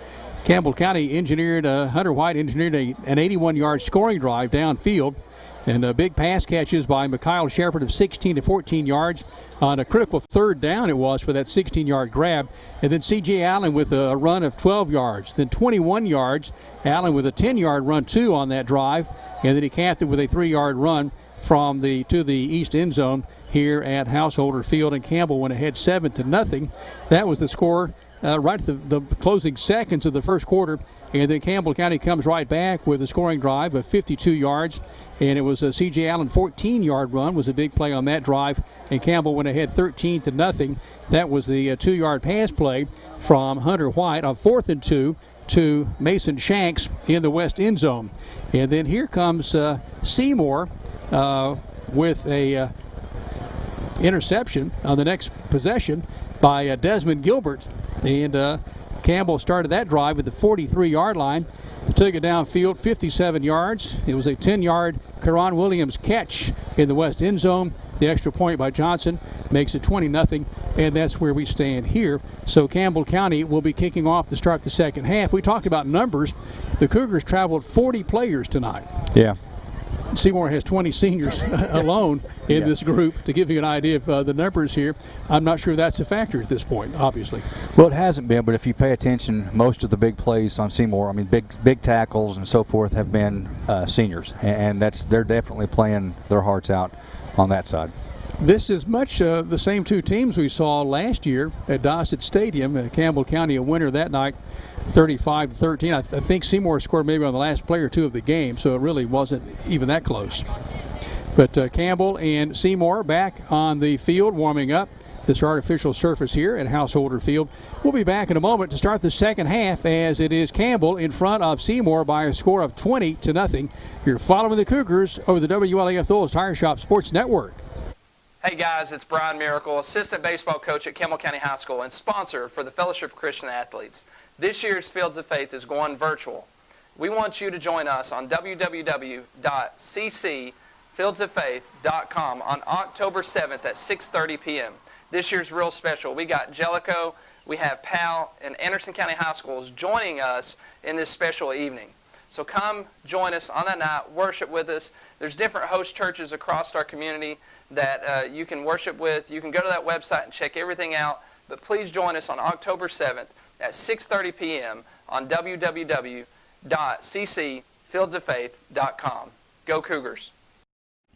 Speaker 8: Campbell County Hunter White engineered an 81-yard scoring drive downfield, And big pass catches by Mikhail Shepard of 16 to 14 yards on a critical third down it was for that 16-yard grab. And then C.J. Allen with a run of 12 yards. Then 21 yards, Allen with a 10-yard run, too, on that drive. And then he capped it with a 3-yard run to the east end zone here at Householder Field. And Campbell went ahead 7-0. That was the score right at the closing seconds of the first quarter. And then Campbell County comes right back with a scoring drive of 52 yards. And it was a C.J. Allen 14-yard run was a big play on that drive. And Campbell went ahead 13-0. That was the 2-yard pass play from Hunter White on 4th and 2 to Mason Shanks in the west end zone. And then here comes Seymour with a interception on the next possession by Desmond Gilbert. And Campbell started that drive at the 43-yard line. Took it downfield 57 yards. It was a 10-yard Karan Williams catch in the west end zone. The extra point by Johnson makes it 20-0, and that's where we stand here. So Campbell County will be kicking off to start the second half. We talked about numbers. The Cougars traveled 40 players tonight.
Speaker 4: Yeah.
Speaker 8: Seymour has 20 seniors alone in this group. To give you an idea of the numbers here, I'm not sure that's a factor at this point, obviously.
Speaker 4: Well, it hasn't been, but if you pay attention, most of the big plays on Seymour, I mean, big tackles and so forth, have been seniors, and they're definitely playing their hearts out on that side.
Speaker 8: This is much the same two teams we saw last year at Dossett Stadium. Campbell County a winner that night, 35-13. I think Seymour scored maybe on the last play or two of the game, so it really wasn't even that close. But Campbell and Seymour back on the field warming up this artificial surface here at Householder Field. We'll be back in a moment to start the second half, as it is Campbell in front of Seymour by a score of 20-0. You're following the Cougars over the WLAF Thulles Tire Shop Sports Network.
Speaker 10: Hey guys, it's Brian Miracle, assistant baseball coach at Campbell County High School and sponsor for the Fellowship of Christian Athletes. This year's Fields of Faith is going virtual. We want you to join us on www.ccfieldsoffaith.com on October 7th at 6:30 p.m. This year's real special. We got Jellicoe, we have Powell, and Anderson County High Schools joining us in this special evening. So come join us on that night, worship with us. There's different host churches across our community that you can worship with. You can go to that website and check everything out. But please join us on October 7th at 6:30 p.m. on www.ccfieldsoffaith.com. Go Cougars.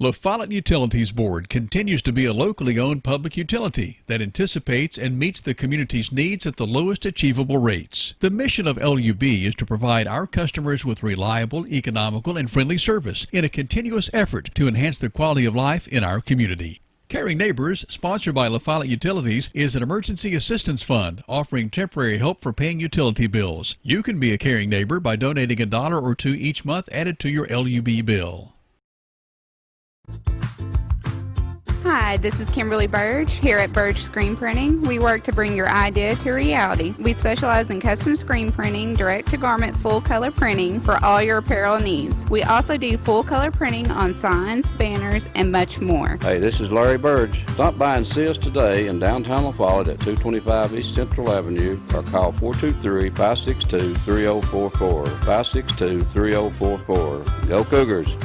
Speaker 33: La Follette Utilities Board continues to be a locally owned public utility that anticipates and meets the community's needs at the lowest achievable rates. The mission of LUB is to provide our customers with reliable, economical, and friendly service in a continuous effort to enhance the quality of life in our community. Caring Neighbors, sponsored by La Follette Utilities, is an emergency assistance fund offering temporary help for paying utility bills. You can be a caring neighbor by donating $1 or $2 each month added to your LUB bill.
Speaker 12: Hi, this is Kimberly Burge here at Burge Screen Printing. We work to bring your idea to reality. We specialize in custom screen printing, direct-to-garment full-color printing for all your apparel needs. We also do full-color printing on signs, banners, and much more.
Speaker 14: Hey, this is Larry Burge. Stop by and see us today in downtown La Follette at 225 East Central Avenue or call 423-562-3044. 562-3044. Go Cougars!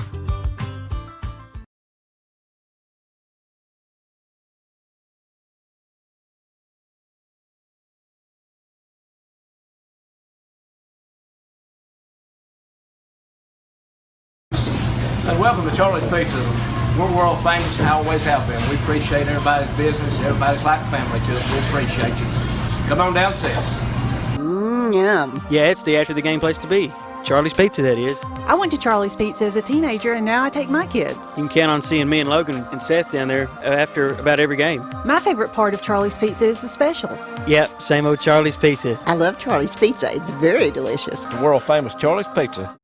Speaker 22: And welcome to Charlie's Pizza. We're world famous and always have been. We appreciate everybody's business. Everybody's like family to us. We appreciate you. Come on down, sis.
Speaker 24: Yum. Yeah, it's the after the game place to be. Charlie's Pizza, that is.
Speaker 25: I went to Charlie's Pizza as a teenager, and now I take my kids.
Speaker 24: You can count on seeing me and Logan and Seth down there after about every game.
Speaker 25: My favorite part of Charlie's Pizza is the special.
Speaker 24: Yep, same old Charlie's Pizza.
Speaker 25: I love Charlie's Pizza. It's very delicious.
Speaker 22: The world famous Charlie's Pizza.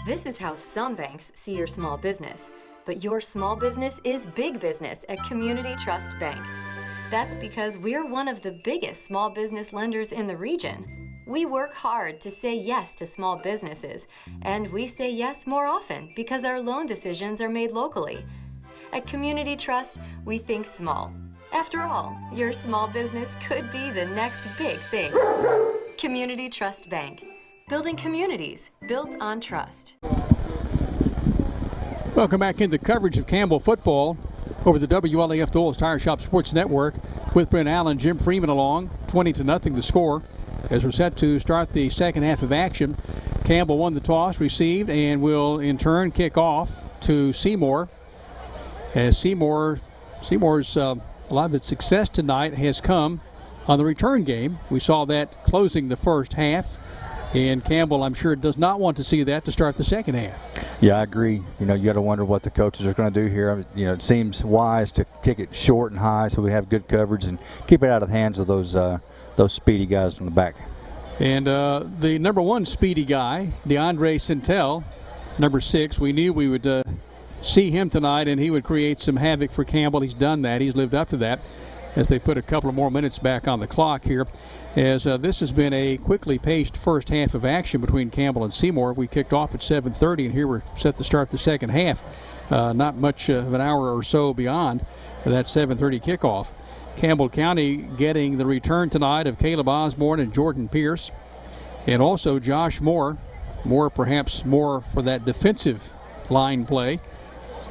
Speaker 26: This is how some banks see your small business, but your small business is big business at Community Trust Bank. That's because we're one of the biggest small business lenders in the region. We work hard to say yes to small businesses, and we say yes more often because our loan decisions are made locally. At Community Trust, we think small. After all, your small business could be the next big thing. Community Trust Bank. Building communities built on trust.
Speaker 8: Welcome back into coverage of Campbell football over the WLAF Doyle's Tire Shop Sports Network with Brent Allen, Jim Freeman along. 20-0 the score as we're set to start the second half of action. Campbell won the toss, received, and will in turn kick off to Seymour. As Seymour's a lot of its success tonight has come on the return game. We saw that closing the first half, and Campbell, I'm sure, does not want to see that to start the second half.
Speaker 4: Yeah, I agree. You got to wonder what the coaches are going to do here. It seems wise to kick it short and high so we have good coverage and keep it out of the hands of those speedy guys from the back.
Speaker 8: And the number one speedy guy, DeAndre Centel, number 6, we knew we would see him tonight and he would create some havoc for Campbell. He's done that. He's lived up to that as they put a couple of more minutes back on the clock here. As this has been a quickly paced first half of action between Campbell and Seymour. We kicked off at 7:30, and here we're set to start the second half. Not much of an hour or so beyond that 7:30 kickoff. Campbell County getting the return tonight of Caleb Osborne and Jordan Pierce, and also Josh Moore. Perhaps more for that defensive line play.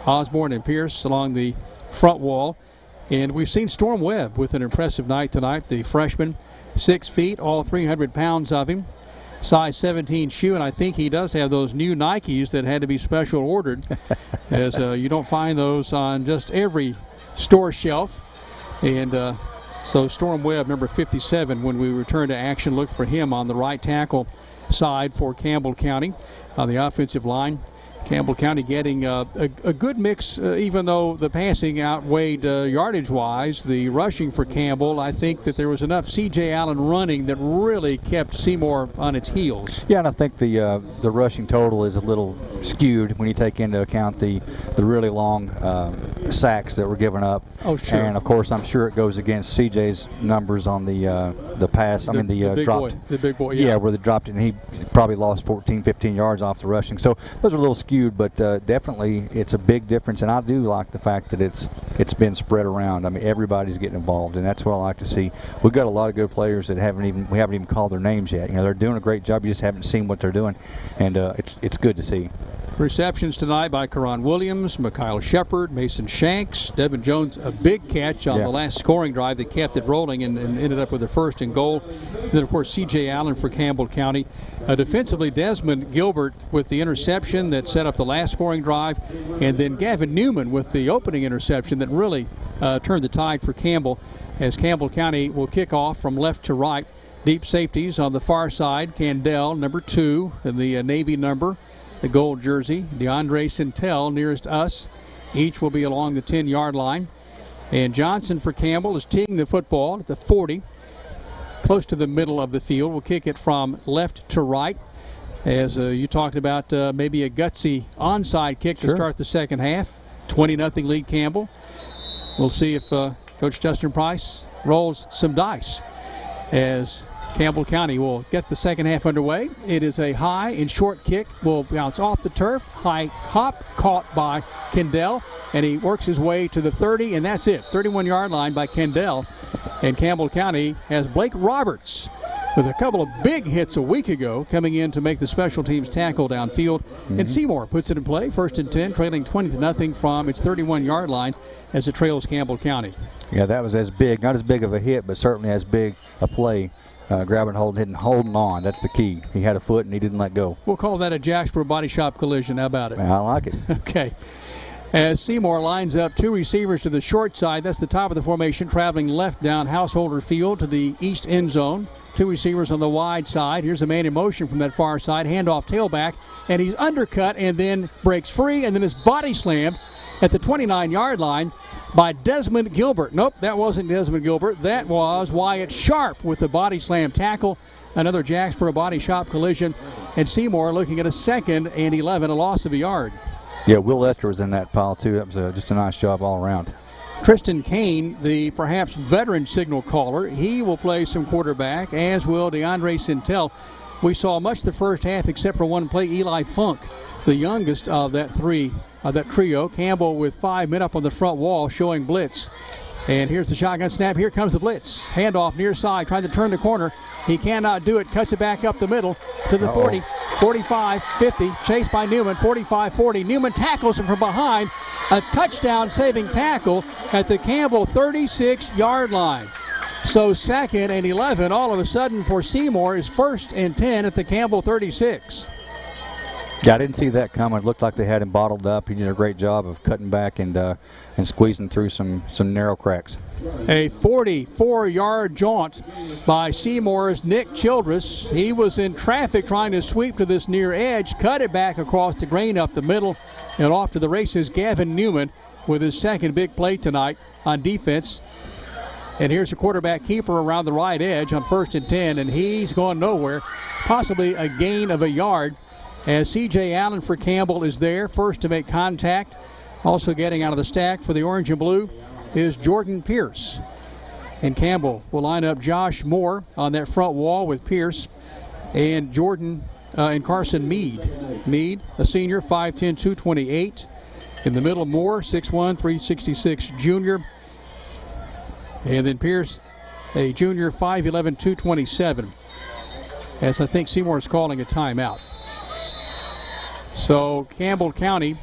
Speaker 8: Osborne and Pierce along the front wall. And we've seen Storm Webb with an impressive night tonight, the freshman. 6 feet, all 300 pounds of him. Size 17 shoe, and I think he does have those new Nikes that had to be special ordered, as you don't find those on just every store shelf. And so Storm Webb, number 57, when we return to action, look for him on the right tackle side for Campbell County on the offensive line. Campbell County getting a good mix, even though the passing outweighed yardage-wise. The rushing for Campbell, I think that there was enough C.J. Allen running that really kept Seymour on its heels.
Speaker 4: Yeah, and I think the rushing total is a little skewed when you take into account the really long sacks that were given up.
Speaker 8: Oh, sure.
Speaker 4: And, of course, I'm sure it goes against C.J.'s numbers on the pass.
Speaker 8: The big
Speaker 4: dropped.
Speaker 8: Boy. The big boy, yeah.
Speaker 4: Yeah, where they dropped it, and he probably lost 14, 15 yards off the rushing. So those are a little skewed, but definitely it's a big difference, and I do like the fact that it's been spread around. I mean, everybody's getting involved, and that's what I like to see. We've got a lot of good players that we haven't even called their names yet. They're doing a great job. You just haven't seen what they're doing, and it's good to see.
Speaker 8: Receptions tonight by Karan Williams, Mikhail Shepard, Mason Shanks, Devin Jones, a big catch on the last scoring drive that kept it rolling and ended up with a first and goal. And then, of course, C.J. Allen for Campbell County. Defensively, Desmond Gilbert with the interception that set up the last scoring drive, and then Gavin Newman with the opening interception that really turned the tide for Campbell, as Campbell County will kick off from left to right. Deep safeties on the far side, Candell, number 2, and the Navy number, the gold jersey. DeAndre Centel nearest us. Each will be along the 10-yard line. And Johnson for Campbell is teeing the football at the 40, close to the middle of the field. We'll kick it from left to right. As you talked about maybe a gutsy onside kick to start the second half. 20-0 lead Campbell. We'll see if Coach Justin Price rolls some dice as Campbell County will get the second half underway. It is a high and short kick. Will bounce off the turf. High hop caught by Kendall, and he works his way to the 30, and that's it. 31-yard line by Kendall. And Campbell County has Blake Roberts with a couple of big hits a week ago coming in to make the special teams tackle downfield. And Seymour puts it in play. 1st and 10, trailing 20-0 from its 31-yard line as it trails Campbell County.
Speaker 4: Yeah, that was as big, not as big of a hit, but certainly as big a play. Grabbing, holding on. That's the key. He had a foot and he didn't let go.
Speaker 8: We'll call that a Jacksboro body shop collision. How about it?
Speaker 4: I like it.
Speaker 8: Okay. As Seymour lines up 2 receivers to the short side, that's the top of the formation, traveling left down Householder Field to the east end zone. 2 receivers on the wide side. Here's a man in motion from that far side. Handoff tailback, and he's undercut and then breaks free, and then is body slammed at the 29-yard line by Desmond Gilbert. Nope, that wasn't Desmond Gilbert. That was Wyatt Sharp with the body slam tackle. Another Jacksboro body shop collision. And Seymour looking at a 2nd and 11, a loss of a yard.
Speaker 4: Yeah, Will Lester was in that pile, too. That was just a nice job all around.
Speaker 8: Tristan Kane, the perhaps veteran signal caller, he will play some quarterback, as will DeAndre Centel. We saw much the first half except for one play, Eli Funk, the youngest of that trio. Campbell with 5 men up on the front wall showing blitz. And here's the shotgun snap. Here comes the blitz. Handoff near side, trying to turn the corner. He cannot do it. Cuts it back up the middle to the 40. 45, 50, chased by Newman, 45, 40. Newman tackles him from behind. A touchdown-saving tackle at the Campbell 36-yard line. So 2nd and 11 all of a sudden for Seymour is 1st and 10 at the Campbell 36.
Speaker 4: Yeah, I didn't see that coming. It looked like they had him bottled up. He did a great job of cutting back and squeezing through some narrow cracks.
Speaker 8: A 44-yard jaunt by Seymour's Nick Childress. He was in traffic trying to sweep to this near edge, cut it back across the grain up the middle, and off to the races Gavin Newman with his 2nd big play tonight on defense. And here's the quarterback keeper around the right edge on 1st and 10, and he's going nowhere. Possibly a gain of a yard as C.J. Allen for Campbell is there, first to make contact. Also getting out of the stack for the orange and blue is Jordan Pierce. And Campbell will line up Josh Moore on that front wall with Pierce and Jordan and Carson Mead. Mead, a senior, 5'10", 228. In the middle, Moore, 6'1", 366 junior. And then Pierce, a junior, 5'11", 227. As I think Seymour is calling a timeout. So Campbell County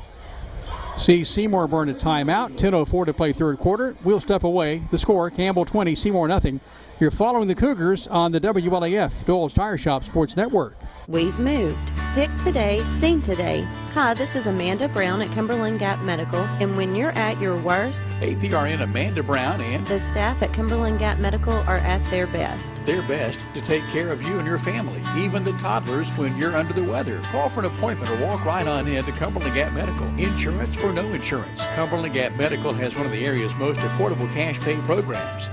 Speaker 8: sees Seymour burn a timeout. 10:04 to play 3rd quarter. We'll step away. The score, Campbell 20, Seymour nothing. You're following the Cougars on the WLAF Dole's Tire Shop Sports Network.
Speaker 1: We've moved. Sick today, seen today. Hi, this is Amanda Brown at Cumberland Gap Medical, and when you're at your worst,
Speaker 7: APRN Amanda Brown and
Speaker 1: the staff at Cumberland Gap Medical are at their best.
Speaker 7: Their best to take care of you and your family, even the toddlers when you're under the weather. Call for an appointment or walk right on in to Cumberland Gap Medical. Insurance or no insurance, Cumberland Gap Medical has one of the area's most affordable cash pay programs.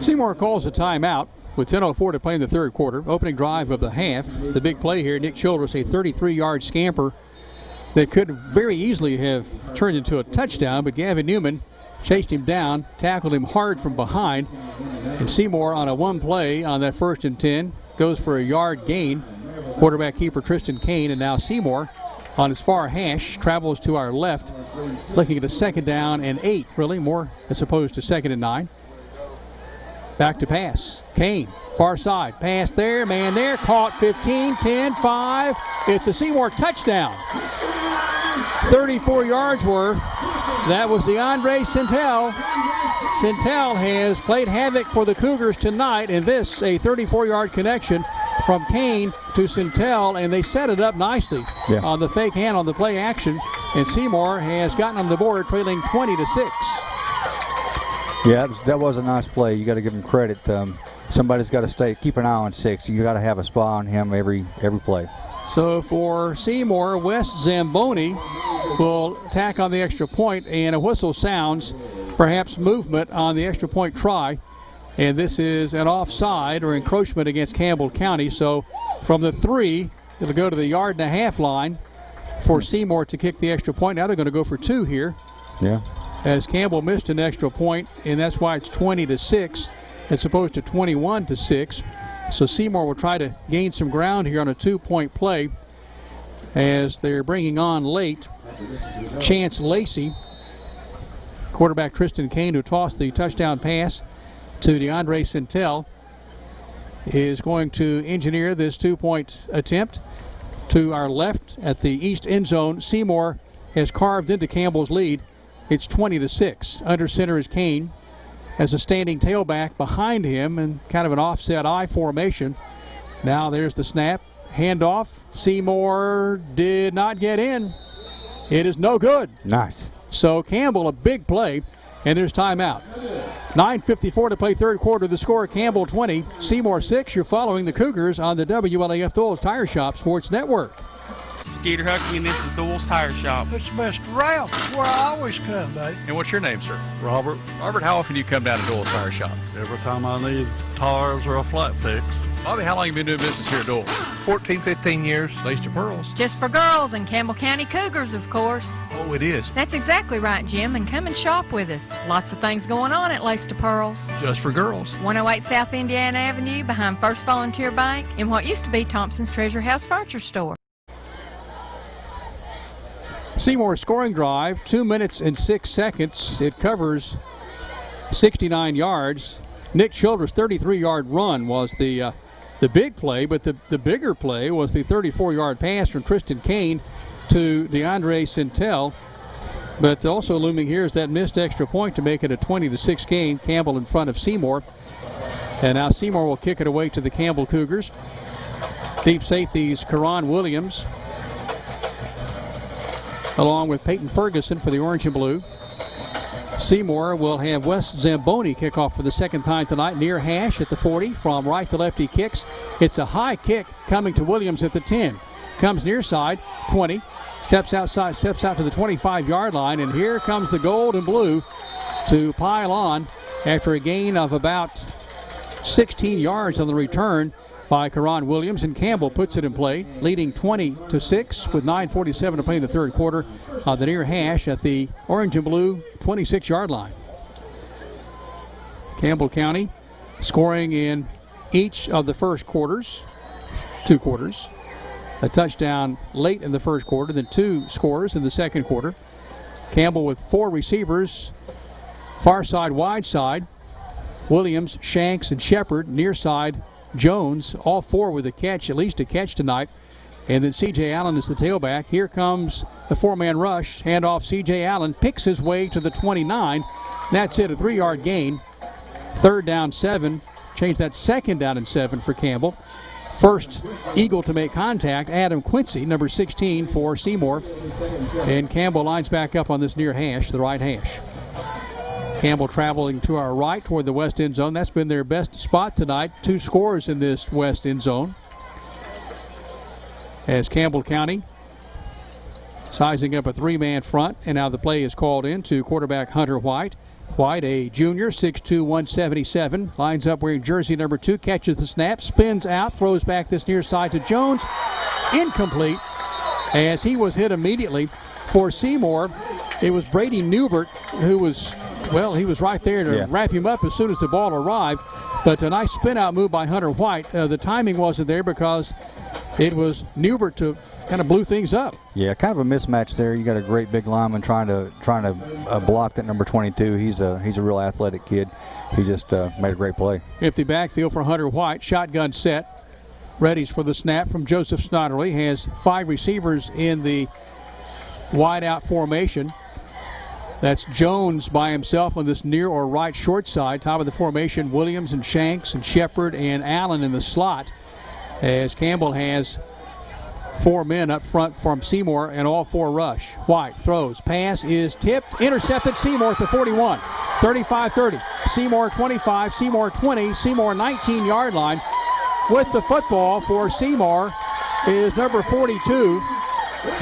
Speaker 8: Seymour calls a timeout with 10:04 to play in the 3rd quarter. Opening drive of the half. The big play here, Nick Childress, a 33-yard scamper that could very easily have turned into a touchdown, but Gavin Newman chased him down, tackled him hard from behind, and Seymour on a one play on that 1st and 10 goes for a yard gain. Quarterback keeper Tristan Kane, and now Seymour on his far hash travels to our left, looking at a 2nd down and 8, really, more as opposed to 2nd and 9. Back to pass. Kane, far side. Pass there, man there. Caught 15, 10, 5. It's a Seymour touchdown. 34 yards worth. That was DeAndre Centel. Centel has played havoc for the Cougars tonight, and this a 34-yard connection from Kane to Centel, and they set it up nicely on the fake hand on the play action, and Seymour has gotten on the board trailing 20-6.
Speaker 4: Yeah, that was a nice play. You got to give him credit. Somebody's got to keep an eye on 6. You got to have a spot on him every play.
Speaker 8: So for Seymour, Wes Zamboni will tack on the extra point, and a whistle sounds, perhaps movement on the extra point try. And this is an offside or encroachment against Campbell County. So from the 3, it'll go to the 1.5-yard line for Seymour to kick the extra point. Now they're going to go for 2 here.
Speaker 4: Yeah.
Speaker 8: As Campbell missed an extra point, and that's why it's 20-6 as opposed to 21-6. So Seymour will try to gain some ground here on a 2-point play as they're bringing on late Chance Lacey. Quarterback Tristan Kane, who tossed the touchdown pass to DeAndre Centel, is going to engineer this 2-point attempt. To our left at the east end zone, Seymour has carved into Campbell's lead. It's 20-6. Under center is Kane as a standing tailback behind him and kind of an offset I formation. Now there's the snap. Handoff. Seymour did not get in. It is no good.
Speaker 4: Nice.
Speaker 8: So Campbell, a big play, and there's timeout. 9:54 to play 3rd quarter. The score, Campbell 20, Seymour 6. You're following the Cougars on the WLAF Dole's Tire Shop Sports Network.
Speaker 15: Skeeter Huckney, and this is Dole's Tire Shop.
Speaker 16: It's best around. It's where I always come, buddy.
Speaker 7: And what's your name, sir?
Speaker 16: Robert.
Speaker 7: Robert, how often do you come down to Dole's Tire Shop?
Speaker 16: Every time I need tires or a flat fix.
Speaker 7: Bobby, how long have you been doing business here at Dole?
Speaker 15: 14, 15 years.
Speaker 7: Lace to pearls.
Speaker 21: Just for girls and Campbell County Cougars, of course.
Speaker 7: Oh, it is.
Speaker 21: That's exactly right, Jim, and come and shop with us. Lots of things going on at Lace to Pearls.
Speaker 7: Just for girls.
Speaker 21: 108 South Indiana Avenue behind First Volunteer Bank in what used to be Thompson's Treasure House Furniture Store.
Speaker 8: Seymour scoring drive, 2 minutes and 6 seconds. It covers 69 yards. Nick Childress' 33-yard run was the big play, but the bigger play was the 34-yard pass from Tristan Kane to DeAndre Sintel. But also looming here is that missed extra point to make it a 20-6 game. Campbell in front of Seymour. And now Seymour will kick it away to the Campbell Cougars. Deep safeties, Karan Williams, along with Peyton Ferguson for the Orange and Blue. Seymour will have Wes Zamboni kick off for the second time tonight, near hash at the 40. From right to left he kicks. It's a high kick coming to Williams at the 10. Comes near side, 20. Steps outside, steps out to the 25-yard line, and here comes the gold and blue to pile on after a gain of about 16 yards on the return by Karan Williams, and Campbell puts it in play, leading 20-6 with 9:47 to play in the third quarter on the near hash at the Orange and Blue 26-yard line. Campbell County scoring in each of the first quarters, 2 quarters. A touchdown late in the first quarter, then 2 scores in the second quarter. Campbell with 4 receivers, far side, wide side. Williams, Shanks, and Shepard, near side, Jones, all 4 with a catch, at least a catch tonight. And then C.J. Allen is the tailback. Here comes the 4-man rush. Handoff, C.J. Allen picks his way to the 29. That's it, a 3-yard gain. 3rd down 7. Change that 2nd down and 7 for Campbell. First Eagle to make contact, Adam Quincy, number 16 for Seymour. And Campbell lines back up on this near hash, the right hash. Campbell traveling to our right toward the west end zone. That's been their best spot tonight. 2 scores in this west end zone. As Campbell County sizing up a 3-man front. And now the play is called in to quarterback Hunter White. White, a junior, 6'2", 177, lines up wearing jersey number 2, catches the snap, spins out, throws back this near side to Jones. Incomplete, as he was hit immediately. For Seymour, it was Brady Newbert who was, well, he was right there to wrap him up as soon as the ball arrived. But a nice spin-out move by Hunter White. The timing wasn't there because it was Newbert to kind of blew things up. Yeah, kind of a mismatch there. You got a great big lineman trying to block that number 22. He's a real athletic kid. He just made a great play. Empty backfield for Hunter White. Shotgun set. Readies for the snap from Joseph Snodderly. Has 5 receivers in the wide out formation. That's Jones by himself on this near or right short side. Top of the formation, Williams and Shanks and Shepard and Allen in the slot. As Campbell has 4 men up front from Seymour and all 4 rush. White throws. Pass is tipped. Intercepted. Seymour at the 41. 35-30. Seymour 25. Seymour 20. Seymour 19-yard line. With the football for Seymour is number 42.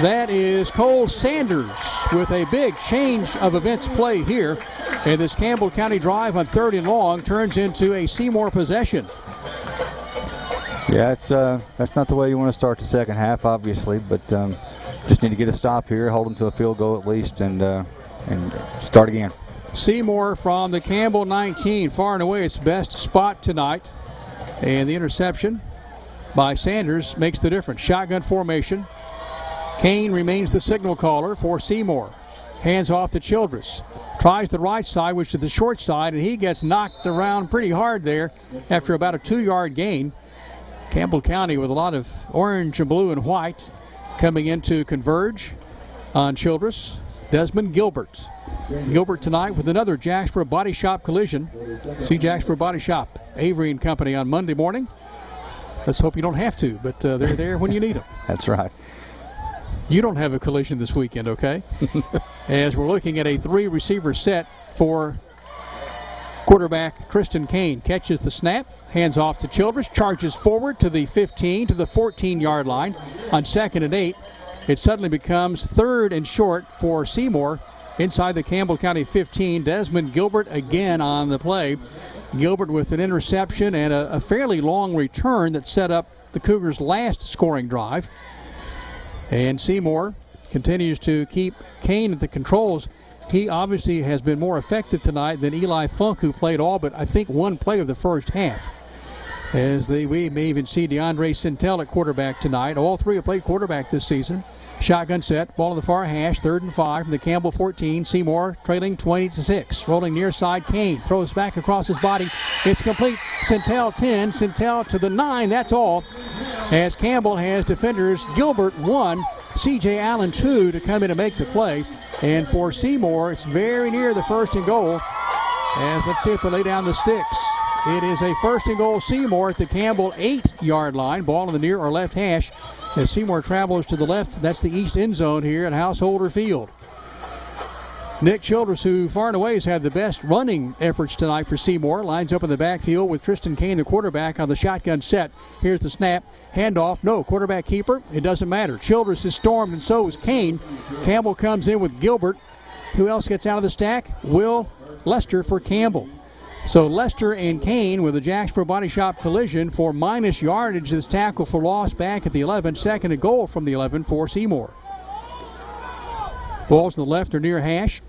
Speaker 8: That is Cole Sanders with a big change of events play here. And this Campbell County drive on 3rd and long turns into a Seymour possession. Yeah, that's not the way you want to start the second half, obviously, but just need to get a stop here, hold them to a field goal at least, and start again. Seymour from the Campbell 19, far and away its best spot tonight, and the interception by Sanders makes the difference. Shotgun formation. Kane remains the signal caller for Seymour. Hands off to Childress. Tries the right side, which is the short side, and he gets knocked around pretty hard there after about a 2-yard gain. Campbell County with a lot of orange and blue and white coming in to converge on Childress. Desmond Gilbert. Gilbert tonight with another Jacksboro Body Shop collision. See Jacksboro Body Shop, Avery and Company on Monday morning. Let's hope you don't have to, but they're there when you need them. That's right. You don't have a collision this weekend, okay? As we're looking at a 3-receiver set for quarterback Tristan Kane. Catches the snap, hands off to Childress, charges forward to the 15, to the 14-yard line. On 2nd and 8, it suddenly becomes 3rd and short for Seymour inside the Campbell County 15. Desmond Gilbert again on the play. Gilbert with an interception and a fairly long return that set up the Cougars' last scoring drive. And Seymour continues to keep Kane at the controls. He obviously has been more effective tonight than Eli Funk, who played all but, I think, 1 play of the first half. As we may even see DeAndre Sintel at quarterback tonight. All 3 have played quarterback this season. Shotgun set, ball in the far hash, 3rd and 5 from the Campbell 14. Seymour trailing 20-6. Rolling near side, Kane throws back across his body. It's complete. Centel 10, Centel to the 9. That's all. As Campbell has defenders Gilbert 1, C.J. Allen 2 to come in and make the play. And for Seymour, it's very near the 1st and goal. As let's see if they lay down the sticks. It is a 1st and goal Seymour at the Campbell 8-yard line. Ball in the near or left hash. As Seymour travels to the left, that's the east end zone here at Householder Field. Nick Childress, who far and away has had the best running efforts tonight for Seymour, lines up in the backfield with Tristan Kane, the quarterback, on the shotgun set. Here's the snap. Handoff. No. Quarterback keeper. It doesn't matter. Childress is stormed, and so is Kane. Campbell comes in with Gilbert. Who else gets out of the stack? Will Lester for Campbell. So Lester and Kane with a Jacksboro Body Shop collision for minus yardage. This tackle for loss back at the 11. 2nd and goal from the 11 for Seymour. Balls to the left or near hash.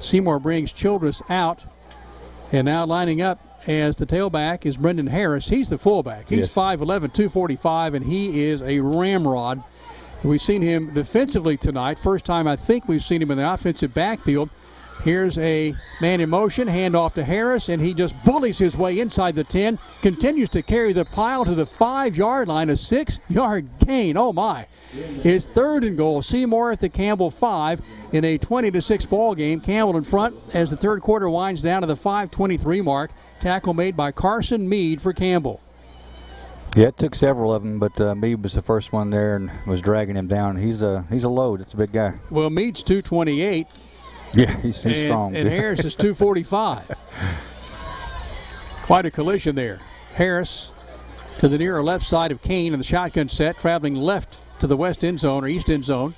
Speaker 8: Seymour brings Childress out. And now lining up as the tailback is Brendan Harris. He's the fullback. He's 5'11", 245, and he is a ramrod. We've seen him defensively tonight. First time I think we've seen him in the offensive backfield. Here's a man in motion, handoff to Harris, and he just bullies his way inside the 10, continues to carry the pile to the 5-yard line, a 6-yard gain. Oh, my. His 3rd and goal. Seymour at the Campbell 5 in a 20-6 ball game. Campbell in front as the 3rd quarter winds down to the 5:23 mark. Tackle made by Carson Meade for Campbell.
Speaker 4: Yeah, it took several of them, but Meade was the first one there and was dragging him down. He's a load. It's a big guy.
Speaker 8: Well, Meade's 228.
Speaker 4: Yeah, he's strong.
Speaker 8: And Harris is 245. Quite a collision there. Harris to the near or left side of Kane in the shotgun set, traveling left to the west end zone or east end zone.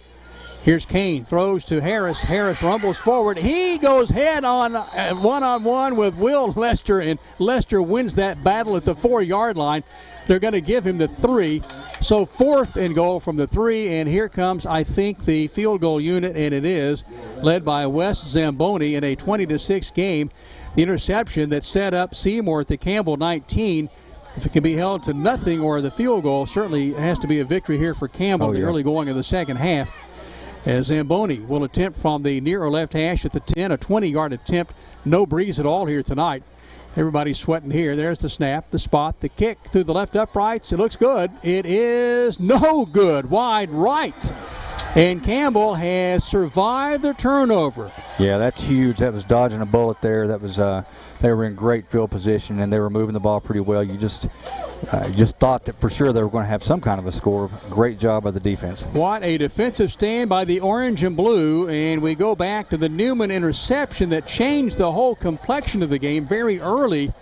Speaker 8: Here's Kane, throws to Harris. Harris rumbles forward. He goes head on one-on-one with Will Lester, and Lester wins that battle at the 4-yard line. They're going to give him the 3. So 4th and goal from the 3, and here comes, I think, the field goal unit, and it is led by Wes Zamboni in a 20-6 game. The interception that set up Seymour at the Campbell 19. If it can be held to nothing or the field goal, certainly has to be a victory here for Campbell in the early going of the second half. As Zamboni will attempt from the near or left hash at the 10, a 20-yard attempt. No breeze at all here tonight. Everybody's sweating here. There's the snap, the spot, the kick through the left uprights. It looks good. It is no good. Wide right. And Campbell has survived the turnover.
Speaker 4: Yeah, that's huge. That was dodging a bullet there. That was they were in great field position, and they were moving the ball pretty well. You just thought that for sure they were going to have some kind of a score. Great job by the defense.
Speaker 8: What a defensive stand by the orange and blue. And we go back to the Newman interception that changed the whole complexion of the game very early.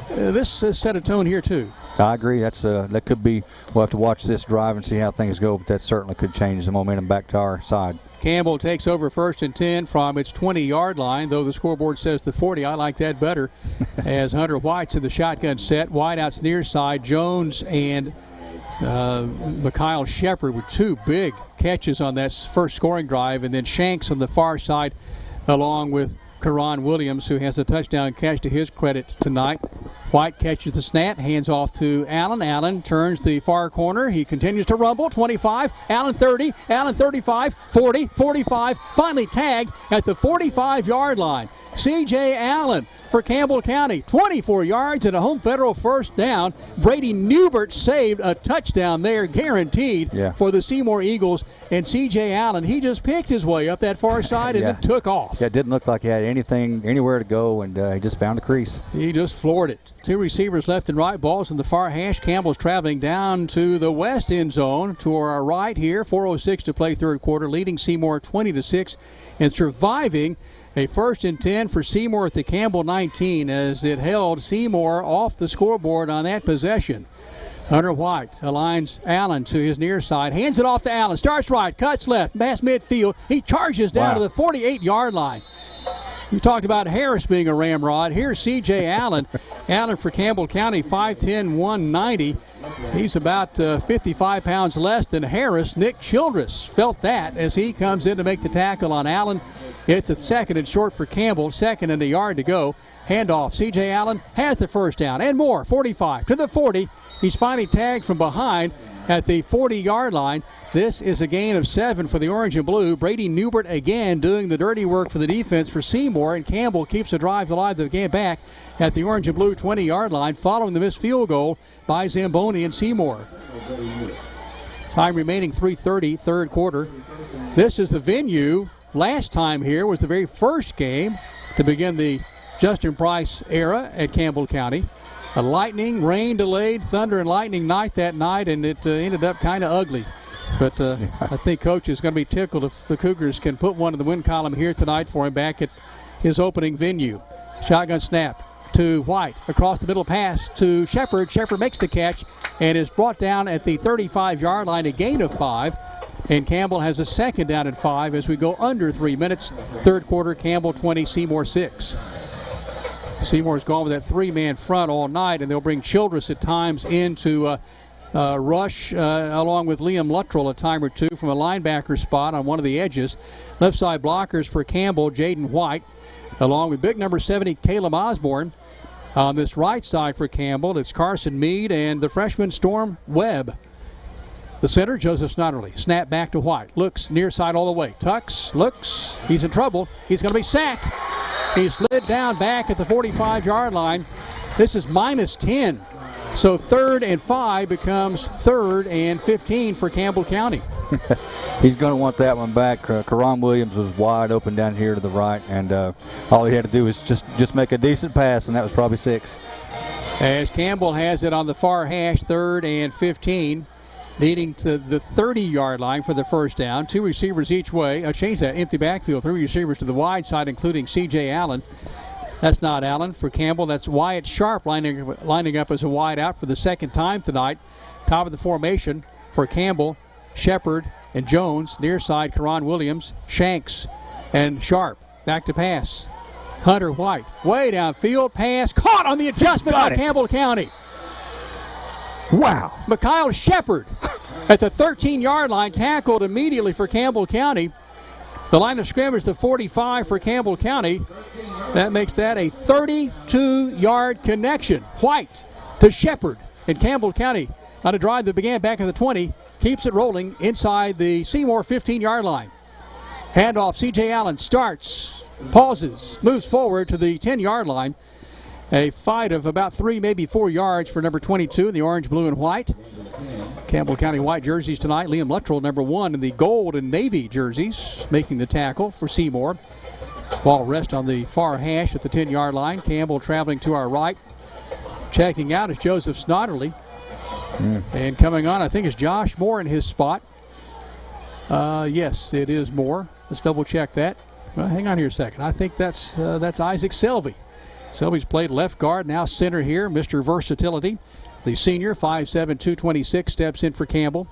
Speaker 8: This has set a tone here, too.
Speaker 4: I agree. That could be. We'll have to watch this drive and see how things go, but that certainly could change the momentum back to our side.
Speaker 8: Campbell takes over 1st and 10 from its 20-yard line, though the scoreboard says the 40. I like that better. As Hunter White's in the shotgun set. Wideouts near side. Jones and Mikhail Shepard with 2 big catches on that first scoring drive, and then Shanks on the far side along with Karan Williams, who has a touchdown catch to his credit tonight. White catches the snap, hands off to Allen. Allen turns the far corner. He continues to rumble. 25, Allen 30, Allen 35, 40, 45. Finally tagged at the 45-yard line. C.J. Allen for Campbell County. 24 yards and a home federal first down. Brady Newbert saved a touchdown there, guaranteed, for the Seymour Eagles. And C.J. Allen, he just picked his way up that far side and then took off.
Speaker 4: Yeah, it didn't look like he had anywhere to go, and he just found a crease.
Speaker 8: He just floored it. 2 receivers left and right. Balls in the far hash. Campbell's traveling down to the west end zone to our right here. 4:06 to play 3rd quarter, leading Seymour 20-6 and surviving a 1st and 10 for Seymour at the Campbell 19 as it held Seymour off the scoreboard on that possession. Hunter White aligns Allen to his near side, hands it off to Allen, starts right, cuts left, past midfield. He charges down to the 48-yard line. You talked about Harris being a ramrod. Here's C.J. Allen. Allen for Campbell County, 5'10", 190. He's about 55 pounds less than Harris. Nick Childress felt that as he comes in to make the tackle on Allen. It's a 2nd and short for Campbell, 2nd and a yard to go. Handoff. C.J. Allen has the first down and more. 45 to the 40. He's finally tagged from behind. at the 40-yard line. This is a gain of 7 for the Orange and Blue. Brady Newbert again doing the dirty work for the defense for Seymour, and Campbell keeps the drive alive to get back at the Orange and Blue 20-yard line following the missed field goal by Zamboni and Seymour. Time remaining 3:30, third quarter. This is the venue. Last time here was the very first game to begin the Justin Price era at Campbell County. A lightning, rain delayed, thunder and lightning night that night, and it ended up kind of ugly. But I think Coach is going to be tickled if the Cougars can put one in the win column here tonight for him back at his opening venue. Shotgun snap to White. Across the middle pass to Shepard. Shepard makes the catch and is brought down at the 35-yard line, a gain of 5. And Campbell has a second down and 5 as we go under 3 minutes. Third quarter, Campbell 20, Seymour 6. Seymour's gone with that three-man front all night, and they'll bring Childress at times into rush along with Liam Luttrell a time or two from a linebacker spot on one of the edges. Left side blockers for Campbell, Jaden White, along with big number 70, Caleb Osborne. On this right side for Campbell, it's Carson Mead and the freshman Storm Webb. The center, Joseph Snodderly. Snap back to White. Looks near side all the way. Tucks, looks. He's in trouble. He's going to be sacked. He slid down back at the 45-yard line. This is minus 10. So 3rd and 5 becomes 3rd and 15 for Campbell County.
Speaker 4: He's going to want that one back. Karan Williams was wide open down here to the right, and all he had to do was just make a decent pass, and that was probably 6.
Speaker 8: As Campbell has it on the far hash, 3rd and 15. Leading to the 30-yard line for the first down. 2 receivers each way. Change that empty backfield. 3 receivers to the wide side, including C.J. Allen. That's not Allen. For Campbell, that's Wyatt Sharp lining up as a wide out for the second time tonight. Top of the formation for Campbell, Shepard, and Jones. Near side, Karan Williams, Shanks, and Sharp. Back to pass. Hunter White. Way downfield. Pass. Caught on the adjustment by Campbell County.
Speaker 4: Wow.
Speaker 8: Mikhail Shepard at the 13-yard line, tackled immediately for Campbell County. The line of scrimmage, the 45 for Campbell County. That makes that a 32-yard connection. White to Shepard. And Campbell County on a drive that began back at the 20, keeps it rolling inside the Seymour 15-yard line. Handoff, C.J. Allen starts, pauses, moves forward to the 10-yard line. A fight of about 3, maybe 4 yards for number 22 in the orange, blue, and white. Campbell County white jerseys tonight. Liam Luttrell, number 1 in the gold and navy jerseys, making the tackle for Seymour. Ball rest on the far hash at the 10-yard line. Campbell traveling to our right. Checking out is Joseph Snodderly. And coming on, I think, is Josh Moore in his spot. Yes, it is Moore. Let's double check that. Well, hang on here a second. I think that's Isaac Selvey. Selby's played left guard, now center here. Mr. Versatility, the senior, 5'7", 226, steps in for Campbell.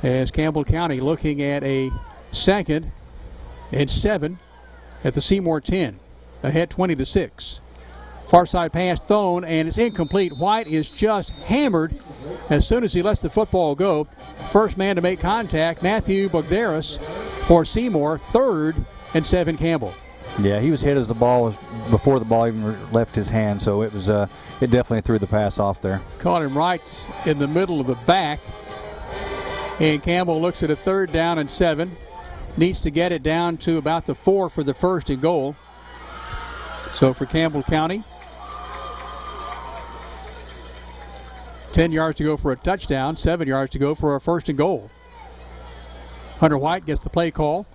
Speaker 8: As Campbell County looking at a 2nd and 7 at the Seymour 10, ahead 20-6. Far side pass thrown, and it's incomplete. White is just hammered as soon as he lets the football go. First man to make contact, Matthew Bogdaris for Seymour, 3rd and 7 Campbell.
Speaker 4: Yeah, he was hit as the ball was before the ball even left his hand, so it was it definitely threw the pass off there.
Speaker 8: Caught him right in the middle of the back, and Campbell looks at a 3rd down and 7. Needs to get it down to about the 4 for the 1st and goal. So for Campbell County, 10 yards to go for a touchdown, 7 yards to go for a 1st and goal. Hunter White gets the play call.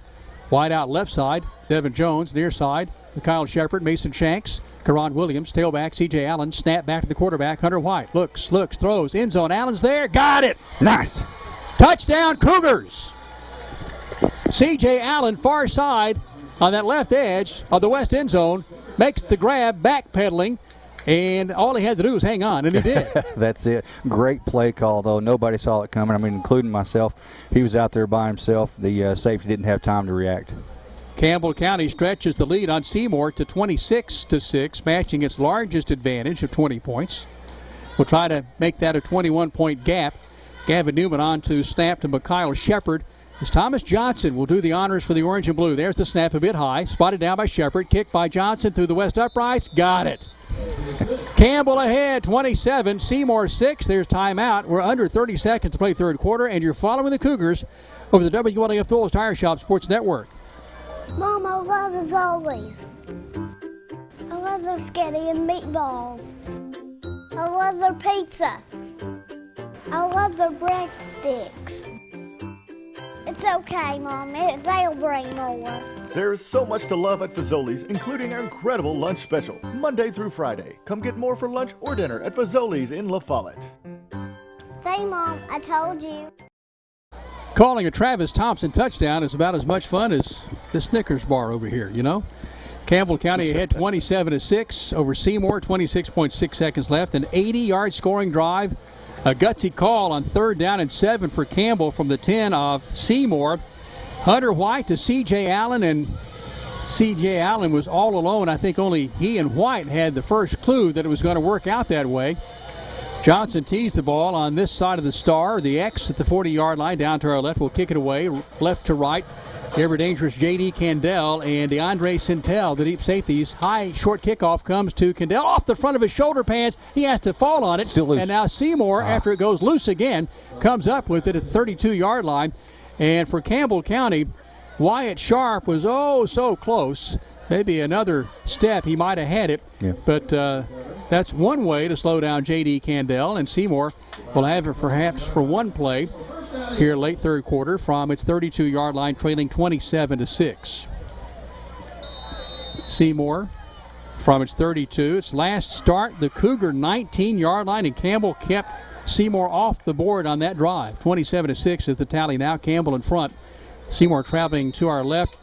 Speaker 8: Wide out left side, Devin Jones, near side, Kyle Shepard, Mason Shanks, Karan Williams, tailback, C.J. Allen, snap back to the quarterback, Hunter White, looks, throws, end zone, Allen's there, got it!
Speaker 4: Nice!
Speaker 8: Touchdown Cougars! C.J. Allen, far side, on that left edge of the west end zone, makes the grab, backpedaling, and all he had to do was hang on, and he did.
Speaker 4: That's it. Great play call, though. Nobody saw it coming. I mean, including myself. He was out there by himself. The safety didn't have time to react.
Speaker 8: Campbell County stretches the lead on Seymour to 26-6, matching its largest advantage of 20 points. We'll try to make that a 21-point gap. Gavin Newman on to snap to Mikhail Shepard as Thomas Johnson will do the honors for the orange and blue. There's the snap, a bit high. Spotted down by Shepard. Kicked by Johnson through the west uprights. Got it. Campbell ahead, 27. Seymour 6. There's timeout. We're under 30 seconds to play third quarter, and you're following the Cougars over the WLAF Tools Tire Shop Sports Network.
Speaker 3: Mom, I love Fazoli's. I love their spaghetti and meatballs. I love their pizza. I love their breadsticks. It's okay, Mom. They'll bring more.
Speaker 5: There's so much to love at Fazoli's, including our incredible lunch special, Monday through Friday. Come get more for lunch or dinner at Fazoli's in La Follette.
Speaker 3: Say, Mom, I told you.
Speaker 8: Calling a Travis Thompson touchdown is about as much fun as the Snickers bar over here, you know. Campbell County ahead 27-6 over Seymour, 26.6 seconds left. An 80-yard scoring drive. A gutsy call on 3rd down and 7 for Campbell from the 10 of Seymour. Hunter White to C.J. Allen, and C.J. Allen was all alone. I think only he and White had the first clue that it was going to work out that way. Johnson teased the ball on this side of the star, the X at the 40-yard line. Down to our left, we'll kick it away, left to right. The ever-dangerous J.D. Candell and DeAndre Sintel, the deep safeties. High, short kickoff comes to Candell off the front of his shoulder pads. He has to fall on it.
Speaker 4: Still loose.
Speaker 8: And now Seymour, after it goes loose again, comes up with it at the 32-yard line. And for Campbell County, Wyatt Sharp was so close. Maybe another step, he might have had it.
Speaker 4: Yeah.
Speaker 8: But that's one way to slow down J.D. Candell. And Seymour will have it perhaps for one play here late third quarter from its 32-yard line, trailing 27-6. Seymour from its 32. Its last start, the Cougar 19-yard line, and Campbell kept Seymour off the board on that drive. 27-6 is the tally now. Campbell in front. Seymour traveling to our left,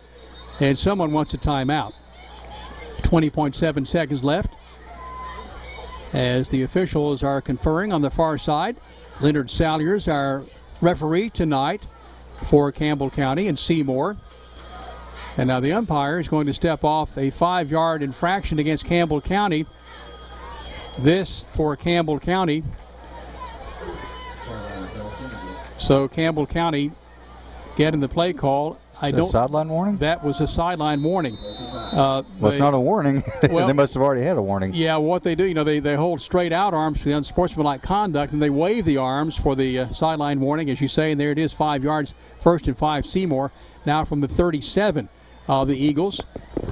Speaker 8: and someone wants a timeout. 20.7 seconds left as the officials are conferring on the far side. Leonard Salyers, our referee tonight for Campbell County and Seymour. And now the umpire is going to step off a 5-yard infraction against Campbell County. This for Campbell County. So Campbell County getting the play call.
Speaker 4: Sideline warning?
Speaker 8: That was a sideline warning.
Speaker 4: Well, it's not a warning.
Speaker 8: Well,
Speaker 4: they must have already had a warning.
Speaker 8: Yeah, what they do, they hold straight out arms for the unsportsmanlike conduct, and they wave the arms for the sideline warning, as you say, and there it is, 5 yards, 1st and 5, Seymour. Now from the 37 of the Eagles.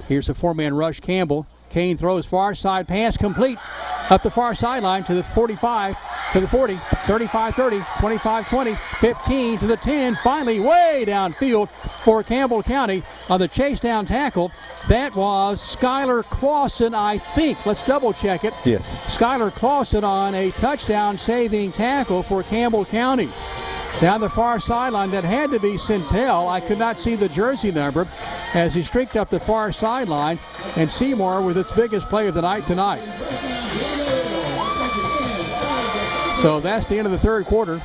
Speaker 8: Here's a 4-man rush, Campbell. Kane throws far side pass complete up the far sideline to the 45, to the 40, 35-30, 25-20, 15 to the 10, finally way downfield for Campbell County on the chase down tackle. That was Skylar Clausen, I think. Let's double check it.
Speaker 4: Yes.
Speaker 8: Skylar Clausen on a touchdown saving tackle for Campbell County. Down the far sideline, that had to be Sintel. I could not see the jersey number as he streaked up the far sideline, and Seymour with its biggest play of the night tonight. So that's the end of the third quarter.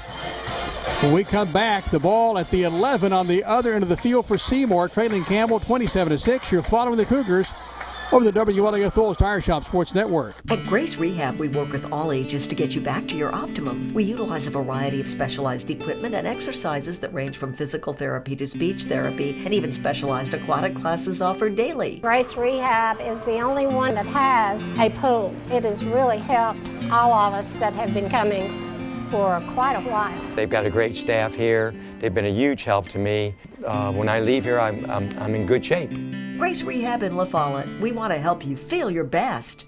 Speaker 8: When we come back, the ball at the 11 on the other end of the field for Seymour, trailing Campbell 27-6. You're following the Cougars over the WLAF Tools Tire Shop Sports Network.
Speaker 17: At Grace Rehab, we work with all ages to get you back to your optimum. We utilize a variety of specialized equipment and exercises that range from physical therapy to speech therapy, and even specialized aquatic classes offered daily.
Speaker 18: Grace Rehab is the only one that has a pool. It has really helped all of us that have been coming for quite a while.
Speaker 19: They've got a great staff here. They've been a huge help to me. When I leave here, I'm in good shape.
Speaker 17: Grace Rehab in La Follette. We want to help you feel your best.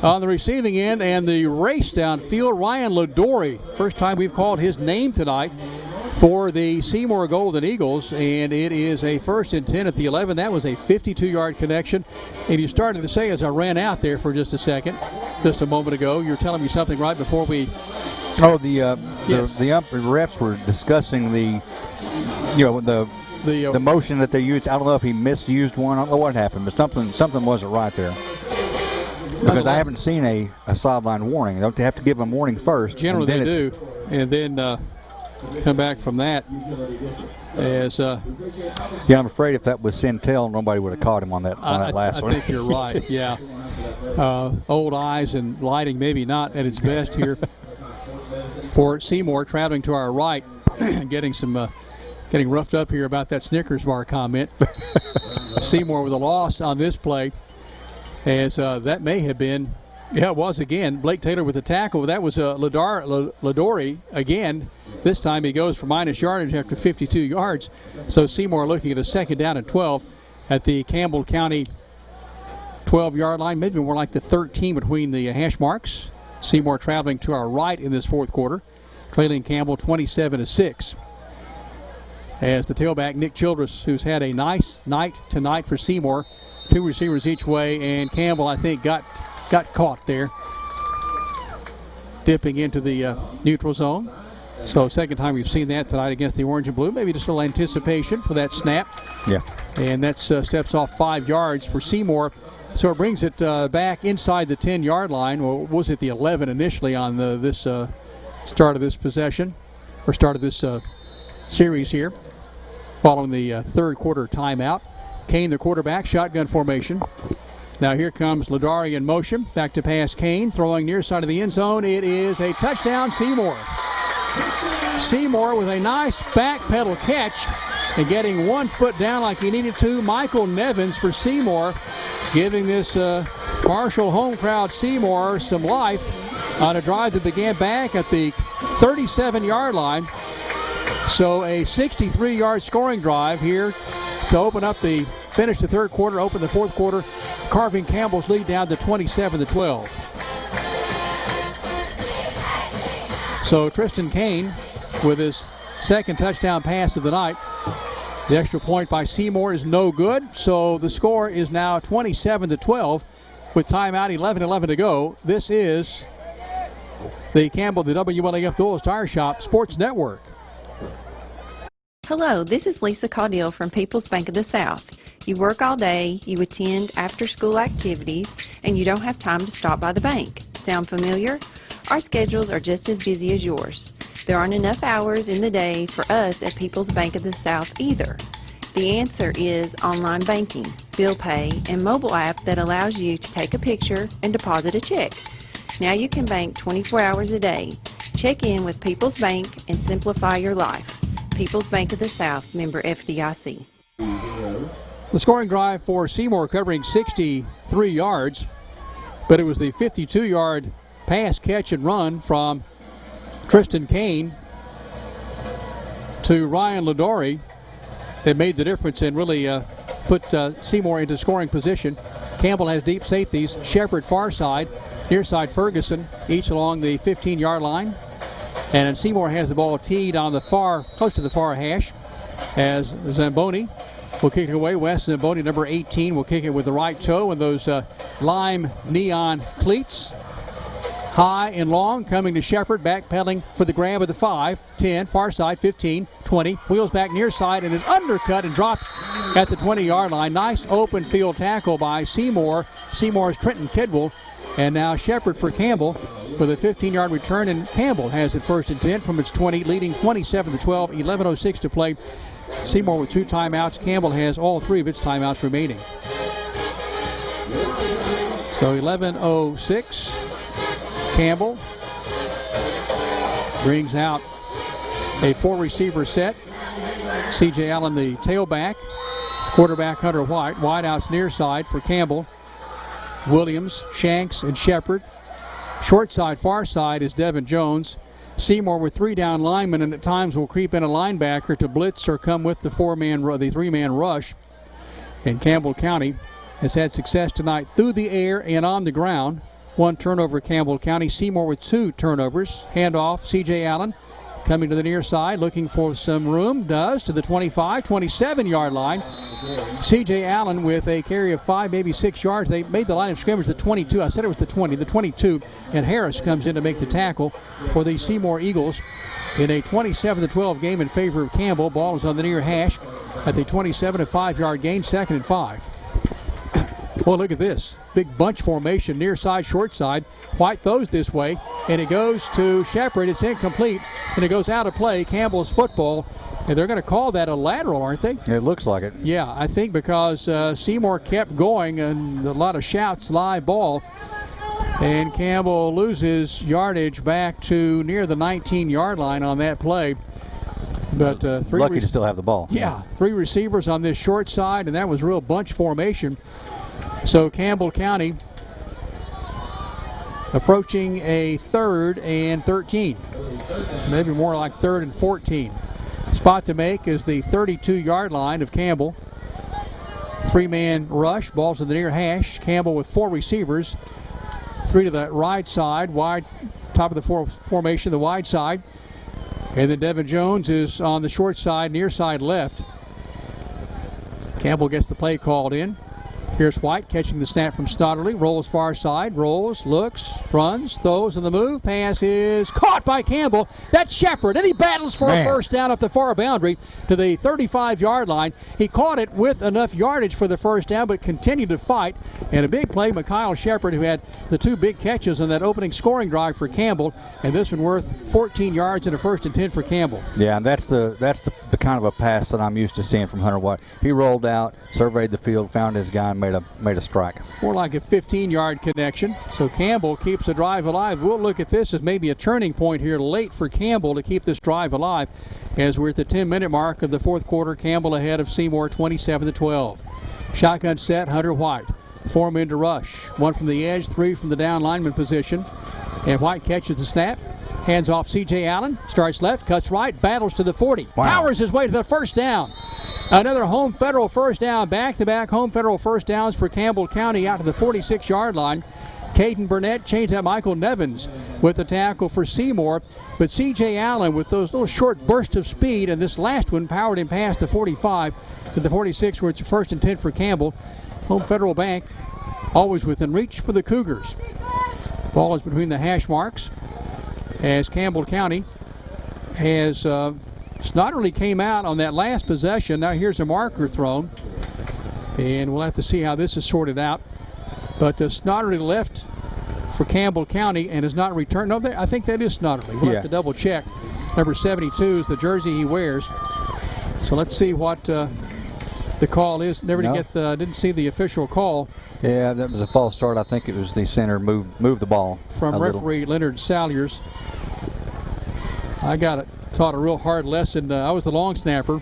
Speaker 8: On the receiving end and the race downfield, Ryan Lodori. First time we've called his name tonight for the Seymour Golden Eagles, and it is a 1st and 10 at the 11. That was a 52-yard connection. And you started to say, as I ran out there for just a second, just a moment ago, you're telling me something right before we...
Speaker 4: Oh, the refs were discussing the motion that they used. I don't know if he misused one. I don't know what happened, but something wasn't right there. Because I haven't seen a sideline warning. They have to give them warning first.
Speaker 8: Generally they do, and then come back from that. As
Speaker 4: yeah, I'm afraid if that was Sintel, nobody would have caught him on that last one.
Speaker 8: I think you're right. Yeah, old eyes and lighting maybe not at its best here. for Seymour, traveling to our right, getting roughed up here about that Snickers bar comment. Seymour with a loss on this play, as that may have been, yeah, it was again. Blake Taylor with the tackle. That was Ladori again. This time he goes for minus yardage after 52 yards. So Seymour looking at a 2nd down and 12 at the Campbell County 12-yard line, maybe more like the 13 between the hash marks. Seymour traveling to our right in this 4th quarter, trailing Campbell 27-6. As the tailback, Nick Childress, who's had a nice night tonight for Seymour, 2 receivers each way, and Campbell, I think, got caught there, dipping into the neutral zone. So 2nd time we've seen that tonight against the Orange and Blue. Maybe just a little anticipation for that snap.
Speaker 4: Yeah.
Speaker 8: And that steps off 5 yards for Seymour. So it brings it back inside the 10-yard line. Or was it the 11 initially on this start of this possession, or start of this series here, following the 3rd quarter timeout. Kane, the quarterback, shotgun formation. Now here comes Ladari in motion. Back to pass Kane, throwing near side of the end zone. It is a touchdown, Seymour. Seymour with a nice back pedal catch and getting 1 foot down like he needed to. Michael Nevins for Seymour, giving this partial home crowd Seymour some life on a drive that began back at the 37-yard line. So a 63-yard scoring drive here to open up finish the 3rd quarter, open the 4th quarter, carving Campbell's lead down to 27-12. So Tristan Kane with his 2nd touchdown pass of the night. The extra point by Seymour is no good, so the score is now 27-12 with timeout, 11:11 to go. This is the WLAF Dulles Tire Shop Sports Network.
Speaker 1: Hello, this is Lisa Caudill from People's Bank of the South. You work all day, you attend after-school activities, and you don't have time to stop by the bank. Sound familiar? Our schedules are just as busy as yours. There aren't enough hours in the day for us at People's Bank of the South either. The answer is online banking, bill pay, and mobile app that allows you to take a picture and deposit a check. Now you can bank 24 hours a day. Check in with People's Bank and simplify your life. People's Bank of the South, member FDIC.
Speaker 8: The scoring drive for Seymour covering 63 yards, but it was the 52-yard pass, catch, and run from Tristan Kane to Ryan Ladori that made the difference and really put Seymour into scoring position. Campbell has deep safeties, Shepard far side, near side Ferguson, each along the 15-yard line. And Seymour has the ball teed on the close to the far hash, as Zamboni will kick it away. Wes Zamboni, number 18, will kick it with the right toe, and those lime neon cleats. High and long, coming to Shepard, backpedaling for the grab of the 5, 10, far side, 15, 20. Wheels back near side and is undercut and dropped at the 20-yard line. Nice open field tackle by Seymour. Seymour's Trenton Kidwell. And now Shepard for Campbell with a 15-yard return, and Campbell has it 1st and 10 from its 20, leading 27-12, 11:06 to play. Seymour with 2 timeouts. Campbell has all 3 of its timeouts remaining. So 11:06. Campbell brings out a 4-receiver set. C.J. Allen, the tailback. Quarterback Hunter White. Wideouts near side for Campbell. Williams, Shanks, and Shepard. Short side, far side is Devin Jones. Seymour with 3 down linemen, and at times will creep in a linebacker to blitz or come with the 3-man rush. And Campbell County has had success tonight through the air and on the ground. 1 turnover, Campbell County. Seymour with 2 turnovers. Handoff, C.J. Allen coming to the near side, looking for some room. Does to the 25, 27-yard line. C.J. Allen with a carry of 5, maybe 6 yards. They made the line of scrimmage the 22. I said it was the 20, the 22. And Harris comes in to make the tackle for the Seymour Eagles in a 27-12 game in favor of Campbell. Ball is on the near hash at the 27, a 5-yard gain, 2nd and 5. Well, look at this. Big bunch formation, near side, short side. White throws this way, and it goes to Shepard. It's incomplete, and it goes out of play. Campbell's football, and they're going to call that a lateral, aren't they?
Speaker 4: It looks like it.
Speaker 8: Yeah, I think because Seymour kept going, and a lot of shouts, live ball. And Campbell loses yardage back to near the 19-yard line on that play. But
Speaker 4: lucky to still have the ball.
Speaker 8: Yeah, 3 receivers on this short side, and that was real bunch formation. So Campbell County approaching a 3rd and 13. Maybe more like 3rd and 14. Spot to make is the 32-yard line of Campbell. 3-man rush, balls to the near hash. Campbell with 4 receivers. 3 to the right side, wide, top of the formation, the wide side. And then Devin Jones is on the short side, near side left. Campbell gets the play called in. Here's White catching the snap from Stotterly. Rolls far side, rolls, looks, runs, throws on the move. Pass is caught by Campbell. That's Shepard, and he battles for a first down up the far boundary to the 35-yard line. He caught it with enough yardage for the first down, but continued to fight. And a big play, Mikhail Shepard, who had the 2 big catches on that opening scoring drive for Campbell, and this one worth 14 yards and a 1st and 10 for Campbell.
Speaker 4: Yeah, and that's the kind of a pass that I'm used to seeing from Hunter White. He rolled out, surveyed the field, found his guy, and made a strike.
Speaker 8: More like a 15-yard connection. So Campbell keeps the drive alive. We'll look at this as maybe a turning point here late for Campbell to keep this drive alive as we're at the 10-minute mark of the 4th quarter. Campbell ahead of Seymour 27-12. Shotgun set, Hunter White. 4 men to rush. 1 from the edge, 3 from the down lineman position. And White catches the snap. Hands off C.J. Allen. Starts left, cuts right, battles to the 40. Wow. Powers his way to the first down. Another Home Federal first down. Back-to-back Home Federal first downs for Campbell County out to the 46-yard line. Caden Burnett changed out Michael Nevins with the tackle for Seymour. But C.J. Allen with those little short bursts of speed, and this last one powered him past the 45 to the 46, where it's 1st and 10 for Campbell. Home Federal Bank always within reach for the Cougars. Ball is between the hash marks as Campbell County has Snotterly came out on that last possession. Now here's a marker thrown, and we'll have to see how this is sorted out. But Snotterly left for Campbell County and has not returned. No, I think that is Snotterly. We'll have to double check. Number 72 is the jersey he wears. So let's see what the call is. Didn't see the official call.
Speaker 4: Yeah, that was a false start. I think it was the center moved the ball
Speaker 8: from referee Leonard Salyers. I taught a real hard lesson. I was the long snapper,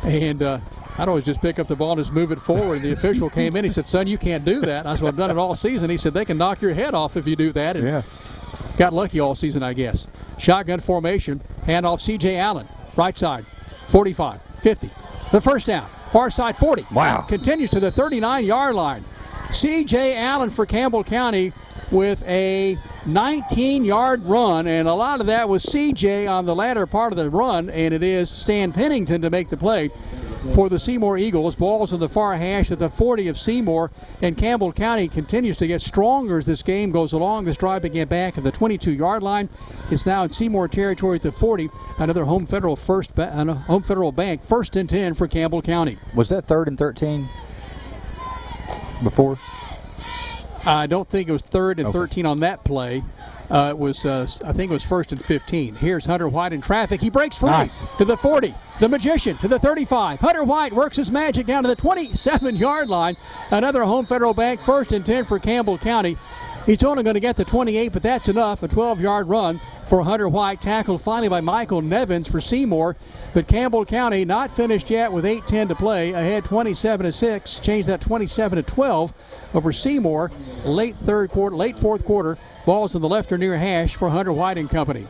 Speaker 8: and I'd always just pick up the ball and just move it forward. The official came in. He said, "Son, you can't do that." I said, "I've done it all season." He said, "They can knock your head off if you do that." And got lucky all season, I guess. Shotgun formation. Handoff C.J. Allen. Right side. 45. 50. The first down. Far side 40.
Speaker 4: Wow.
Speaker 8: Continues to the 39-yard line. C.J. Allen for Campbell County with a 19-yard run, and a lot of that was C.J. on the latter part of the run, and it is Stan Pennington to make the play for the Seymour Eagles. Ball's in the far hash at the 40 of Seymour, and Campbell County continues to get stronger as this game goes along. This drive began back at the 22-yard line. It's now in Seymour territory at the 40. Another Home Federal Home Federal Bank 1st and 10 for Campbell County.
Speaker 4: Was that 3rd and 13 before?
Speaker 8: I don't think it was 3rd and 13 on that play. It was, I think it was 1st and 15. Here's Hunter White in traffic. He breaks free to the 40. The Magician to the 35. Hunter White works his magic down to the 27-yard line. Another Home Federal Bank 1st and 10 for Campbell County. He's only going to get the 28, but that's enough. A 12-yard run for Hunter White, tackled finally by Michael Nevins for Seymour. But Campbell County not finished yet with 8:10 to play, ahead 27-6. Changed that 27-12 over Seymour. Late 4th quarter. Ball's in the left or near hash for Hunter White and company.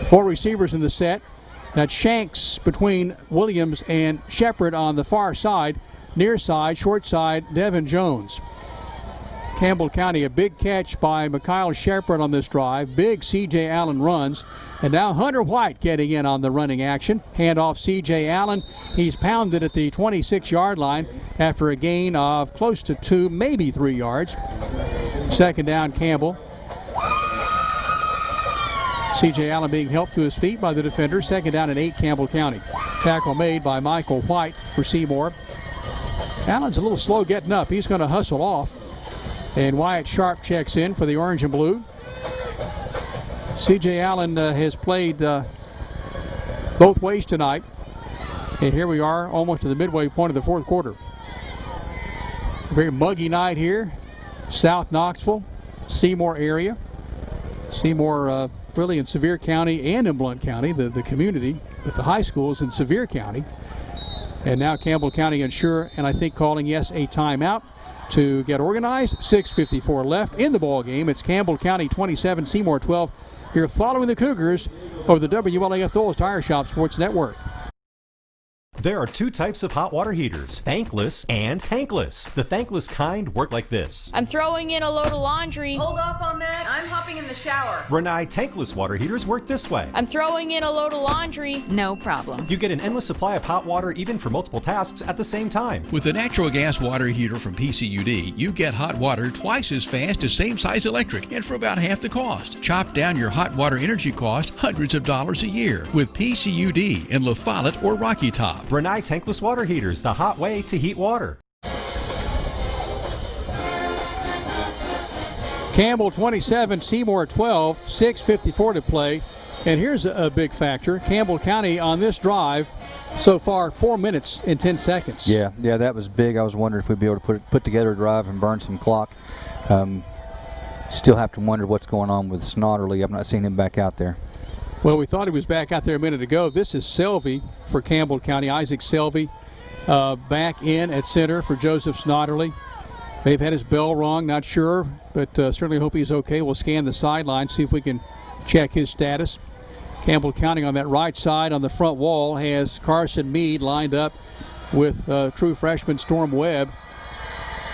Speaker 8: 4 receivers in the set. That's Shanks between Williams and Shepard on the far side. Near side, short side, Devin Jones. Campbell County, a big catch by Mikhail Shepard on this drive. Big C.J. Allen runs. And now Hunter White getting in on the running action. Handoff C.J. Allen. He's pounded at the 26-yard line after a gain of close to 2, maybe 3 yards. 2nd down, Campbell. C.J. Allen being helped to his feet by the defender. 2nd down and 8, Campbell County. Tackle made by Michael White for Seymour. Allen's a little slow getting up. He's going to hustle off. And Wyatt Sharp checks in for the orange and blue. C.J. Allen has played both ways tonight. And here we are almost to the midway point of the 4th quarter. A very muggy night here. South Knoxville. Seymour area. Seymour really in Sevier County and in Blount County, the community with the high schools in Sevier County. And now Campbell County unsure, and I think calling, yes, a timeout to get organized. 6:54 left in the ball game. It's Campbell County 27, Seymour 12. You're following the Cougars over the WLAF Thole Tire Shop Sports Network.
Speaker 2: There are two types of hot water heaters, thankless and tankless. The thankless kind work like this.
Speaker 6: I'm throwing in a load of laundry.
Speaker 9: Hold off on that. I'm hopping in the shower.
Speaker 2: Renai tankless water heaters work this way.
Speaker 6: I'm throwing in a load of laundry.
Speaker 9: No problem.
Speaker 2: You get an endless supply of hot water even for multiple tasks at the same time.
Speaker 33: With the natural gas water heater from PCUD, you get hot water twice as fast as same size electric and for about half the cost. Chop down your hot water energy cost hundreds of dollars a year with PCUD in La Follette or Rocky Top.
Speaker 2: Renai tankless water heaters, the hot way to heat water.
Speaker 8: Campbell 27, Seymour 12, 6:54 to play. And here's a big factor. Campbell County on this drive so far 4 minutes and 10 seconds.
Speaker 4: Yeah, that was big. I was wondering if we'd be able to put together a drive and burn some clock. Still have to wonder what's going on with Snodderly. I've not seen him back out there.
Speaker 8: Well, we thought he was back out there a minute ago. This is Selvey for Campbell County. Isaac Selvey back in at center for Joseph Snodderly. They've had his bell rung, not sure, but certainly hope he's okay. We'll scan the sideline, see if we can check his status. Campbell County on that right side on the front wall has Carson Mead lined up with true freshman Storm Webb.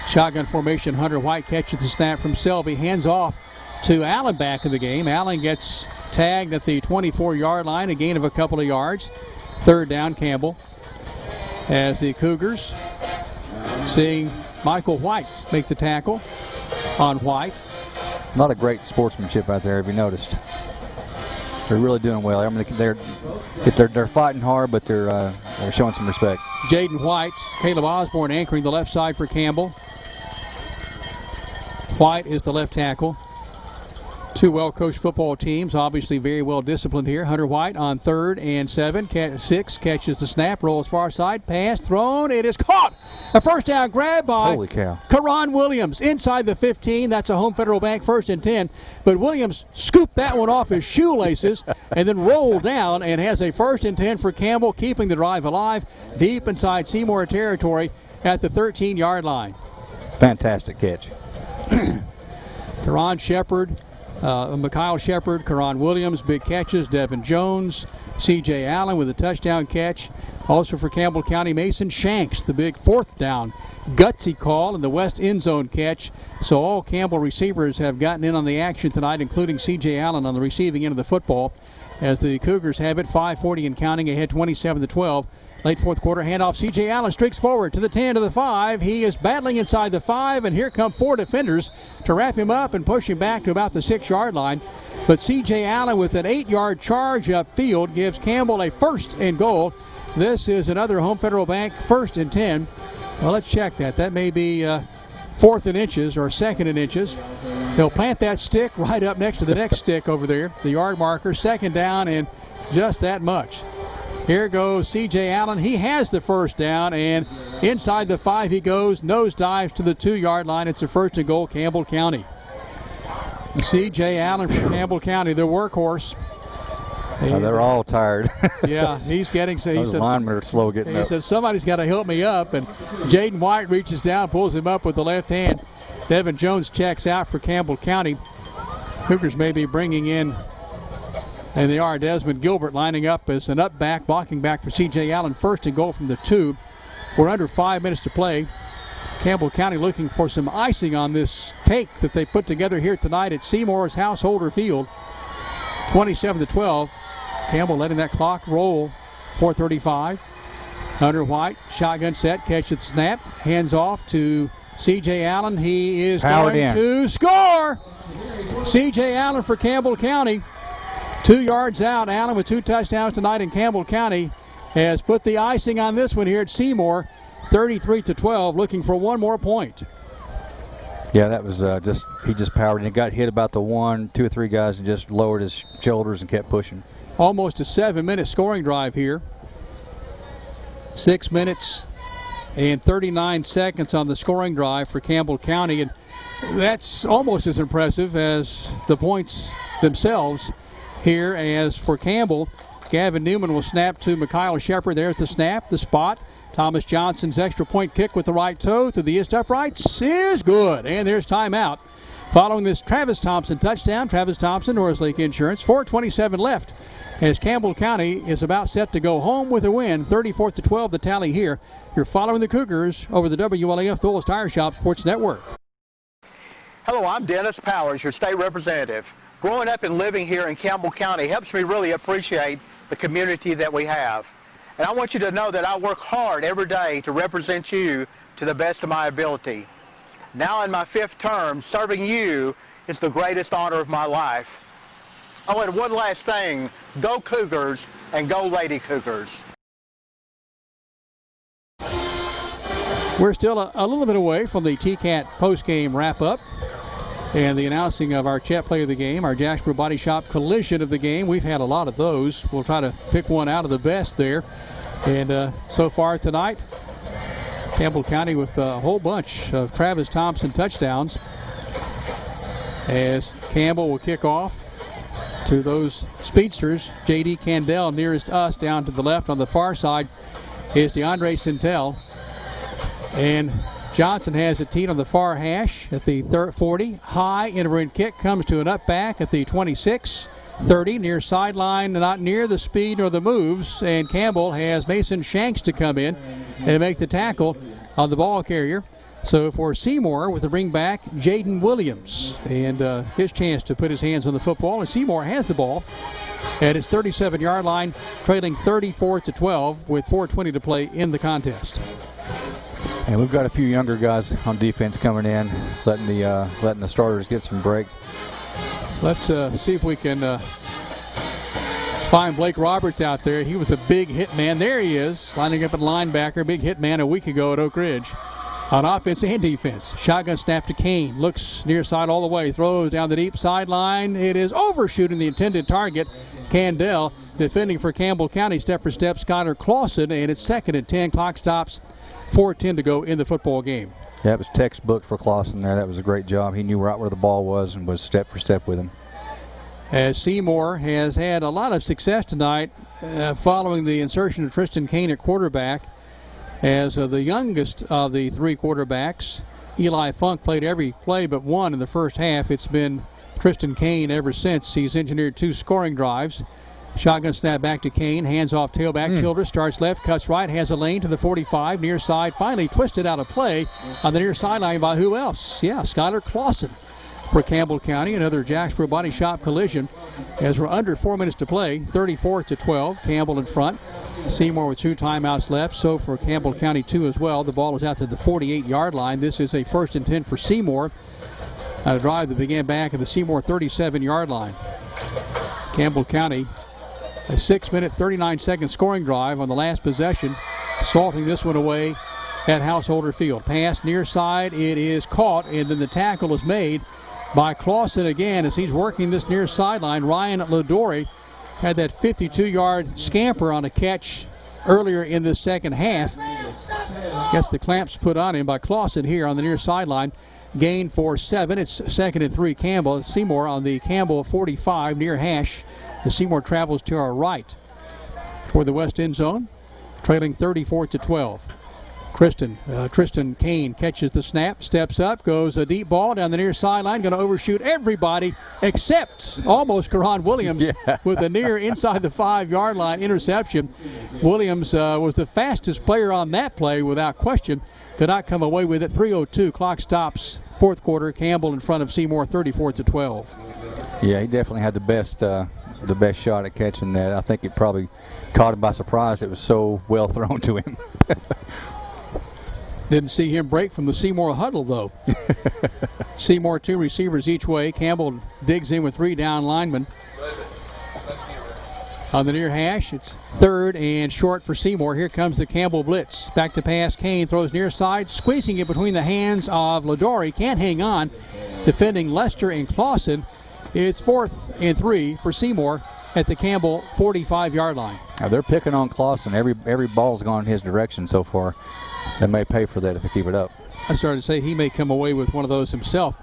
Speaker 8: Shotgun formation, Hunter White catches the snap from Selvey. Hands off to Allen back in the game. Allen gets tagged at the 24-yard line, a gain of a couple of yards. Third down, Campbell. As the Cougars seeing Michael White make the tackle on White.
Speaker 4: Not a great sportsmanship out there, have you noticed? They're really doing well. I mean, they're fighting hard, but they're showing some respect.
Speaker 8: Jaden White, Caleb Osborne anchoring the left side for Campbell. White is the left tackle. Two well-coached football teams, obviously very well disciplined here. Hunter White on 3rd and 6 catches the snap, rolls far side, pass thrown. It is caught. A first down grab by
Speaker 4: Holy cow.
Speaker 8: Karan Williams inside the 15. That's a Home Federal Bank 1st and 10. But Williams scooped that one off his shoelaces and then rolled down and has a 1st and 10 for Campbell, keeping the drive alive deep inside Seymour territory at the 13-yard line.
Speaker 4: Fantastic catch.
Speaker 8: Karan Shepard. Mikhail Shepard, Karan Williams, big catches. Devin Jones, C.J. Allen with a touchdown catch. Also for Campbell County, Mason Shanks, the big 4th down gutsy call in the west end zone catch. So all Campbell receivers have gotten in on the action tonight, including C.J. Allen on the receiving end of the football. As the Cougars have it, 5:40 and counting, ahead 27-12. Late fourth quarter handoff. C.J. Allen streaks forward to the 10, to the 5. He is battling inside the 5, and here come 4 defenders to wrap him up and push him back to about the 6-yard line. But C.J. Allen with an 8-yard charge upfield gives Campbell a 1st and goal. This is another Home Federal Bank 1st and 10. Well, let's check that. That may be 4th and inches or 2nd and inches. He'll plant that stick right up next to the next stick over there, the yard marker. 2nd down and just that much. Here goes C.J. Allen. He has the 1st down, and inside the 5 he goes. Nose dives to the 2-yard line. It's a 1st and goal, Campbell County. C.J. Allen from Campbell County, the workhorse.
Speaker 4: They're all tired.
Speaker 8: Yeah, he's getting.
Speaker 4: Those linemen are slow getting up.
Speaker 8: He says, somebody's got to help me up, and Jaden White reaches down, pulls him up with the left hand. Devin Jones checks out for Campbell County. Cougars may be bringing in, and they are, Desmond Gilbert lining up as an up back, blocking back for C.J. Allen. 1st and goal from the 2. We're under 5 minutes to play. Campbell County looking for some icing on this cake that they put together here tonight at Seymour's Householder Field. 27-12. Campbell letting that clock roll. 4:35. Hunter White, shotgun set, catches the snap, hands off to C.J. Allen. He is going to score. C.J. Allen for Campbell County. 2 yards out. Allen with 2 touchdowns tonight in Campbell County has put the icing on this one here at Seymour. 33-12, looking for one more point.
Speaker 4: Yeah, that was he just powered, and he got hit about the 2 or 3 guys and just lowered his shoulders and kept pushing.
Speaker 8: Almost a 7-minute scoring drive here. 6 minutes and 39 seconds on the scoring drive for Campbell County. And that's almost as impressive as the points themselves here. As for Campbell, Gavin Newman will snap to Mikhail Shepard. There's the snap, the spot. Thomas Johnson's extra point kick with the right toe to the east uprights is good. And there's timeout. Following this Travis Thompson touchdown, Travis Thompson, Norris Lake Insurance, 4:27 left as Campbell County is about set to go home with a win, 34-12 the tally here. You're following the Cougars over the WLAF Thorles Tire Shop Sports Network.
Speaker 10: Hello, I'm Dennis Powers, your state representative. Growing up and living here in Campbell County helps me really appreciate the community that we have. And I want you to know that I work hard every day to represent you to the best of my ability. Now in my 5th term, serving you is the greatest honor of my life. Oh, and one last thing, go Cougars and go Lady Cougars.
Speaker 8: We're still a little bit away from the TCAT post-game wrap-up and the announcing of our chat play of the game, our Jacksboro Body Shop collision of the game. We've had a lot of those. We'll try to pick one out of the best there. And so far tonight, Campbell County with a whole bunch of Travis Thompson touchdowns as Campbell will kick off to those speedsters. J.D. Candell nearest us down to the left. On the far side is DeAndre Sintel. And Johnson has it teed on the far hash at the 40. High in-run kick comes to an up back at the 26. 30 near sideline, not near the speed or the moves, and Campbell has Mason Shanks to come in and make the tackle on the ball carrier. So for Seymour with the bring back, Jaden Williams, and his chance to put his hands on the football, and Seymour has the ball at his 37-yard line, trailing 34-12 with 4:20 to play in the contest.
Speaker 4: And we've got a few younger guys on defense coming in, letting the starters get some break.
Speaker 8: Let's see if we can find Blake Roberts out there. He was a big hit man. There he is, lining up at linebacker. Big hit man a week ago at Oak Ridge. On offense and defense. Shotgun snap to Kane. Looks near side all the way. Throws down the deep sideline. It is overshooting the intended target. Candell defending for Campbell County. Step for step, Skylar Clausen. And it's 2nd and 10. Clock stops. 4:10 to go in the football game.
Speaker 4: Yeah, it was textbook for Clausen there. That was a great job. He knew right where the ball was and was step for step with him.
Speaker 8: As Seymour has had a lot of success tonight following the insertion of Tristan Kane at quarterback. As the youngest of the 3 quarterbacks, Eli Funk played every play but one in the first half. It's been Tristan Kane ever since. He's engineered 2 scoring drives. Shotgun snap back to Kane, hands off tailback. Childress starts left, cuts right, has a lane to the 45, near side, finally twisted out of play on the near sideline by who else? Yeah, Skylar Clausen for Campbell County. Another Jacksboro Body Shop collision as we're under 4 minutes to play, 34-12. Campbell in front. Seymour with 2 timeouts left, so for Campbell County 2 as well. The ball is out to the 48-yard line. This is a 1st and 10 for Seymour. A drive that began back at the Seymour 37-yard line. Campbell County, a 6-minute, 39-second scoring drive on the last possession, salting this one away at Householder Field. Pass near side, it is caught, and then the tackle is made by Clausen again as he's working this near sideline. Ryan Ladori had that 52-yard scamper on a catch earlier in the second half. Gets the clamps put on him by Clausen here on the near sideline. Gain for 7. It's 2nd and 3 Campbell. Seymour on the Campbell 45 near hash. The Seymour travels to our right toward the west end zone, trailing 34-12. Tristan Kane catches the snap, steps up, goes a deep ball down the near sideline, going to overshoot everybody except almost Karan Williams with a near inside the 5-yard line interception. Williams was the fastest player on that play without question. Could not come away with it. 3:02, clock stops, 4th quarter. Campbell in front of Seymour, 34-12.
Speaker 4: Yeah, he definitely had the best shot at catching that. I think it probably caught him by surprise. It was so well thrown to him.
Speaker 8: Didn't see him break from the Seymour huddle, though. Seymour 2 receivers each way. Campbell digs in with 3 down linemen. On the near hash, it's 3rd and short for Seymour. Here comes the Campbell blitz. Back to pass. Kane throws near side, squeezing it between the hands of Ladori. Can't hang on. Defending Lester and Clausen. It's 4th and 3 for Seymour at the Campbell 45-yard line.
Speaker 4: Now they're picking on Clausen. Every ball's gone in his direction so far. They may pay for that if they keep it up.
Speaker 8: I started to say he may come away with one of those himself.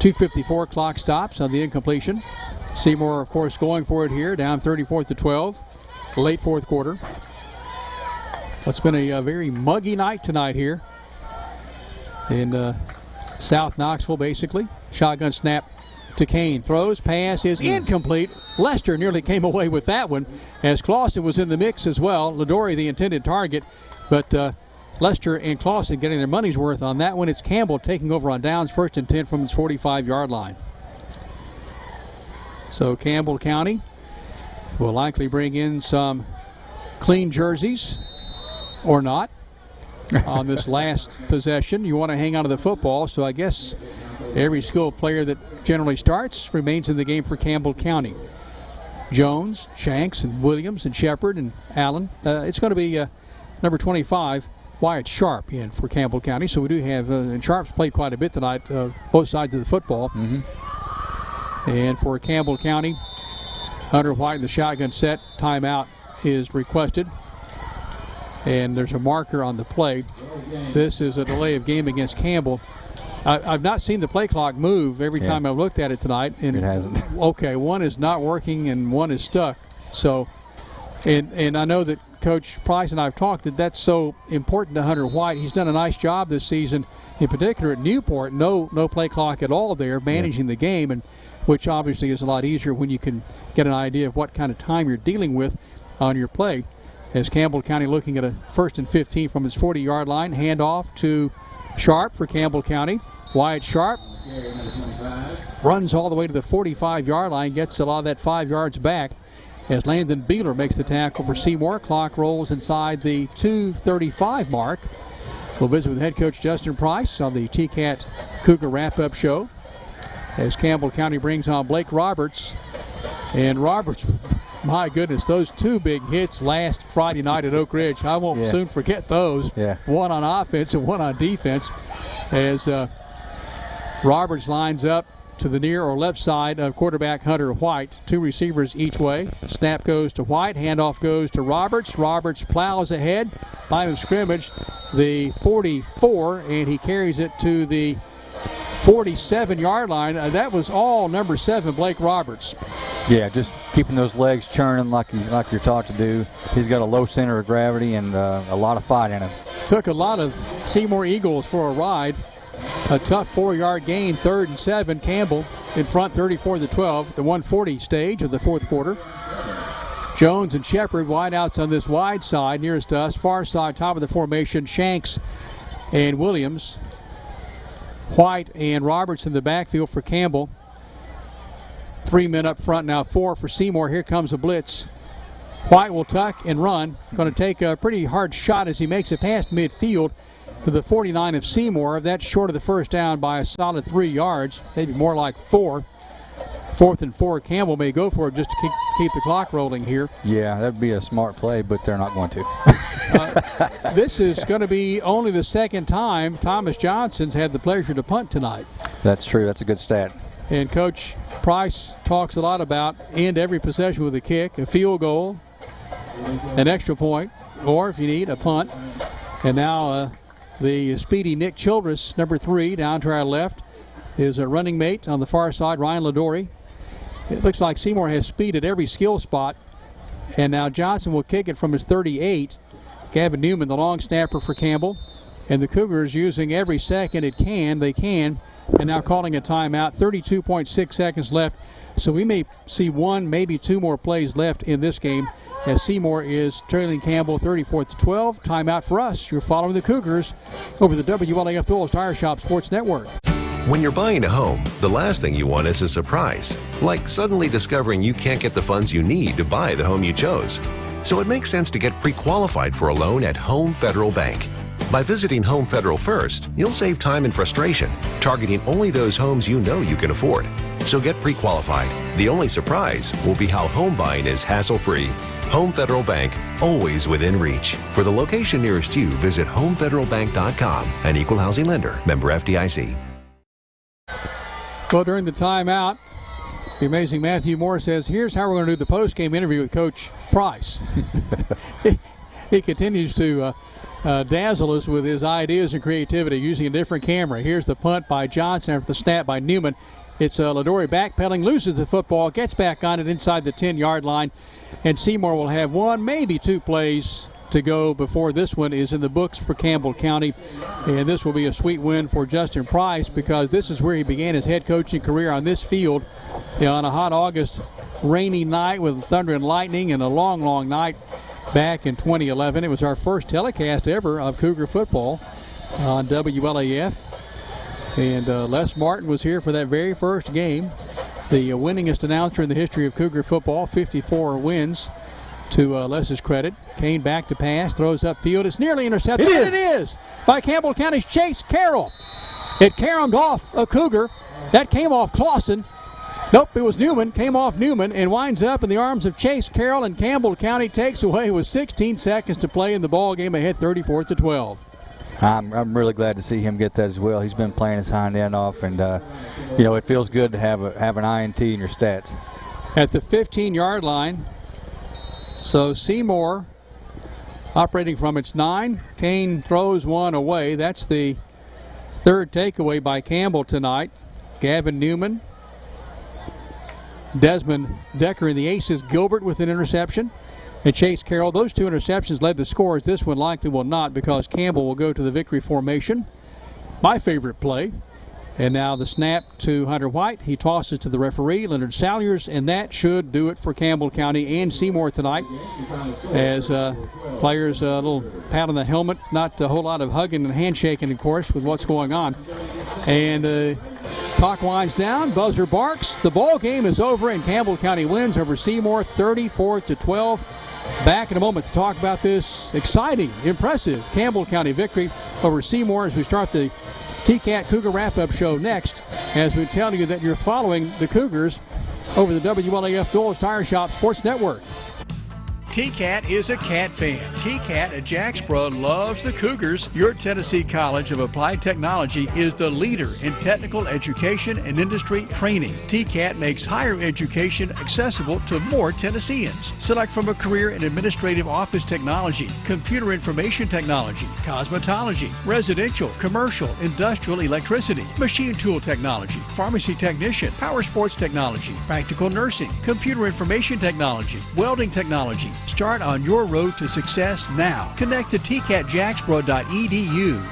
Speaker 8: 2:54 clock stops on the incompletion. Seymour, of course, going for it here, down 34-12, late fourth quarter. It's been a very muggy night tonight here in South Knoxville, basically. Shotgun snap to Kane. Throws, pass is incomplete. Lester nearly came away with that one as Clausen was in the mix as well. Ladori, the intended target, but Lester and Clausen getting their money's worth on that one. It's Campbell taking over on downs, 1st and 10 from his 45-yard line. So Campbell County will likely bring in some clean jerseys or not on this last possession. You want to hang on to the football, so I guess every skilled player that generally starts remains in the game for Campbell County. Jones, Shanks, and Williams, and Shepard, and Allen. It's going to be number 25, Wyatt Sharp, in for Campbell County. So we do have, and Sharp's played quite a bit tonight, both sides of the football. And for Campbell County, Hunter White in the shotgun set. Timeout is requested. And there's a marker on the play. This is a delay of game against Campbell. I've not seen the play clock move every time I've looked at it tonight. And
Speaker 4: it hasn't.
Speaker 8: Okay, one is not working and one is stuck. So, and I know that Coach Price and I have talked that that's so important to Hunter White. He's done a nice job this season, in particular at Newport. No play clock at all there, managing the game, and which obviously is a lot easier when you can get an idea of what kind of time you're dealing with on your play. As Campbell County looking at a 1st and 15 from his 40-yard line. Handoff to Sharp for Campbell County. Wyatt Sharp runs all the way to the 45-yard line, gets a lot of that 5 yards back as Landon Beeler makes the tackle for Seymour. Clock rolls inside the 2:35 mark. We'll visit with head coach Justin Price on the TCAT Cougar wrap-up show as Campbell County brings on Blake Roberts. And Roberts, my goodness, those 2 big hits last Friday night at Oak Ridge. I won't soon forget those. One on offense and one on defense as Roberts lines up to the near or left side of quarterback Hunter White. 2 receivers each way. Snap goes to White. Handoff goes to Roberts. Roberts plows ahead. Line of scrimmage, the 44, and he carries it to the 47-yard line. That was all number 7, Blake Roberts.
Speaker 4: Yeah, just keeping those legs churning like you're taught to do. He's got a low center of gravity and a lot of fight in him.
Speaker 8: Took a lot of Seymour Eagles for a ride. A tough 4-yard gain, 3rd and 7. Campbell in front, 34-12, the 140 stage of the fourth quarter. Jones and Shepard wide outs on this wide side nearest to us. Far side, top of the formation, Shanks and Williams. White and Roberts in the backfield for Campbell. 3 men up front now, 4 for Seymour. Here comes a blitz. White will tuck and run. Going to take a pretty hard shot as he makes it past midfield to the 49 of Seymour. That's short of the first down by a solid 3 yards, maybe more like 4. 4th and 4. Campbell may go for it just to keep the clock rolling here.
Speaker 4: Yeah, that'd be a smart play, but they're not going to.
Speaker 8: This is going to be only the second time Thomas Johnson's had the pleasure to punt tonight.
Speaker 4: That's true. That's a good stat.
Speaker 8: And Coach Price talks a lot about end every possession with a kick, a field goal, an extra point, or if you need, a punt. And now the speedy Nick Childress, number 3, down to our left, is a running mate on the far side, Ryan Ladori. It looks like Seymour has speed at every skill spot. And now Johnson will kick it from his 38. Gavin Newman, the long snapper for Campbell. And the Cougars using every second they can. And now calling a timeout. 32.6 seconds left. So we may see 1, maybe 2 more plays left in this game as Seymour is trailing Campbell 34-12. Timeout for us. You're following the Cougars over the WLAF Phillips Tire Shop Sports Network.
Speaker 11: When you're buying a home, the last thing you want is a surprise, like suddenly discovering you can't get the funds you need to buy the home you chose. So it makes sense to get pre-qualified for a loan at Home Federal Bank. By visiting Home Federal first, you'll save time and frustration, targeting only those homes you know you can afford. So get pre-qualified. The only surprise will be how home buying is hassle-free. Home Federal Bank, always within reach. For the location nearest you, visit homefederalbank.com. An equal housing lender, member FDIC.
Speaker 8: Well, during the timeout, the amazing Matthew Moore says, here's how we're going to do the post-game interview with Coach Price. He continues to dazzle us with his ideas and creativity using a different camera. Here's the punt by Johnson after the snap by Newman. It's Ladori backpedaling, loses the football, gets back on it inside the 10-yard line, and Seymour will have one, maybe two plays to go before this one is in the books for Campbell County. And this will be a sweet win for Justin Price because this is where he began his head coaching career, on this field on a hot August rainy night with thunder and lightning and a long, long night back in 2011. It was our first telecast ever of Cougar football on WLAF. And Les Martin was here for that very first game. The winningest announcer in the history of Cougar football, 54 wins to Les's credit. Kane back to pass, throws upfield. It's nearly intercepted. It is by Campbell County's Chase Carroll. It caromed off a Cougar. That came off Clausen. Nope, it was Newman. Came off Newman and winds up in the arms of Chase Carroll, and Campbell County takes away with 16 seconds to play in the ball game ahead 34-12.
Speaker 4: I'm really glad to see him get that as well. He's been playing his hind end off, and it feels good to have an INT in your stats.
Speaker 8: At the 15-yard line, so Seymour operating from its 9. Kane throws one away. That's the third takeaway by Campbell tonight. Gavin Newman, Desmond Decker in the aces, Gilbert with an interception, and Chase Carroll. Those two interceptions led to scores. This one likely will not because Campbell will go to the victory formation. My favorite play. And now the snap to Hunter White. He tosses to the referee, Leonard Salyers, and that should do it for Campbell County and Seymour tonight. As players, a little pat on the helmet, not a whole lot of hugging and handshaking, of course, with what's going on. And clock winds down, buzzer barks. The ball game is over, and Campbell County wins over Seymour 34-12. Back in a moment to talk about this exciting, impressive Campbell County victory over Seymour as we start the TCAT Cougar Wrap-Up Show next, as we tell you that you're following the Cougars over the WLAF Doyle's Tire Shop Sports Network.
Speaker 33: TCAT is a Cat fan. TCAT at Jacksboro loves the Cougars. Your Tennessee College of Applied Technology is the leader in technical education and industry training. TCAT makes higher education accessible to more Tennesseans. Select from a career in administrative office technology, computer information technology, cosmetology, residential, commercial, industrial electricity, machine tool technology, pharmacy technician, power sports technology, practical nursing, computer information technology, welding technology. Start on your road to success now. Connect to tcatjacksboro.edu.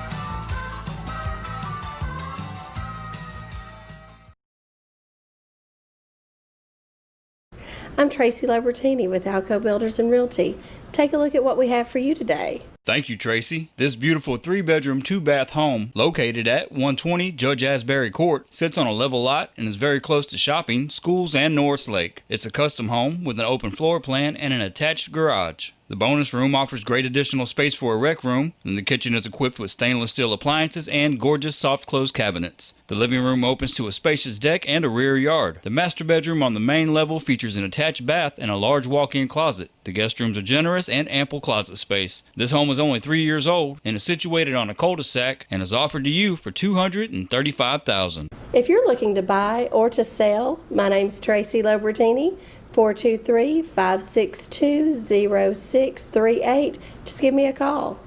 Speaker 12: I'm Tracy Labertini with Alco Builders and Realty. Take a look at what we have for you today.
Speaker 13: Thank you, Tracy. This beautiful 3-bedroom, 2-bath home, located at 120 Judge Asbury Court, sits on a level lot and is very close to shopping, schools, and Norris Lake. It's a custom home with an open floor plan and an attached garage. The bonus room offers great additional space for a rec room, and the kitchen is equipped with stainless steel appliances and gorgeous soft close cabinets. The living room opens to a spacious deck and a rear yard. The master bedroom on the main level features an attached bath and a large walk-in closet. The guest rooms are generous and ample closet space. This home is only 3 years old and is situated on a cul-de-sac and is offered to you for $235,000.
Speaker 12: If you're looking to buy or to sell, my name's Tracy Labertini. 423-562-0638. Just give me a call.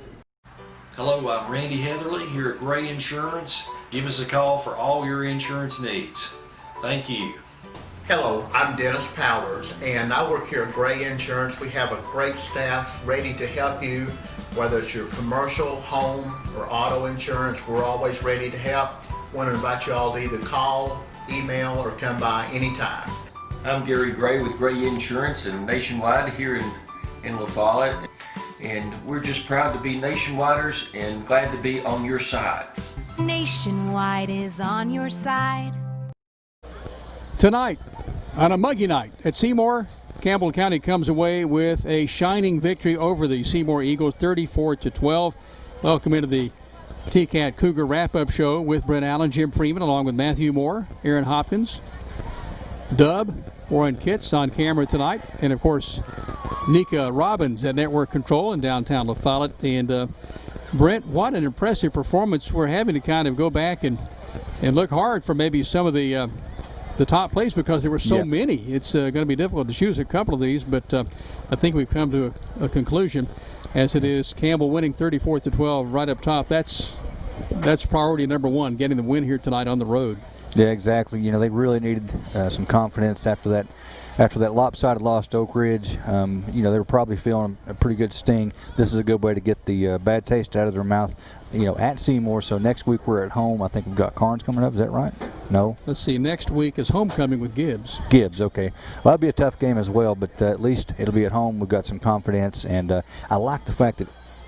Speaker 14: Hello, I'm Randy Heatherly here at Gray Insurance. Give us a call for all your insurance needs. Thank you.
Speaker 10: Hello, I'm Dennis Powers, and I work here at Gray Insurance. We have a great staff ready to help you, whether it's your commercial, home, or auto insurance. We're always ready to help. Want to invite you all to either call, email, or come by anytime.
Speaker 14: I'm Gary Gray with Gray Insurance and Nationwide here in La Follette, and we're just proud to be Nationwiders and glad to be on your side.
Speaker 20: Nationwide is on your side.
Speaker 8: Tonight, on a muggy night at Seymour, Campbell County comes away with a shining victory over the Seymour Eagles, 34-12. Welcome into the TCAT Cougar Wrap-Up Show with Brent Allen, Jim Freeman, along with Matthew Moore, Aaron Hopkins, Dub, Warren Kitts on camera tonight, and of course Nika Robbins at Network Control in downtown La Follette. And Brent, what an impressive performance. We're having to kind of go back and look hard for maybe some of the top plays because there were so many. It's going to be difficult to choose a couple of these, but I think we've come to a conclusion. as it is Campbell winning 34-12 right up top. That's priority number one, getting the win here tonight on the road.
Speaker 4: Yeah, exactly. You know, they really needed some confidence after that lopsided loss to Oak Ridge. You know, they were probably feeling a pretty good sting. This is a good way to get the bad taste out of their mouth, you know, at Seymour. So next week we're at home. I think we've got Carnes coming up. Is that right? No?
Speaker 8: Let's see. Next week is homecoming with Gibbs.
Speaker 4: Gibbs, okay. Well, that'll be a tough game as well, but at least it'll be at home. We've got some confidence, and I like the fact that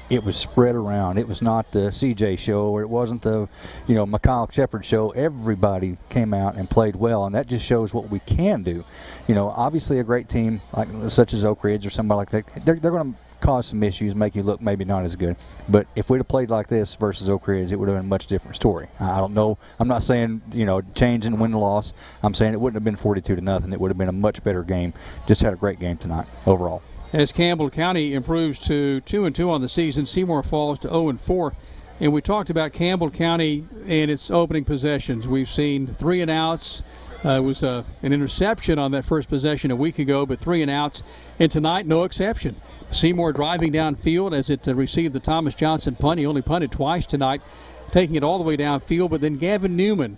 Speaker 4: it was spread around. It was not the CJ show, or it wasn't the, you know, Mikhail Shepard show. Everybody came out and played well, and that just shows what we can do. You know, obviously a great team like such as Oak Ridge or somebody like that, they're going to cause some issues, make you look maybe not as good. But if we'd have played like this versus Oak Ridge, it would have been a much different story. I don't know. I'm not saying, you know, change and win loss. I'm saying it wouldn't have been 42-0. It would have been a much better game. Just had a great game tonight overall.
Speaker 8: As Campbell County improves to 2-2 on the season, Seymour falls to 0-4. And we talked about Campbell County and its opening possessions. We've seen 3-and-outs. It was an interception on that first possession a week ago, but 3-and-outs. And tonight, no exception. Seymour driving downfield as it received the Thomas Johnson punt. He only punted twice tonight, taking it all the way downfield. But then Gavin Newman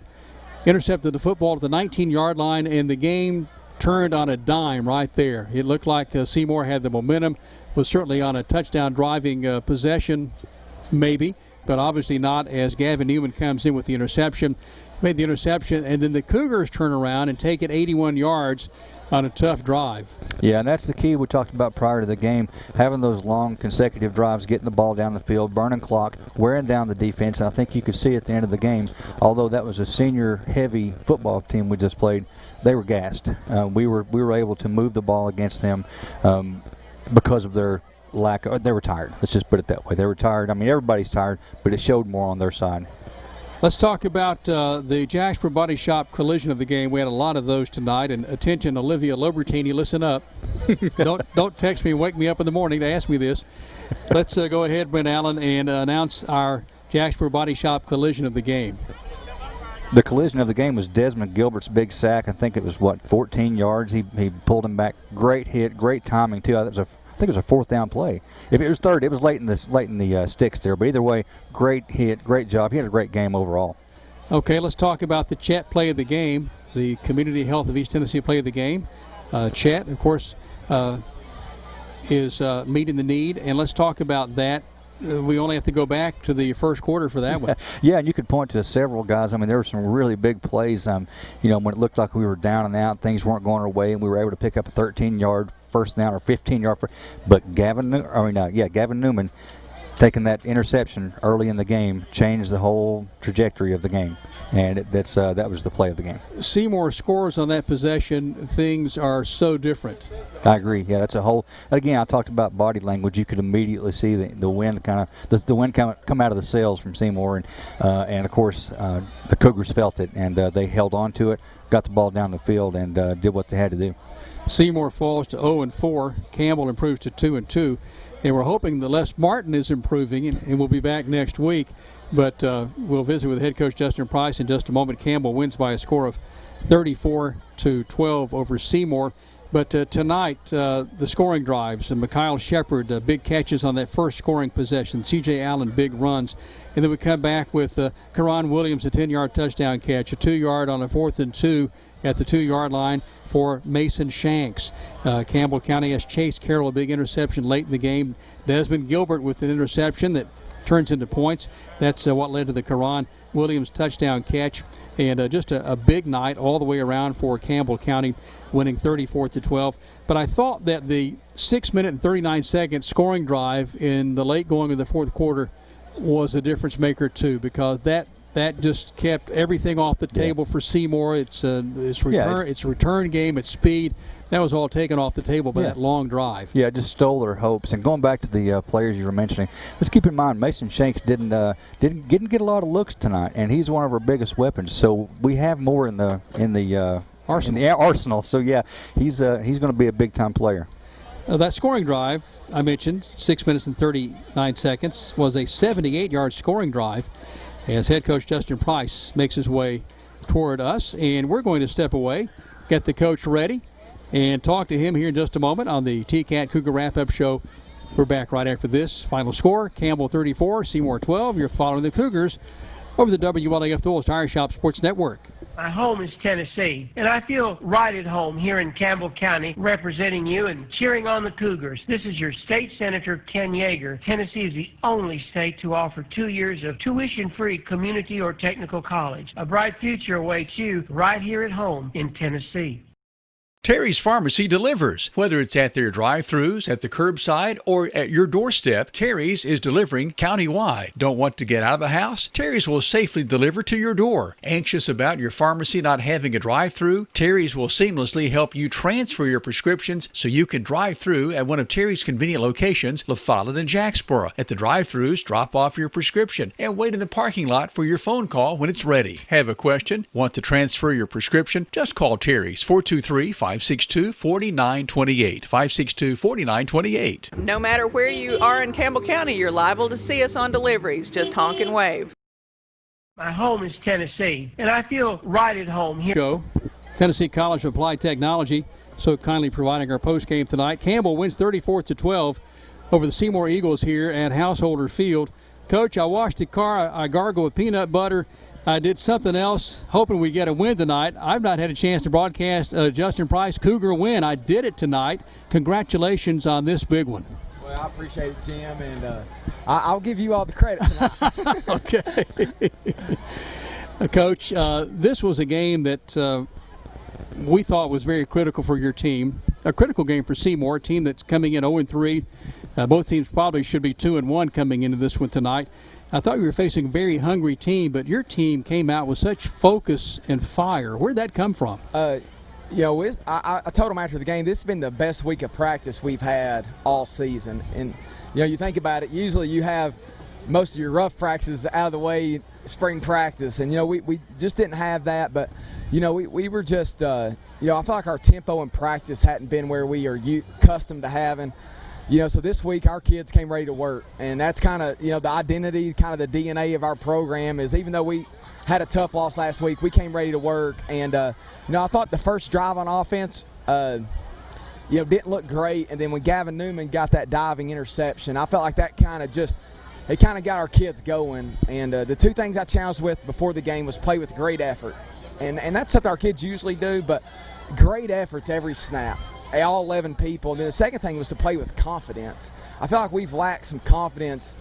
Speaker 8: intercepted the football at the 19-yard line, and the game turned on a dime right there. It looked like Seymour had the momentum, was certainly on a touchdown driving possession, maybe, but obviously not, as Gavin Newman comes in with the interception, made the interception, and then the Cougars turn around and take it 81 yards on a tough drive.
Speaker 4: Yeah, and that's the key we talked about prior to the game, having those long consecutive drives, getting the ball down the field, burning clock, wearing down the defense, and I think you could see at the end of the game, although that was a senior-heavy football team we just played, they were gassed. We were able to move the ball against them because of their lack of, they were tired. Let's just put it that way. They were tired. I mean, everybody's tired, but it showed more on their side.
Speaker 8: Let's talk about the Jasper Body Shop collision of the game. We had a lot of those tonight. And attention, Olivia Lobertini, listen up. Don't text me and wake me up in the morning to ask me this. Let's go ahead, Brent Allen, and announce our Jasper Body Shop collision of the game.
Speaker 4: The collision of the game was Desmond Gilbert's big sack. I think it was, 14 yards. He pulled him back. Great hit, great timing, too. I think it was a fourth down play. If it was third, it was late in the sticks there. But either way, great hit, great job. He had a great game overall. Okay, let's talk about the Chet play of the game, the Community Health of East Tennessee play of the game. Chet, of course, is meeting the need. And let's talk about that. We only have to go back to the first quarter for that one. Yeah, and you could point to several guys. I mean, there were some really big plays. You know, when it looked like we were down and out, things weren't going our way, and we were able to pick up a 13-yard first down or 15-yard. But Gavin Newman taking that interception early in the game changed the whole trajectory of the game, and that was the play of the game.
Speaker 8: Seymour scores on that possession. Things are so different.
Speaker 4: I agree. Yeah, that's a whole. Again, I talked about body language. You could immediately see the wind the wind come out of the sails from Seymour, and of course the Cougars felt it, and they held on to it, got the ball down the field, and did what they had to do.
Speaker 8: Seymour falls to 0-4. Campbell improves to 2-2. And we're hoping that Les Martin is improving, and we'll be back next week. But we'll visit with head coach Justin Price in just a moment. Campbell wins by a score of 34-12 over Seymour. But tonight, the scoring drives, and Mikhail Shepard, big catches on that first scoring possession. C.J. Allen, big runs. And then we come back with Karan Williams, a 10-yard touchdown catch, a 2-yard on a 4th and 2 at the 2-yard line for Mason Shanks. Campbell County has Chase Carroll, a big interception late in the game. Desmond Gilbert with an interception that turns into points. That's what led to the Karan Williams touchdown catch. And just a big night all the way around for Campbell County, winning 34-12. But I thought that the 6-minute and 39-second scoring drive in the late going of the fourth quarter was a difference maker too, because that just kept everything off the table for Seymour. It's return game, it's speed. That was all taken off the table by that long drive.
Speaker 4: Yeah, it just stole their hopes. And going back to the players you were mentioning, let's keep in mind Mason Shanks didn't get a lot of looks tonight, and he's one of our biggest weapons. So we have more in the arsenal. So yeah, he's going to be a big time player.
Speaker 8: That scoring drive I mentioned, 6 minutes and 39 seconds, was a 78-yard scoring drive, as head coach Justin Price makes his way toward us. And we're going to step away, get the coach ready, and talk to him here in just a moment on the TCAT Cougar Wrap-Up Show We're back right after this. Final score, Campbell 34, Seymour 12. You're following the Cougars over the WLAF Tools Tire Shop Sports Network.
Speaker 15: My home is Tennessee, and I feel right at home here in Campbell County representing you and cheering on the Cougars. This is your state senator, Ken Yeager. Tennessee is the only state to offer 2 years of tuition-free community or technical college. A bright future awaits you right here at home in Tennessee.
Speaker 33: Terry's Pharmacy delivers. Whether it's at their drive-thrus, at the curbside, or at your doorstep, Terry's is delivering countywide. Don't want to get out of the house? Terry's will safely deliver to your door. Anxious about your pharmacy not having a drive-thru? Terry's will seamlessly help you transfer your prescriptions so you can drive through at one of Terry's convenient locations, La Follette and Jacksboro. At the drive-thrus, drop off your prescription and wait in the parking lot for your phone call when it's ready. Have a question? Want to transfer your prescription? Just call Terry's 423-562-4928. 562-4928.
Speaker 16: No matter where you are in Campbell County, you're liable to see us on deliveries. Just honk and wave.
Speaker 15: My home is Tennessee, and I feel right at home here.
Speaker 8: Go. Tennessee College of Applied Technology so kindly providing our post game tonight. Campbell wins 34-12 over the Seymour Eagles here at Householder Field. Coach, I washed the car. I gargled with peanut butter. I did something else, hoping we'd get a win tonight. I've not had a chance to broadcast Justin Price Cougar win. I did it tonight. Congratulations on this big one.
Speaker 22: Well, I appreciate it, Jim, and I'll give you all the credit tonight.
Speaker 8: Okay. Coach, this was a game that we thought was very critical for your team. A critical game for Seymour, a team that's coming in 0-3. Both teams probably should be 2-1 coming into this one tonight. I thought you were facing a very hungry team, but your team came out with such focus and fire. Where'd that come from?
Speaker 22: I told them after the game, this has been the best week of practice we've had all season. And, you think about it, usually you have most of your rough practices out of the way, spring practice. And, we just didn't have that. But, we were just, I feel like our tempo in practice hadn't been where we are accustomed to having. So this week our kids came ready to work, and that's kind of, the identity, kind of the DNA of our program is even though we had a tough loss last week, we came ready to work. And, I thought the first drive on offense, didn't look great. And then when Gavin Newman got that diving interception, I felt like that kind of got our kids going. And the two things I challenged with before the game was play with great effort. And that's something our kids usually do, but great efforts every snap. All 11 people. And then the second thing was to play with confidence. I feel like we've lacked some confidence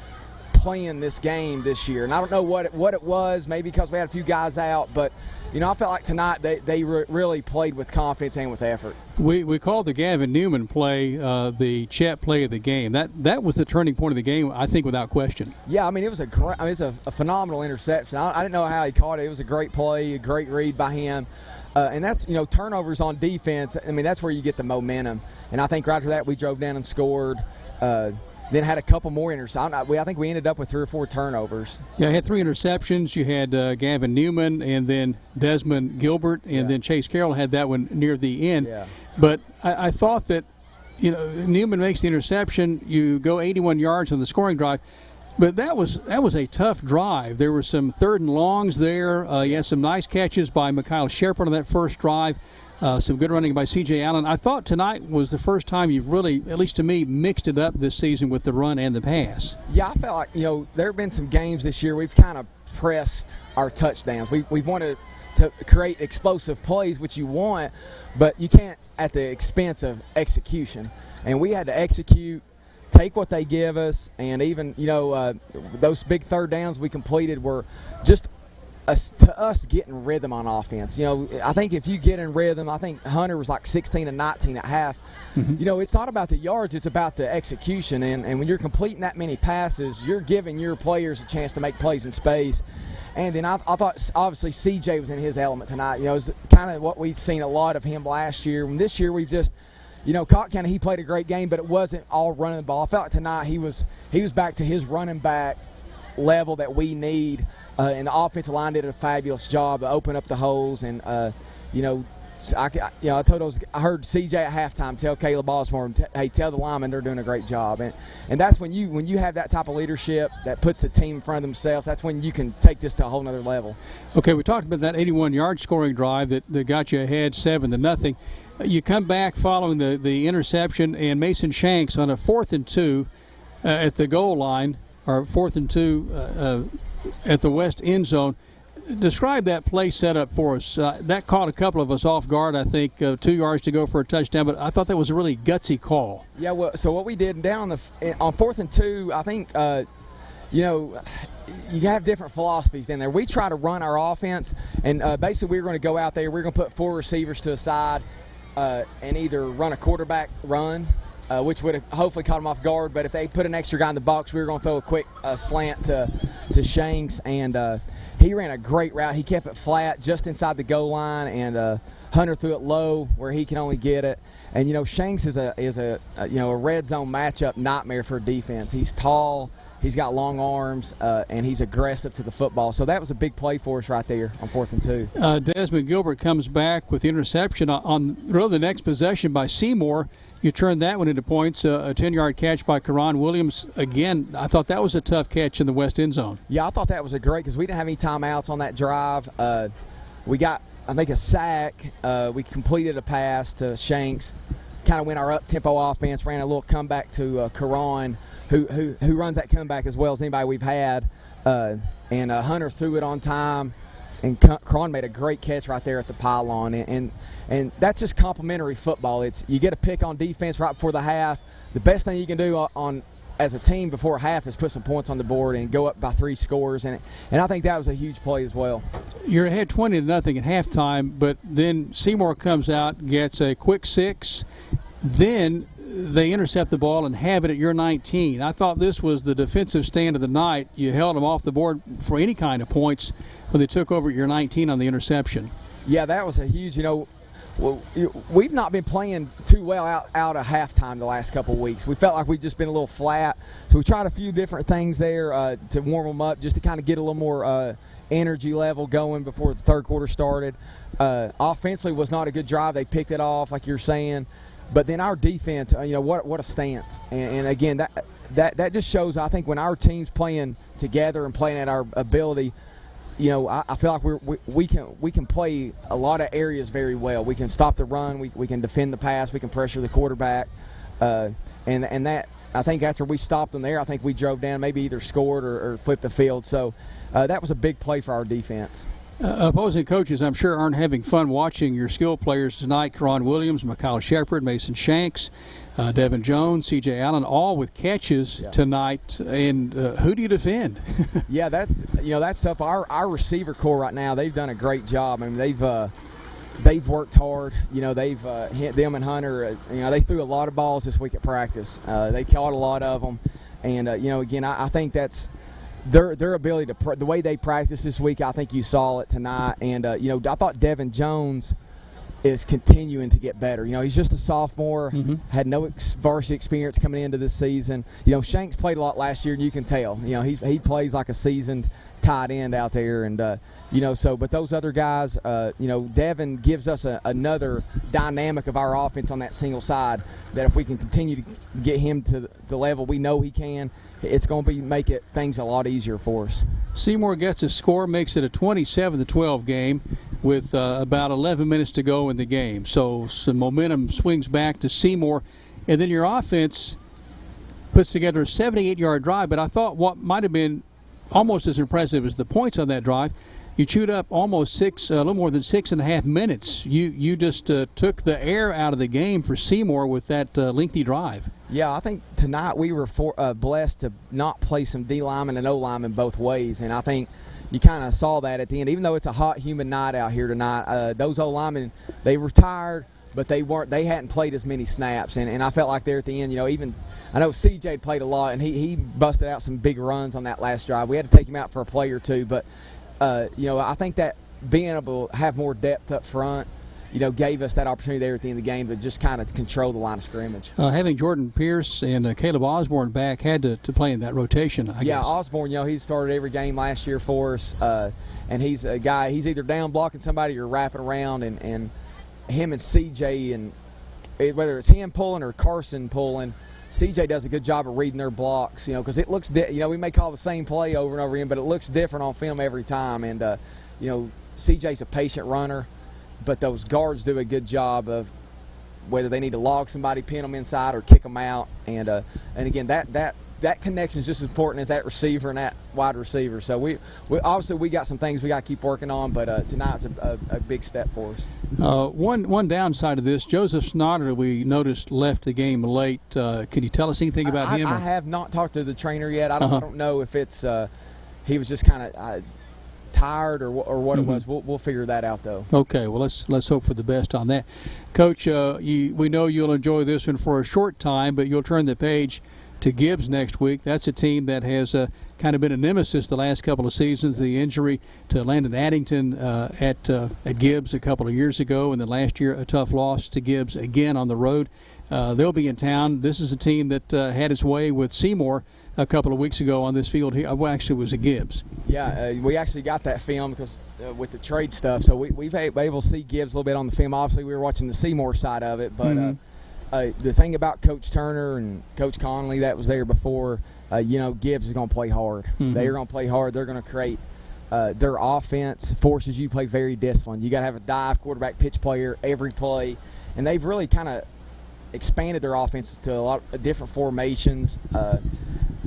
Speaker 22: playing this game this year. And I don't know what it was, maybe because we had a few guys out. But, I felt like tonight they really played with confidence and with effort.
Speaker 8: We called the Gavin Newman play the Chet play of the game. That was the turning point of the game, I think, without question.
Speaker 22: Yeah, it was it's a phenomenal interception. I didn't know how he caught it. It was a great play, a great read by him. And that's, turnovers on defense. That's where you get the momentum. And I think right after that we drove down and scored. Then had a couple more interceptions. I think we ended up with 3 or 4 turnovers.
Speaker 8: Yeah, I had 3 interceptions. You had Gavin Newman and then Desmond Gilbert, and then Chase Carroll had that one near the end.
Speaker 22: Yeah.
Speaker 8: But I thought that, Newman makes the interception. You go 81 yards on the scoring drive. But that was a tough drive. There were some 3rd and longs there. You had some nice catches by Mikhail Shepard on that first drive. Some good running by C.J. Allen. I thought tonight was the first time you've really, at least to me, mixed it up this season with the run and the pass.
Speaker 22: Yeah, I felt like, there have been some games this year we've kind of pressed our touchdowns. We've wanted to create explosive plays, which you want, but you can't at the expense of execution. And we had to execute, take what they give us, and even, those big 3rd downs we completed were just to us getting rhythm on offense. I think if you get in rhythm, I think Hunter was like 16 and 19 at half. Mm-hmm. It's not about the yards, it's about the execution. And when you're completing that many passes, you're giving your players a chance to make plays in space. And then I thought, obviously, C.J. was in his element tonight. It was kind of what we'd seen a lot of him last year. And this year we've just, Cotton County, he played a great game, but it wasn't all running the ball. I felt like tonight he was back to his running back level that we need. And the offensive line did a fabulous job to open up the holes. And, I heard CJ at halftime tell Caleb Osborne, hey, tell the linemen they're doing a great job. And that's when you have that type of leadership that puts the team in front of themselves, that's when you can take this to a whole nother level.
Speaker 8: Okay, we talked about that 81-yard scoring drive that got you ahead 7-0. you come back following the interception, and Mason Shanks on a 4th and 2 at the goal line, or 4th and 2 at the west end zone. Describe that play setup for us. That caught a couple of us off guard, I think, 2 yards to go for a touchdown, but I thought that was a really gutsy call.
Speaker 22: Yeah, well, so what we did down on 4th and 2, I think, you know, you have different philosophies down there. We try to run our offense, and basically we're going to go out there, we're going to put 4 receivers to a side and either run a quarterback run, which would have hopefully caught them off guard, but if they put an extra guy in the box, we were going to throw a quick slant to Shanks, and he ran a great route. He kept it flat just inside the goal line, and Hunter threw it low where he can only get it. And you know, Shanks is a red zone matchup nightmare for defense. He's tall, he's got long arms, and he's aggressive to the football. So that was a big play for us right there on 4th and 2.
Speaker 8: Desmond Gilbert comes back with the interception on really the next possession by Seymour. You turned that one into points, a 10-yard catch by Karan Williams. Again, I thought that was a tough catch in the west end zone.
Speaker 22: Yeah, I thought that was a great, because we didn't have any timeouts on that drive. We got, I think, a sack. We completed a pass to Shanks, kind of went our up-tempo offense, ran a little comeback to Karan, who runs that comeback as well as anybody we've had. And Hunter threw it on time, and Karan made a great catch right there at the pylon. And that's just complimentary football. It's you get a pick on defense right before the half. The best thing you can do as a team before a half is put some points on the board and go up by 3 scores. And I think that was a huge play as well.
Speaker 8: You're ahead 20-0 at halftime, but then Seymour comes out, gets a quick 6. Then they intercept the ball and have it at your 19. I thought this was the defensive stand of the night. You held them off the board for any kind of points when they took over at your 19 on the interception.
Speaker 22: Yeah, that was a huge, well, we've not been playing too well out of halftime the last couple of weeks. We felt like we've just been a little flat. So we tried a few different things there to warm them up, just to kind of get a little more energy level going before the third quarter started. Offensively was not a good drive. They picked it off, like you're saying. But then our defense, what a stance. And again, that just shows, I think, when our team's playing together and playing at our ability, I feel like we can play a lot of areas very well. We can stop the run, we can defend the pass, we can pressure the quarterback, and that, I think after we stopped them there, I think we drove down, maybe either scored or flipped the field. So that was a big play for our defense.
Speaker 8: Opposing coaches, I'm sure, aren't having fun watching your skill players tonight. Karan Williams, Mikhail Shepard, Mason Shanks, Devin Jones, C.J. Allen, all with catches tonight. And who do you defend?
Speaker 22: Yeah, that's tough. Our receiver core right now, they've done a great job. I mean, they've worked hard. They've hit them and Hunter. They threw a lot of balls this week at practice. They caught a lot of them. And again, I think that's their ability to the way they practice this week. I think you saw it tonight. And I thought Devin Jones is continuing to get better. He's just a sophomore, had no varsity experience coming into this season. Shanks played a lot last year, and you can tell. He plays like a seasoned tight end out there, and but those other guys, Devin gives us another dynamic of our offense on that single side, that if we can continue to get him to the level we know he can, it's going to make things a lot easier for us.
Speaker 8: Seymour gets a score, makes it a 27-12 game with about 11 minutes to go in the game. So some momentum swings back to Seymour, and then your offense puts together a 78-yard drive. But I thought what might have been almost as impressive as the points on that drive, you chewed up almost a little more than 6.5 minutes. You just took the air out of the game for Seymour with that lengthy drive.
Speaker 22: Yeah, I think tonight we were blessed to not play some D linemen and O linemen both ways, and I think you kind of saw that at the end. Even though it's a hot, humid night out here tonight, those O linemen, they were tired, but they hadn't played as many snaps, and I felt like there at the end, even I know CJ played a lot, and he busted out some big runs on that last drive. We had to take him out for a play or two, but I think that being able to have more depth up front, gave us that opportunity there at the end of the game to just kind of control the line of scrimmage.
Speaker 8: Having Jordan Pierce and Caleb Osborne back had to play in that rotation, I guess.
Speaker 22: Osborne, he started every game last year for us, and he's a guy, he's either down blocking somebody or wrapping around, and him and CJ, and whether it's him pulling or Carson pulling, CJ does a good job of reading their blocks, because it looks, we may call the same play over and over again, but it looks different on film every time. And, CJ's a patient runner, but those guards do a good job of whether they need to log somebody, pin them inside, or kick them out. And again, that connection is just as important as that receiver and that wide receiver. So we obviously got some things we got to keep working on, but tonight's a big step for us.
Speaker 8: One downside of this, Joseph Snotter, we noticed, left the game late. Can you tell us anything about him?
Speaker 22: I have not talked to the trainer yet. I don't know if it's he was just kind of tired or what it was. We'll figure that out, though.
Speaker 8: Okay, well, let's hope for the best on that. Coach, we know you'll enjoy this one for a short time, but you'll turn the page to Gibbs next week. That's a team that has kind of been a nemesis the last couple of seasons. The injury to Landon Addington at Gibbs a couple of years ago, and then last year a tough loss to Gibbs again on the road. They'll be in town. This is a team that had its way with Seymour a couple of weeks ago on this field here. Well, actually, it was a Gibbs.
Speaker 22: Yeah, we actually got that film because with the trade stuff, so we've been able to see Gibbs a little bit on the film. Obviously, we were watching the Seymour side of it, but the thing about Coach Turner and Coach Conley that was there before, Gibbs is going to play hard. They're going to play hard. They're going to create their offense forces you to play very disciplined. You got to have a dive quarterback pitch player every play, and they've really kind of expanded their offense to a lot of different formations,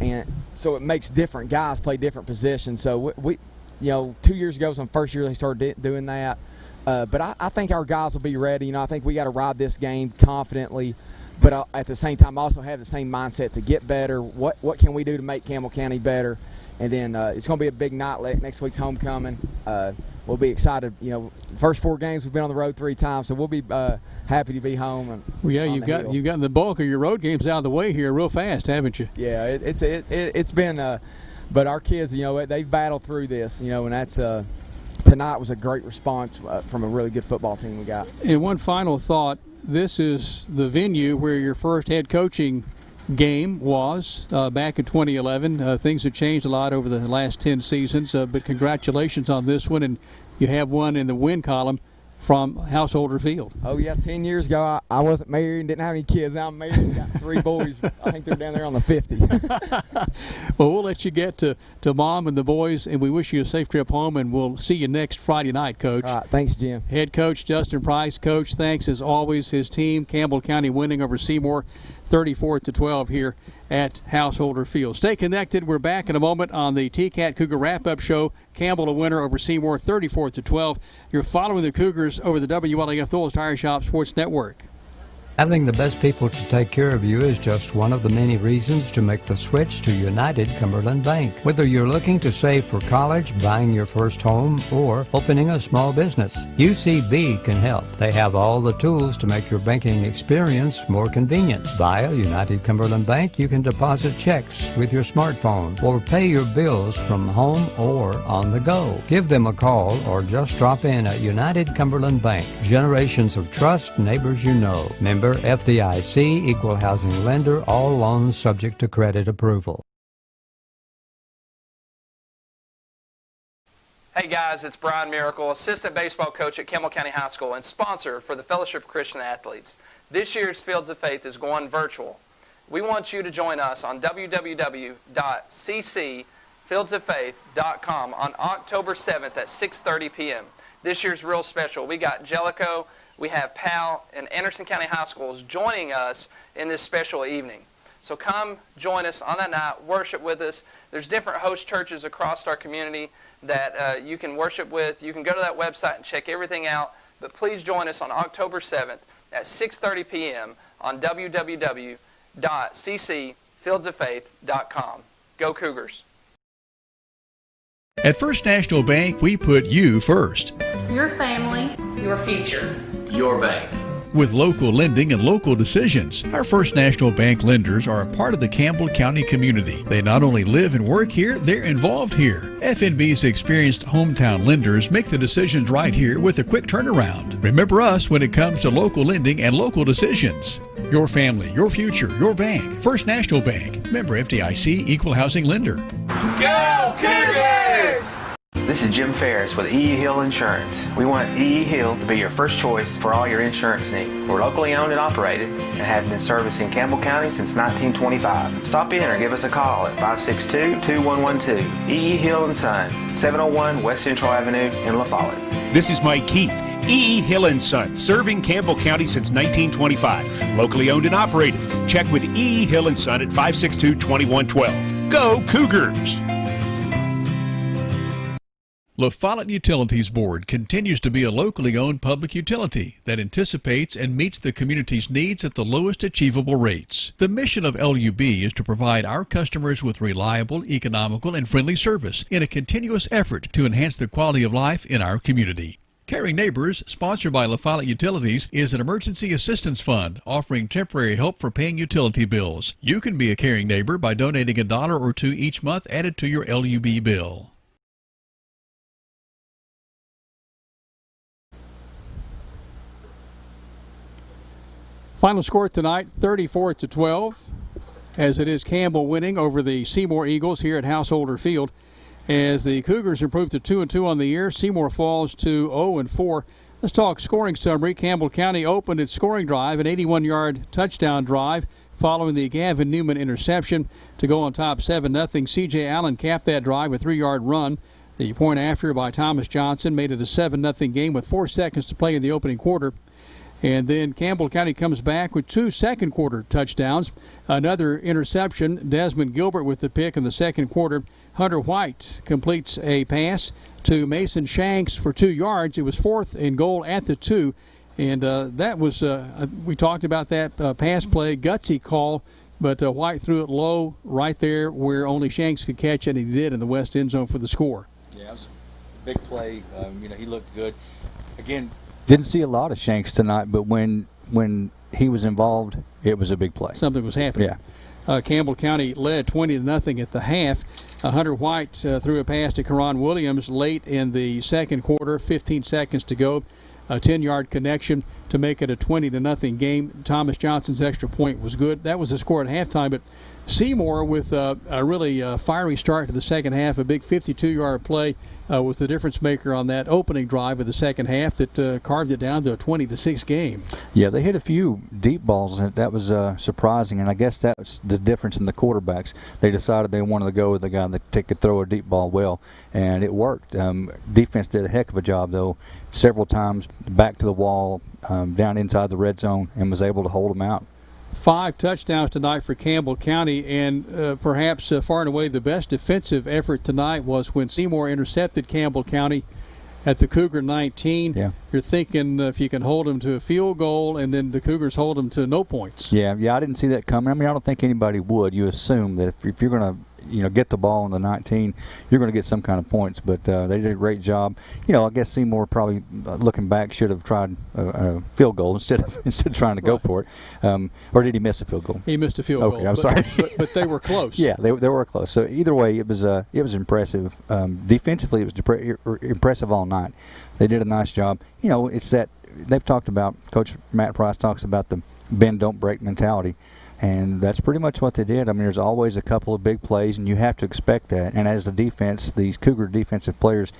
Speaker 22: and so it makes different guys play different positions. So we 2 years ago was the first year they started doing that. But I think our guys will be ready. I think we got to ride this game confidently, but at the same time also have the same mindset to get better. What can we do to make Campbell County better? And then it's going to be a big night next week's homecoming. We'll be excited. First 4 games we've been on the road 3 times, so we'll be happy to be home.
Speaker 8: You've gotten the bulk of your road games out of the way here real fast, haven't you?
Speaker 22: Yeah, it's been. But our kids, they've battled through this, and that's. Tonight was a great response from a really good football team we got.
Speaker 8: And one final thought, this is the venue where your first head coaching game was back in 2011. Things have changed a lot over the last 10 seasons, but congratulations on this one, and you have one in the win column from Householder Field.
Speaker 22: Oh, yeah, 10 years ago I wasn't married and didn't have any kids. Now I'm married and got 3 boys. I think they're down there on the 50.
Speaker 8: Well, we'll let you get to Mom and the boys, and we wish you a safe trip home, and we'll see you next Friday night, Coach.
Speaker 22: All right, thanks, Jim.
Speaker 8: Head Coach Justin Price. Coach, thanks as always. His team, Campbell County, winning over Seymour 34-12 here at Householder Field. Stay connected. We're back in a moment on the TCAT Cougar Wrap-Up Show. Campbell a winner over Seymour 34-12. You're following the Cougars over the WLAF Thorles Tire Shop Sports Network.
Speaker 5: Having the best people to take care of you is just one of the many reasons to make the switch to United Cumberland Bank. Whether you're looking to save for college, buying your first home, or opening a small business, UCB can help. They have all the tools to make your banking experience more convenient. Via United Cumberland Bank, you can deposit checks with your smartphone or pay your bills from home or on the go. Give them a call or just drop in at United Cumberland Bank. Generations of trust, neighbors you know. Member FDIC, equal housing lender, all loans subject to credit approval.
Speaker 7: Hey guys, it's Brian Miracle, assistant baseball coach at Campbell County High School and sponsor for the Fellowship of Christian Athletes. This year's Fields of Faith is going virtual. We want you to join us on www.ccfieldsoffaith.com on October 7th at 6:30 p.m. This year's real special. We got Jellicoe, we have Powell, and Anderson County High Schools joining us in this special evening. So come join us on that night, worship with us. There's different host churches across our community that you can worship with. You can go to that website and check everything out. But please join us on October 7th at 6:30 p.m. on www.ccfieldsoffaith.com. Go Cougars.
Speaker 33: At First National Bank, we put you first.
Speaker 9: Your family, your future.
Speaker 14: Your bank.
Speaker 33: With local lending and local decisions, our First National Bank lenders are a part of the Campbell County community. They not only live and work here, they're involved here. FNB's experienced hometown lenders make the decisions right here with a quick turnaround. Remember us when it comes to local lending and local decisions. Your family, your future, your bank. First National Bank. Member FDIC, equal housing lender.
Speaker 21: Go Cougars!
Speaker 23: This is Jim Ferris with E.E. Hill Insurance. We want E.E. Hill to be your first choice for all your insurance needs. We're locally owned and operated and have been servicing Campbell County since 1925. Stop in or give us a call at 562-2112. E.E. Hill & Son, 701 West Central Avenue in La Follette.
Speaker 24: This is Mike Keith.
Speaker 3: E.E. Hill & Son, serving Campbell County since 1925. Locally owned and operated. Check with E.E. Hill & Son at 562-2112. Go Cougars!
Speaker 33: La Follette Utilities Board continues to be a locally owned public utility that anticipates and meets the community's needs at the lowest achievable rates. The mission of LUB is to provide our customers with reliable, economical, and friendly service in a continuous effort to enhance the quality of life in our community. Caring Neighbors, sponsored by La Follette Utilities, is an emergency assistance fund offering temporary help for paying utility bills. You can be a caring neighbor by donating $1 or $2 each month added to your LUB bill.
Speaker 8: Final score tonight, 34-12, as it is Campbell winning over the Seymour Eagles here at Householder Field. As the Cougars improve to 2-2 on the year, Seymour falls to 0-4. Let's talk scoring summary. Campbell County opened its scoring drive, an 81-yard touchdown drive, following the Gavin Newman interception to go on top 7-0. C.J. Allen capped that drive with a 3-yard run. The point after by Thomas Johnson made it a 7-0 game with 4 seconds to play in the opening quarter. And then Campbell County comes back with 2 second-quarter touchdowns. Another interception, Desmond Gilbert with the pick in the second quarter. Hunter White completes a pass to Mason Shanks for 2 yards. It was 4th and goal at the 2. And that was, we talked about that pass play, gutsy call, but White threw it low right there where only Shanks could catch it, and he did in the west end zone for the score.
Speaker 4: Yeah, it was a big play. He looked good. Again, didn't see a lot of Shanks tonight, but when he was involved, it was a big play.
Speaker 8: Something was happening.
Speaker 4: Yeah.
Speaker 8: Campbell County led 20-0 at the half. Hunter White threw a pass to Karan Williams late in the second quarter, 15 seconds to go. A 10-yard connection to make it a 20-0 game. Thomas Johnson's extra point was good. That was the score at halftime, but Seymour with a really fiery start to the second half, a big 52-yard play was the difference maker on that opening drive of the second half that carved it down to a 20-6 game.
Speaker 4: Yeah, they hit a few deep balls, and that was surprising, and I guess that was the difference in the quarterbacks. They decided they wanted to go with the guy that could throw a deep ball well, and it worked. Defense did a heck of a job, though, several times back to the wall, down inside the red zone, and was able to hold them out.
Speaker 8: 5 touchdowns tonight for Campbell County, and perhaps far and away the best defensive effort tonight was when Seymour intercepted Campbell County at the Cougar 19.
Speaker 4: Yeah.
Speaker 8: You're thinking if you can hold them to a field goal, and then the Cougars hold them to no points.
Speaker 4: Yeah, I didn't see that coming. I mean, I don't think anybody would. You assume that if you're going to get the ball on the 19, you're going to get some kind of points. But they did a great job. I guess Seymour probably, looking back, should have tried a field goal instead of trying to go for it. Or did he miss a field goal?
Speaker 8: He missed a field goal.
Speaker 4: Okay, I'm sorry.
Speaker 8: but they were close.
Speaker 4: Yeah, they were close. So either way, it was impressive. Defensively, it was impressive all night. They did a nice job. It's that they've talked about. Coach Matt Price talks about the bend don't break mentality. And that's pretty much what they did. I mean, there's always a couple of big plays, and you have to expect that. And as a defense, these Cougar defensive players,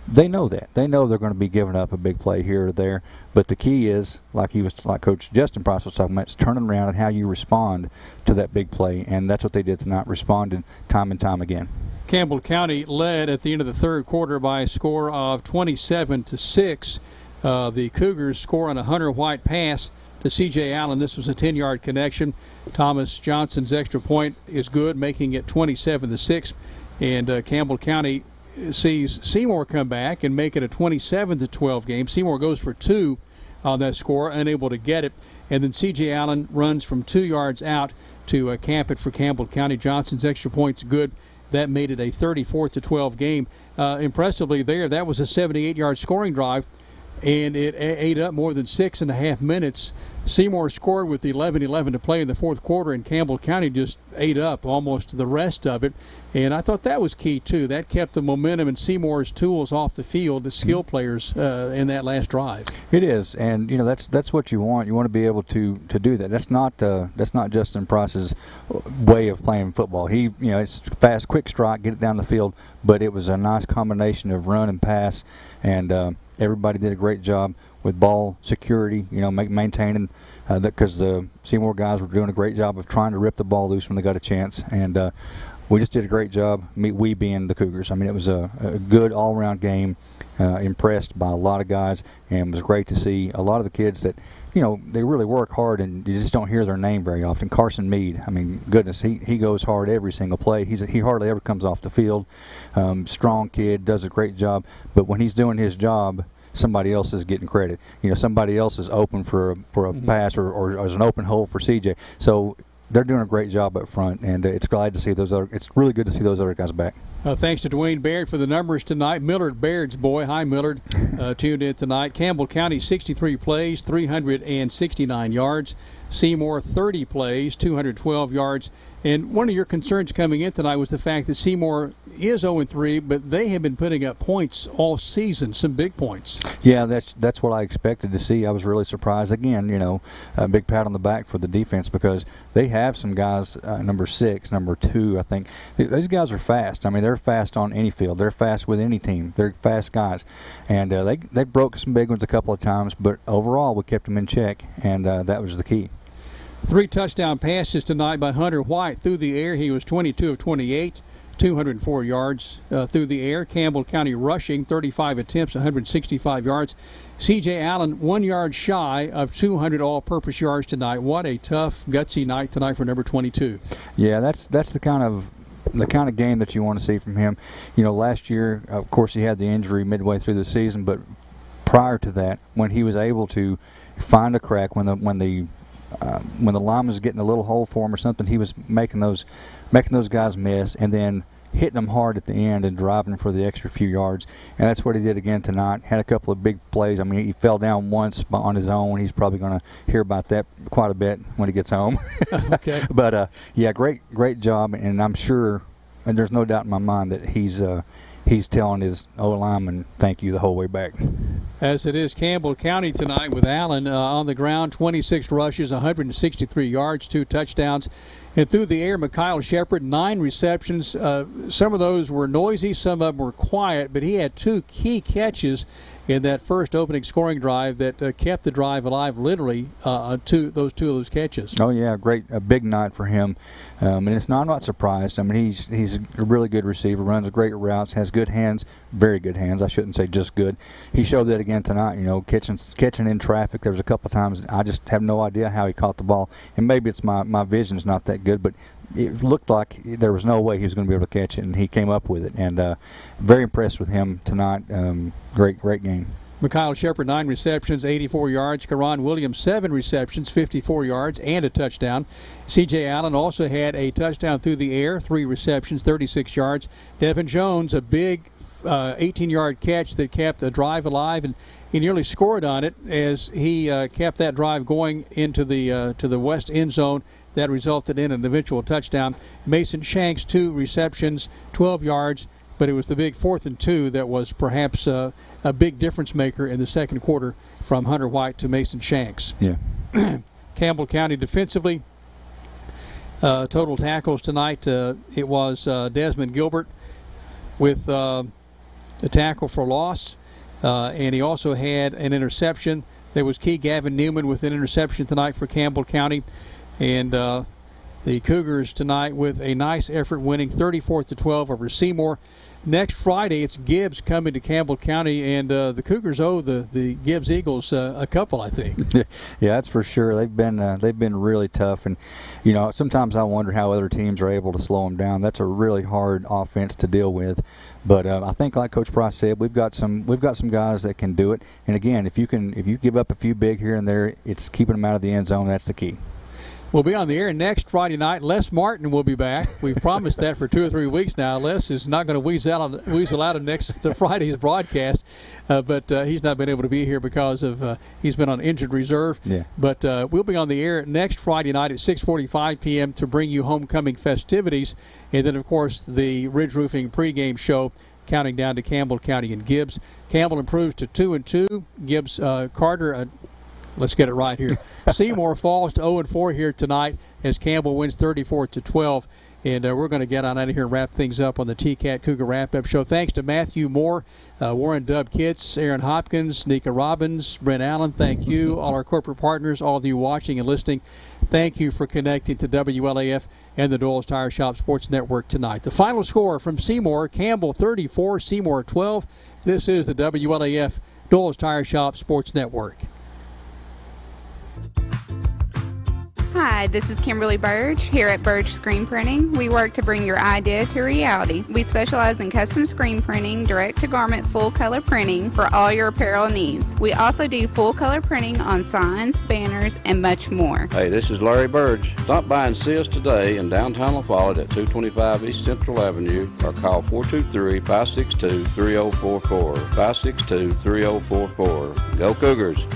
Speaker 4: they know that. They know they're going to be giving up a big play here or there. But the key is, like Coach Justin Price was talking about, it's turning around and how you respond to that big play. And that's what they did tonight, responded time and time again.
Speaker 8: Campbell County led at the end of the third quarter by a score of 27-6. The Cougars score on a Hunter White pass to C.J. Allen. This was a 10-yard connection. Thomas Johnson's extra point is good, making it 27-6. And Campbell County sees Seymour come back and make it a 27-12 game. Seymour goes for 2 on that score, unable to get it. And then C.J. Allen runs from 2 yards out to cap it for Campbell County. Johnson's extra point's good. That made it a 34-12 game. Impressively there, that was a 78-yard scoring drive, and it ate up more than 6.5 minutes. Seymour scored with 11:11 to play in the fourth quarter, and Campbell County just ate up almost the rest of it. And I thought that was key, too. That kept the momentum and Seymour's tools off the field, the skill players in that last drive.
Speaker 4: It is, and that's what you want. You want to be able to do that. That's not Justin Price's way of playing football. He, it's fast, quick strike, get it down the field, but it was a nice combination of run and pass, and everybody did a great job with ball security, maintaining that, because the Seymour guys were doing a great job of trying to rip the ball loose when they got a chance. And we just did a great job, we being the Cougars. I mean, it was a good all-around game. Impressed by a lot of guys, and it was great to see a lot of the kids that, you know, they really work hard, and you just don't hear their name very often. Carson Meade, I mean, goodness, he goes hard every single play. He hardly ever comes off the field. Strong kid, does a great job, but when he's doing his job, somebody else is getting credit. You know, somebody else is open for a pass or as an open hole for CJ. So they're doing a great job up front, and it's glad to see it's really good to see those other guys back.
Speaker 8: Thanks to Dwayne Baird for the numbers tonight. Millard Baird's boy, hi Millard, tuned in tonight. Campbell County 63 plays, 369 yards. Seymour 30 plays, 212 yards. And one of your concerns coming in tonight was the fact that Seymour is 0-3, but they have been putting up points all season, some big points.
Speaker 4: Yeah, that's what I expected to see. I was really surprised. Again, you know, a big pat on the back for the defense because they have some guys, number 6, number 2, I think. These guys are fast. I mean, they're fast on any field. They're fast with any team. They're fast guys. And they broke some big ones a couple of times, but overall we kept them in check, and that was the key.
Speaker 8: 3 touchdown passes tonight by Hunter White through the air. He was 22 of 28, 204 yards through the air. Campbell County rushing, 35 attempts, 165 yards. C.J. Allen 1 yard shy of 200 all-purpose yards tonight. What a tough, gutsy night tonight for number 22.
Speaker 4: Yeah, that's the kind of game that you want to see from him. You know, last year, of course, he had the injury midway through the season, but prior to that, when he was able to find a crack when the line was getting a little hole for him or something, he was making those guys miss and then hitting them hard at the end and driving for the extra few yards. And that's what he did again tonight. Had a couple of big plays. I mean, he fell down once on his own. He's probably going to hear about that quite a bit when he gets home.
Speaker 8: Okay.
Speaker 4: But, yeah, great job. And I'm sure, and there's no doubt in my mind that he's telling his O-lineman thank you the whole way back.
Speaker 8: As it is Campbell County tonight with Allen on the ground, 26 rushes, 163 yards, 2 touchdowns. And through the air, Mikhail Shepard, 9 receptions. Some of those were noisy, some of them were quiet, but he had 2 key catches in that first opening scoring drive that kept the drive alive, literally, two of those catches.
Speaker 4: Oh, yeah, a big night for him. And I'm not surprised. I mean, he's a really good receiver, runs great routes, has good hands, very good hands. I shouldn't say just good. He showed that again tonight, you know, catching in traffic. There was a couple of times I just have no idea how he caught the ball. And maybe it's my vision's not that good, but it looked like there was no way he was going to be able to catch it, and he came up with it. And very impressed with him tonight. Great game.
Speaker 8: Mikhail Shepard, 9 receptions, 84 yards. Karan Williams, 7 receptions, 54 yards, and a touchdown. C.J. Allen also had a touchdown through the air, 3 receptions, 36 yards. Devin Jones, a big 18-yard catch that kept the drive alive, and he nearly scored on it as he kept that drive going into the west end zone. That resulted in an eventual touchdown. Mason Shanks, 2 receptions, 12 yards, but it was the big 4th and 2 that was perhaps a big difference maker in the second quarter from Hunter White to Mason Shanks.
Speaker 4: Yeah.
Speaker 8: Campbell County defensively, total tackles tonight, it was Desmond Gilbert with a tackle for loss, and he also had an interception. There was Key Gavin Newman with an interception tonight for Campbell County. And the Cougars tonight with a nice effort, winning 34-12 over Seymour. Next Friday, it's Gibbs coming to Campbell County, and the Cougars owe the Gibbs Eagles a couple, I think.
Speaker 4: Yeah, that's for sure. They've been really tough, and you know, sometimes I wonder how other teams are able to slow them down. That's a really hard offense to deal with. But I think, like Coach Price said, we've got some guys that can do it. And again, if you give up a few big here and there, it's keeping them out of the end zone. That's the key.
Speaker 8: We'll be on the air next Friday night. Les Martin will be back. We've promised that for 2 or 3 weeks now. Les is not going to weasel out of next Friday's broadcast, but he's not been able to be here because of he's been on injured reserve.
Speaker 4: Yeah.
Speaker 8: But we'll be on the air next Friday night at 6:45 p.m. to bring you homecoming festivities, and then of course the Ridge Roofing pregame show, counting down to Campbell County and Gibbs. Campbell improves to 2-2. Gibbs Carter. Let's get it right here. Seymour falls to 0-4 here tonight as Campbell wins 34-12. And we're going to get on out of here and wrap things up on the TCAT Cougar Wrap-Up Show. Thanks to Matthew Moore, Warren Dub Kitts, Aaron Hopkins, Nika Robbins, Brent Allen. Thank you. All our corporate partners, all of you watching and listening, thank you for connecting to WLAF and the Doyle's Tire Shop Sports Network tonight. The final score from Seymour, Campbell 34, Seymour 12. This is the WLAF Doyle's Tire Shop Sports Network.
Speaker 1: Hi, this is Kimberly Burge here at Burge Screen Printing. We work to bring your idea to reality. We specialize in custom screen printing, direct-to-garment full-color printing for all your apparel needs. We also do full-color printing on signs, banners, and much more.
Speaker 17: Hey, this is Larry Burge. Stop by and see us today in downtown La Follette at 225 East Central Avenue or call 423-562-3044. 562-3044. Go Cougars!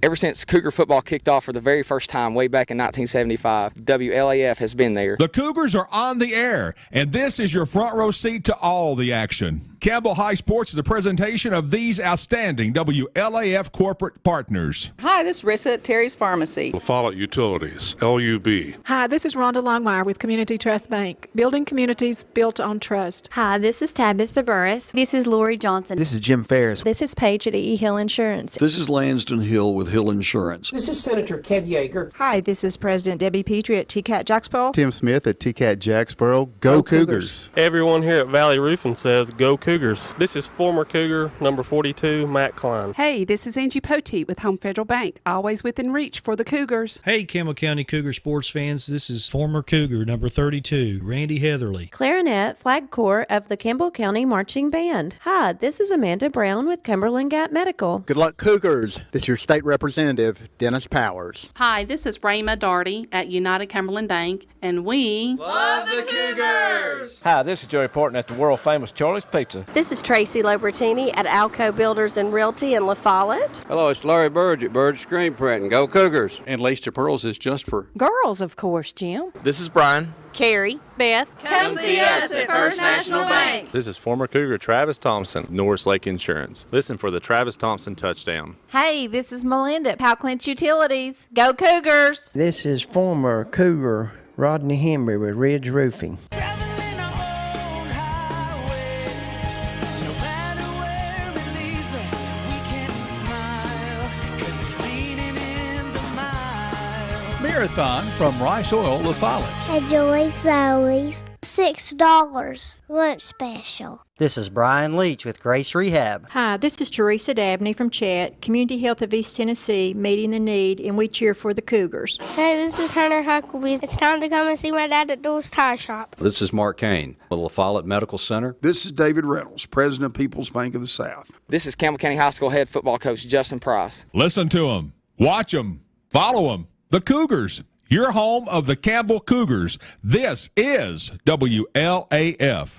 Speaker 18: Ever since Cougar football kicked off for the very first time way back in 1975, WLAF has been there.
Speaker 19: The Cougars are on the air, and this is your front row seat to all the action. Campbell High Sports is a presentation of these outstanding WLAF corporate partners.
Speaker 16: Hi, this is Rissa at Terry's Pharmacy.
Speaker 24: La Follette Utilities, LUB.
Speaker 25: Hi, this is Rhonda Longmire with Community Trust Bank, building communities built on trust.
Speaker 26: Hi, this is Tabitha Burris.
Speaker 27: This is Lori Johnson.
Speaker 28: This is Jim Ferris.
Speaker 27: This is Paige at E. Hill Insurance.
Speaker 29: This is Lanston Hill with Hill Insurance.
Speaker 33: This is Senator Ken Yeager.
Speaker 30: Hi, this is President Debbie Petrie at TCAT Jacksboro.
Speaker 31: Tim Smith at TCAT Jacksboro. Go Cougars.
Speaker 32: Everyone here at Valley Roofing says go Cougars. This is former Cougar number 42, Matt Klein.
Speaker 34: Hey, this is Angie Poteet with Home Federal Bank. Always within reach for the Cougars.
Speaker 35: Hey, Campbell County Cougar sports fans. This is former Cougar number 32, Randy Heatherly.
Speaker 36: Clarinet Flag Corps of the Campbell County Marching Band. Hi, this is Amanda Brown with Cumberland Gap Medical.
Speaker 10: Good luck, Cougars. This is your state representative, Dennis Powers.
Speaker 9: Hi, this is Rayma Darty at United Cumberland Bank, and we
Speaker 21: love the Cougars.
Speaker 37: Hi, this is Joey Portman at the world famous Charlie's Pizza.
Speaker 12: This is Tracy Lobertini at Alco Builders and Realty in La Follette.
Speaker 17: Hello, it's Larry Burge at Burge Screen Printing. Go Cougars.
Speaker 8: And Lace to Pearls is just for
Speaker 36: girls, of course, Jim.
Speaker 38: This is Brian.
Speaker 9: Carrie.
Speaker 36: Beth.
Speaker 21: Come see us at First National Bank.
Speaker 39: This is former Cougar Travis Thompson, Norris Lake Insurance. Listen for the Travis Thompson touchdown.
Speaker 26: Hey, this is Melinda at Powell Clinch Utilities. Go Cougars!
Speaker 40: This is former Cougar Rodney Henry with Ridge Roofing.
Speaker 33: Marathon from Rice Oil, La Follette.
Speaker 41: Enjoy Zoe's $6 lunch special.
Speaker 42: This is Brian Leach with Grace Rehab.
Speaker 43: Hi, this is Teresa Dabney from Chat, Community Health of East Tennessee, meeting the need, and we cheer for the Cougars.
Speaker 41: Hey, this is Hunter Huckabee. It's time to come and see my dad at Doyle's Tire Shop.
Speaker 4: This is Mark Kane with La Follette Medical Center.
Speaker 44: This is David Reynolds, President of People's Bank of the South.
Speaker 18: This is Campbell County High School head football coach Justin Price.
Speaker 19: Listen to them, watch them, follow them. The Cougars, your home of the Campbell Cougars. This is WLAF.